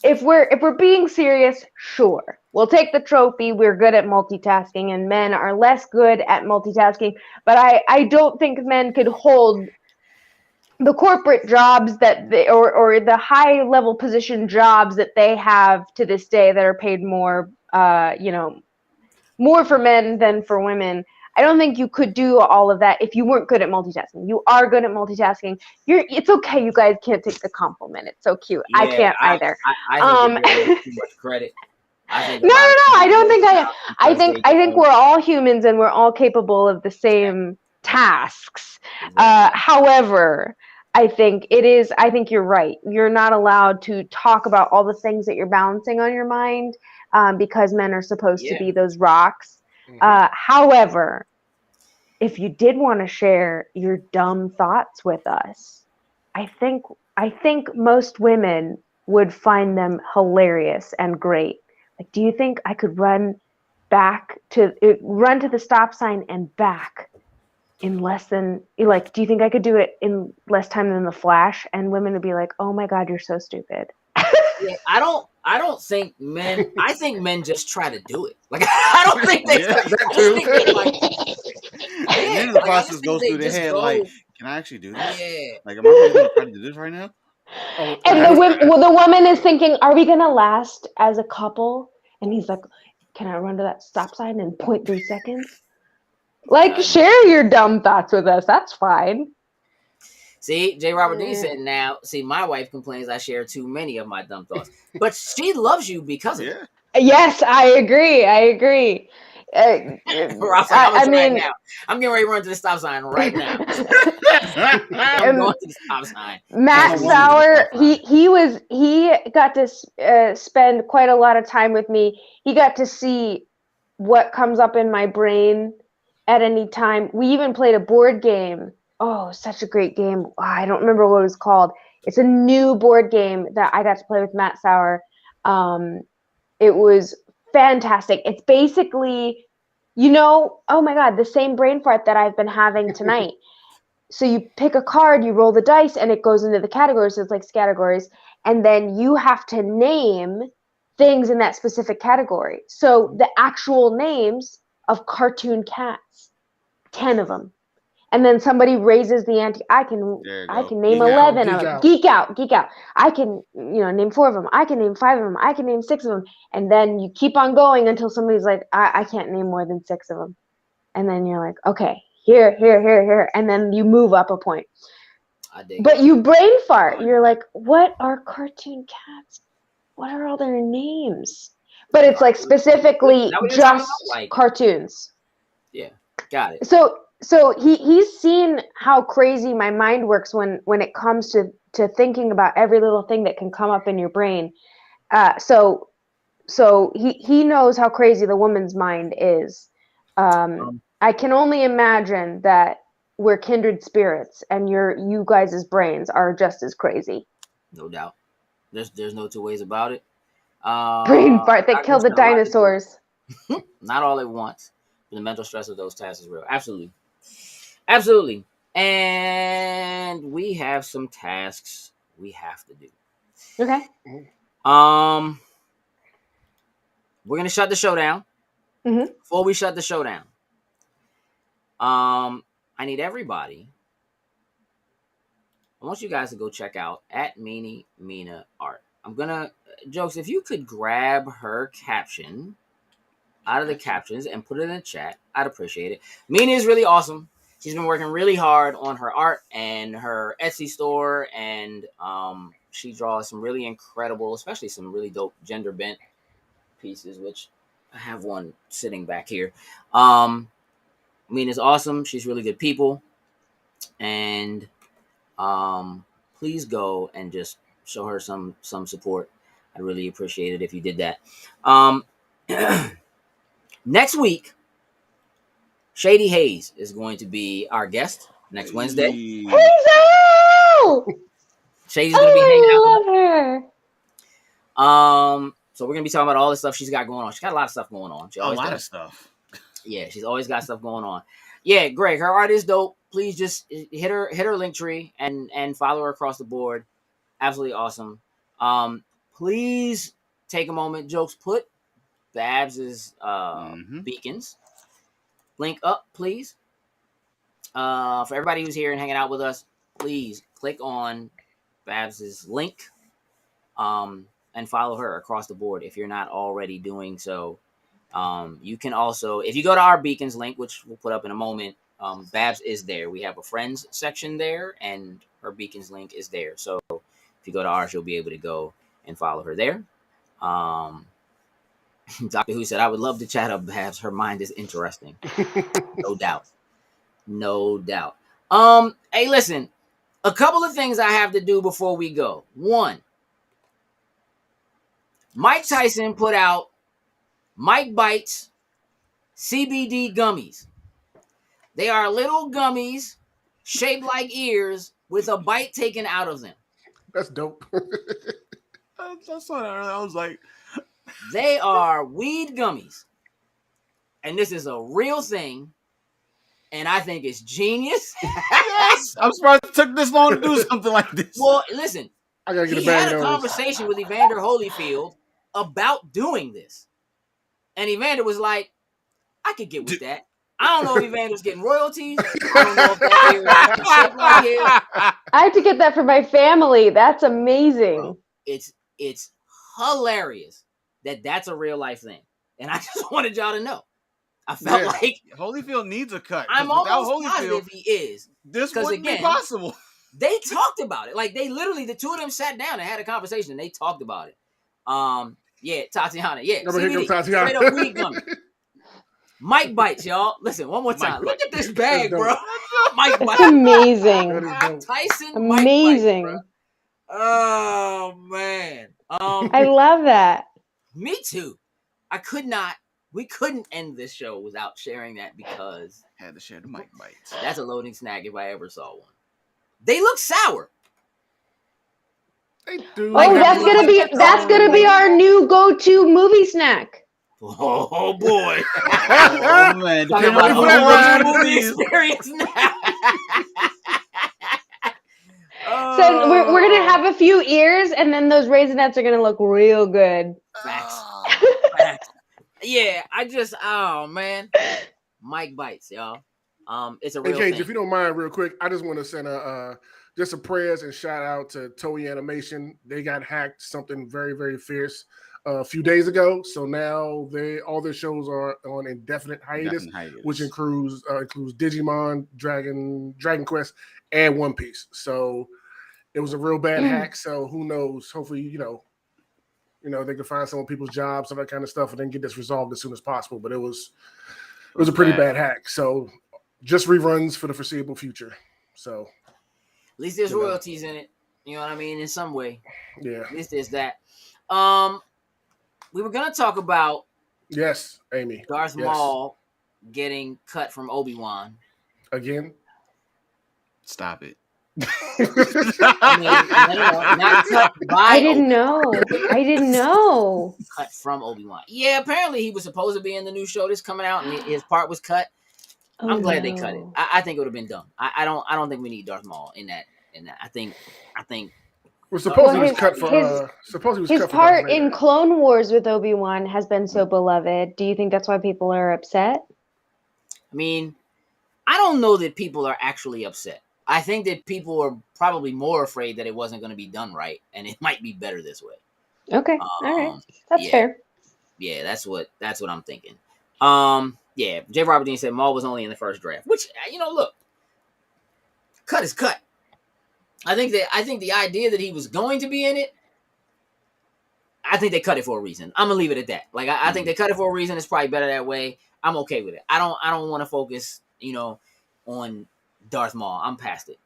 If we're being serious, sure, we'll take the trophy. We're good at multitasking, and men are less good at multitasking. But I don't think men could hold the corporate jobs that they, or the high level position jobs that they have to this day that are paid more, more for men than for women. I don't think you could do all of that if you weren't good at multitasking. You are good at multitasking. It's okay. You guys can't take the compliment. It's so cute. Yeah, I can't either. I think too much credit. No. I don't think I think we're all humans and we're all capable of the same tasks. Exactly. However, I think you're right. You're not allowed to talk about all the things that you're balancing on your mind because men are supposed to be those rocks. However, if you did want to share your dumb thoughts with us, I think most women would find them hilarious and great. Like, do you think I could run to the stop sign and back in less than, like, do you think I could do it in less time than the Flash? And women would be like, oh my God, you're so stupid. Yeah, I don't think men. I think men just try to do it. Like, I don't think they. And then the process goes through their head. Like, can I actually do this? Yeah. Like, am I really going to try to do this right now? And the woman is thinking, are we going to last as a couple? And he's like, can I run to that stop sign in 0.3 seconds? Like, share your dumb thoughts with us. That's fine. See, J. Robert D said, now, see, my wife complains I share too many of my dumb thoughts. But she loves you because of it. Yes, I agree. I'm getting ready to run to the stop sign right now. I'm going to the stop sign. Matt Sauer, he got to spend quite a lot of time with me. He got to see what comes up in my brain at any time. We even played a board game. Oh, such a great game. Oh, I don't remember what it was called. It's a new board game that I got to play with Matt Sauer. It was fantastic. It's basically, oh my God, the same brain fart that I've been having tonight. So you pick a card, you roll the dice, and it goes into the categories. So it's like categories. And then you have to name things in that specific category. So the actual names of cartoon cats, 10 of them. And then somebody raises the ante. I can name 11 of them. Geek out. I can, name 4 of them. I can name 5 of them. I can name 6 of them. And then you keep on going until somebody's like, I can't name more than 6 of them. And then you're like, okay, here. And then you move up a point. But you brain fart. You're like, what are cartoon cats? What are all their names? But it's like specifically just cartoons. Yeah, got it. So he's seen how crazy my mind works when it comes to thinking about every little thing that can come up in your brain. So he knows how crazy the woman's mind is. I can only imagine that we're kindred spirits, and you guys' brains are just as crazy. No doubt. There's no two ways about it. Brain fart that killed the dinosaurs. Not all at once. The mental stress of those tasks is real. Absolutely. And we have some tasks we have to do. Okay. We're gonna shut the show down. Mm-hmm. Before we shut the show down, I need everybody. I want you guys to go check out @Mina Art. I'm gonna Jokes. If you could grab her caption out of the captions and put it in the chat, I'd appreciate it. Mina is really awesome. She's been working really hard on her art and her Etsy store, and she draws some really incredible, especially some really dope gender bent pieces, which I have one sitting back here. Mina's awesome. She's really good people, and please go and just show her some support. I'd really appreciate it if you did that. Next week, Shady Hayes is going to be our guest next Wednesday. Hazel! Shady's going to be hanging out. I love her. So we're going to be talking about all the stuff she's got going on. She's got a lot of stuff going on. A lot of stuff. Yeah, she's always got stuff going on. Yeah, Greg, her art is dope. Please just hit her link tree and follow her across the board. Absolutely awesome. Please take a moment, Jokes. Put Babs's beacons link up, please. For everybody who's here and hanging out with us, please click on Babs's link, and follow her across the board if you're not already doing so. You can also, if you go to our beacons link, which we'll put up in a moment, Babs is there. We have a friends section there, and her beacons link is there. So if you go to ours, you'll be able to go and follow her there. Doctor Who said, I would love to chat up Babs. Her mind is interesting. No doubt. No doubt. Hey, listen, a couple of things I have to do before we go. One, Mike Tyson put out Mike Bites CBD gummies. They are little gummies shaped like ears with a bite taken out of them. That's dope. I saw that earlier. I was like, they are weed gummies. And this is a real thing. And I think it's genius. Yes, I'm surprised it took this long to do something like this. Well, listen, I gotta get he had a conversation with Evander Holyfield about doing this. And Evander was like, I could get with that. I don't know if Evander's getting royalties. I don't know if that ear is shaped like his. I have to get that for my family. That's amazing. Bro, it's hilarious that's a real life thing. And I just wanted y'all to know. I felt like Holyfield needs a cut. I'm almost positive he is. This wouldn't be possible. They talked about it. Like, they literally, the two of them sat down and had a conversation, and they talked about it. Yeah, Tatiana. Yeah, CBD, Tatiana. straight up weed gummy. Mike Bites, y'all. Listen, one more time. Look at this bag, bro. Mike Bites. It's amazing. Tyson. Amazing. Mike Bites, oh man. I love that. Me too. We couldn't end this show without sharing that because had to share the Mike Bites. That's a loading snack if I ever saw one. They look sour. They do. Oh, that's gonna be our new go-to movie snack. Oh boy. Oh man. Talking about a movie experience now. So we're gonna have a few ears, and then those Raisinets are gonna look real good. Facts. Yeah, oh man, Mike Bites, y'all. It's a real Gage, thing. if you don't mind, real quick, I just want to send just some prayers and shout out to Toei Animation. They got hacked something very, very fierce a few days ago, so now all their shows are on indefinite hiatus. Which includes Digimon, Dragon Quest, and One Piece. So it was a real bad hack. So who knows? Hopefully, they can find some of people's jobs, some of that kind of stuff, and then get this resolved as soon as possible. But it was a pretty bad hack. So just reruns for the foreseeable future. So at least there's royalties in it. You know what I mean? In some way. Yeah. At least there's that. We were gonna talk about Amy. Darth Maul getting cut from Obi-Wan. Again? Stop it. I mean, not cut by I didn't know. Cut from Obi-Wan. Yeah, apparently he was supposed to be in the new show that's coming out, and his part was cut. I'm glad they cut it. I think it would have been dumb. I don't think we need Darth Maul in that. I think. Well, suppose he was cut for. His part in Clone Wars with Obi-Wan has been so beloved. Do you think that's why people are upset? I mean, I don't know that people are actually upset. I think that people are probably more afraid that it wasn't going to be done right, and it might be better this way. Okay, all right, that's fair. Yeah, that's what I'm thinking. Yeah, J. Robert Dean said Maul was only in the first draft, which look, cut is cut. I think the idea that he was going to be in it, I think they cut it for a reason. I'm gonna leave it at that. Like I think they cut it for a reason. It's probably better that way. I'm okay with it. I don't want to focus, on Darth Maul. I'm past it.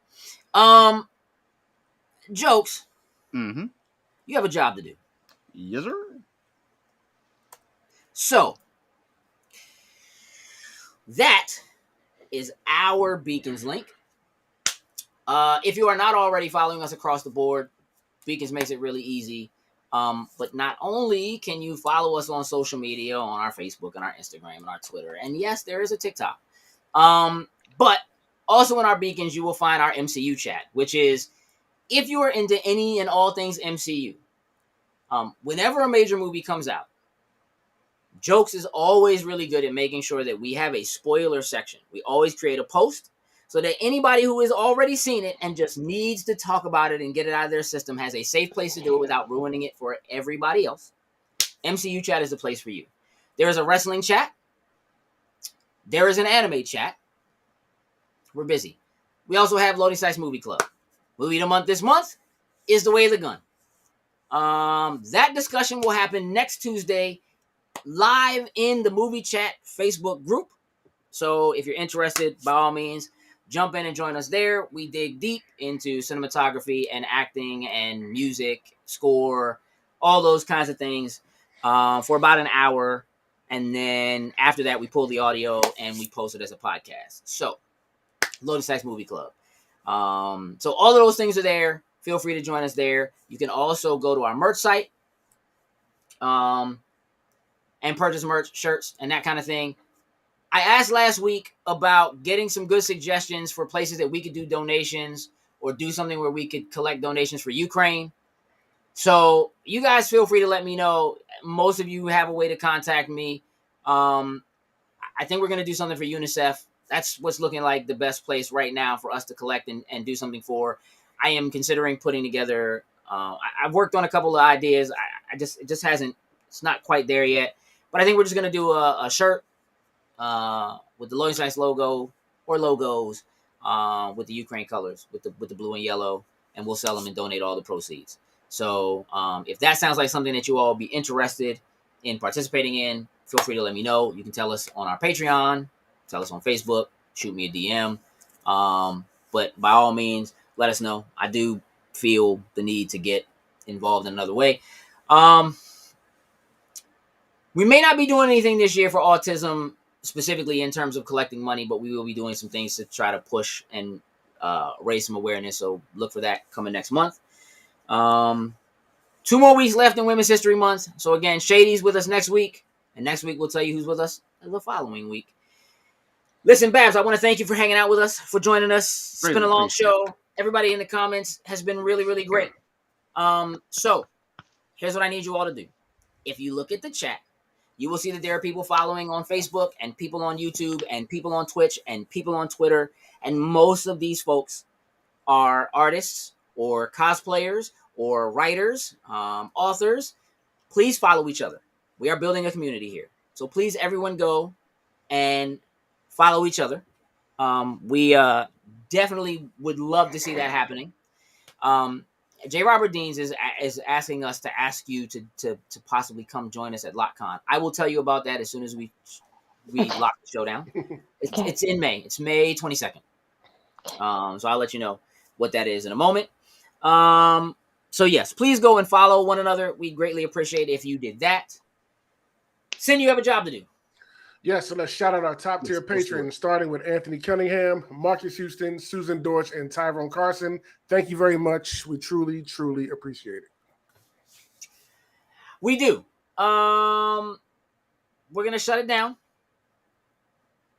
Jokes. Mm-hmm. You have a job to do. Yes, sir. So that is our Beacons link. If you are not already following us across the board, Beacons makes it really easy. But not only can you follow us on social media, on our Facebook and our Instagram and our Twitter, and yes, there is a TikTok. But also in our beacons, you will find our MCU chat, which is if you are into any and all things MCU, whenever a major movie comes out, Jokes is always really good at making sure that we have a spoiler section. We always create a post so that anybody who has already seen it and just needs to talk about it and get it out of their system has a safe place to do it without ruining it for everybody else. MCU chat is the place for you. There is a wrestling chat. There is an anime chat. We're busy. We also have Loading Sites Movie Club. Movie of the month this month is The Way of the Gun. That discussion will happen next Tuesday live in the movie chat Facebook group. So if you're interested, by all means, jump in and join us there. We dig deep into cinematography and acting and music, score, all those kinds of things for about an hour. And then after that, we pull the audio and we post it as a podcast. So, Loading Sites Movie Club. So all of those things are there. Feel free to join us there. You can also go to our merch site and purchase merch, shirts, and that kind of thing. I asked last week about getting some good suggestions for places that we could do donations or do something where we could collect donations for Ukraine. So you guys feel free to let me know. Most of you have a way to contact me. I think we're going to do something for UNICEF. That's what's looking like the best place right now for us to collect and do something for. I am considering putting together. I've worked on a couple of ideas. It just hasn't. It's not quite there yet. But I think we're just gonna do a shirt with the Loading Sites logo or logos with the Ukraine colors, with the blue and yellow, and we'll sell them and donate all the proceeds. So if that sounds like something that you all be interested in participating in, feel free to let me know. You can tell us on our Patreon, tell us on Facebook, shoot me a DM. But by all means, let us know. I do feel the need to get involved in another way. We may not be doing anything this year for autism specifically in terms of collecting money, but we will be doing some things to try to push and raise some awareness. So look for that coming next month. 2 more weeks left in Women's History Month. So again, Shady's with us next week. And next week we'll tell you who's with us the following week. Listen, Babs, I want to thank you for hanging out with us, for joining us. It's been a long show. Everybody in the comments has been really, really great. So here's what I need you all to do. If you look at the chat, you will see that there are people following on Facebook and people on YouTube and people on Twitch and people on Twitter. And most of these folks are artists or cosplayers or writers, authors. Please follow each other. We are building a community here. So please, everyone go and follow each other. We definitely would love to see that happening. J. Robert Deans is asking us to ask you to possibly come join us at LockCon. I will tell you about that as soon as we lock the show down. It's in May. It's May 22nd. So I'll let you know what that is in a moment. So yes, please go and follow one another. We greatly appreciate it if you did that. Sin, you have a job to do. Yes, so let's shout out our top tier patrons, starting with Anthony Cunningham, Marcus Houston, Susan Dorch, and Tyrone Carson. Thank you very much. We truly, truly appreciate it. We do. We're going to shut it down.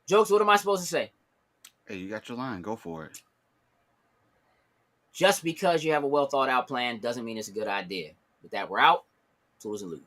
Jokes, what am I supposed to say? Hey, you got your line. Go for it. Just because you have a well thought out plan doesn't mean it's a good idea. With that, we're out. Tools and lose.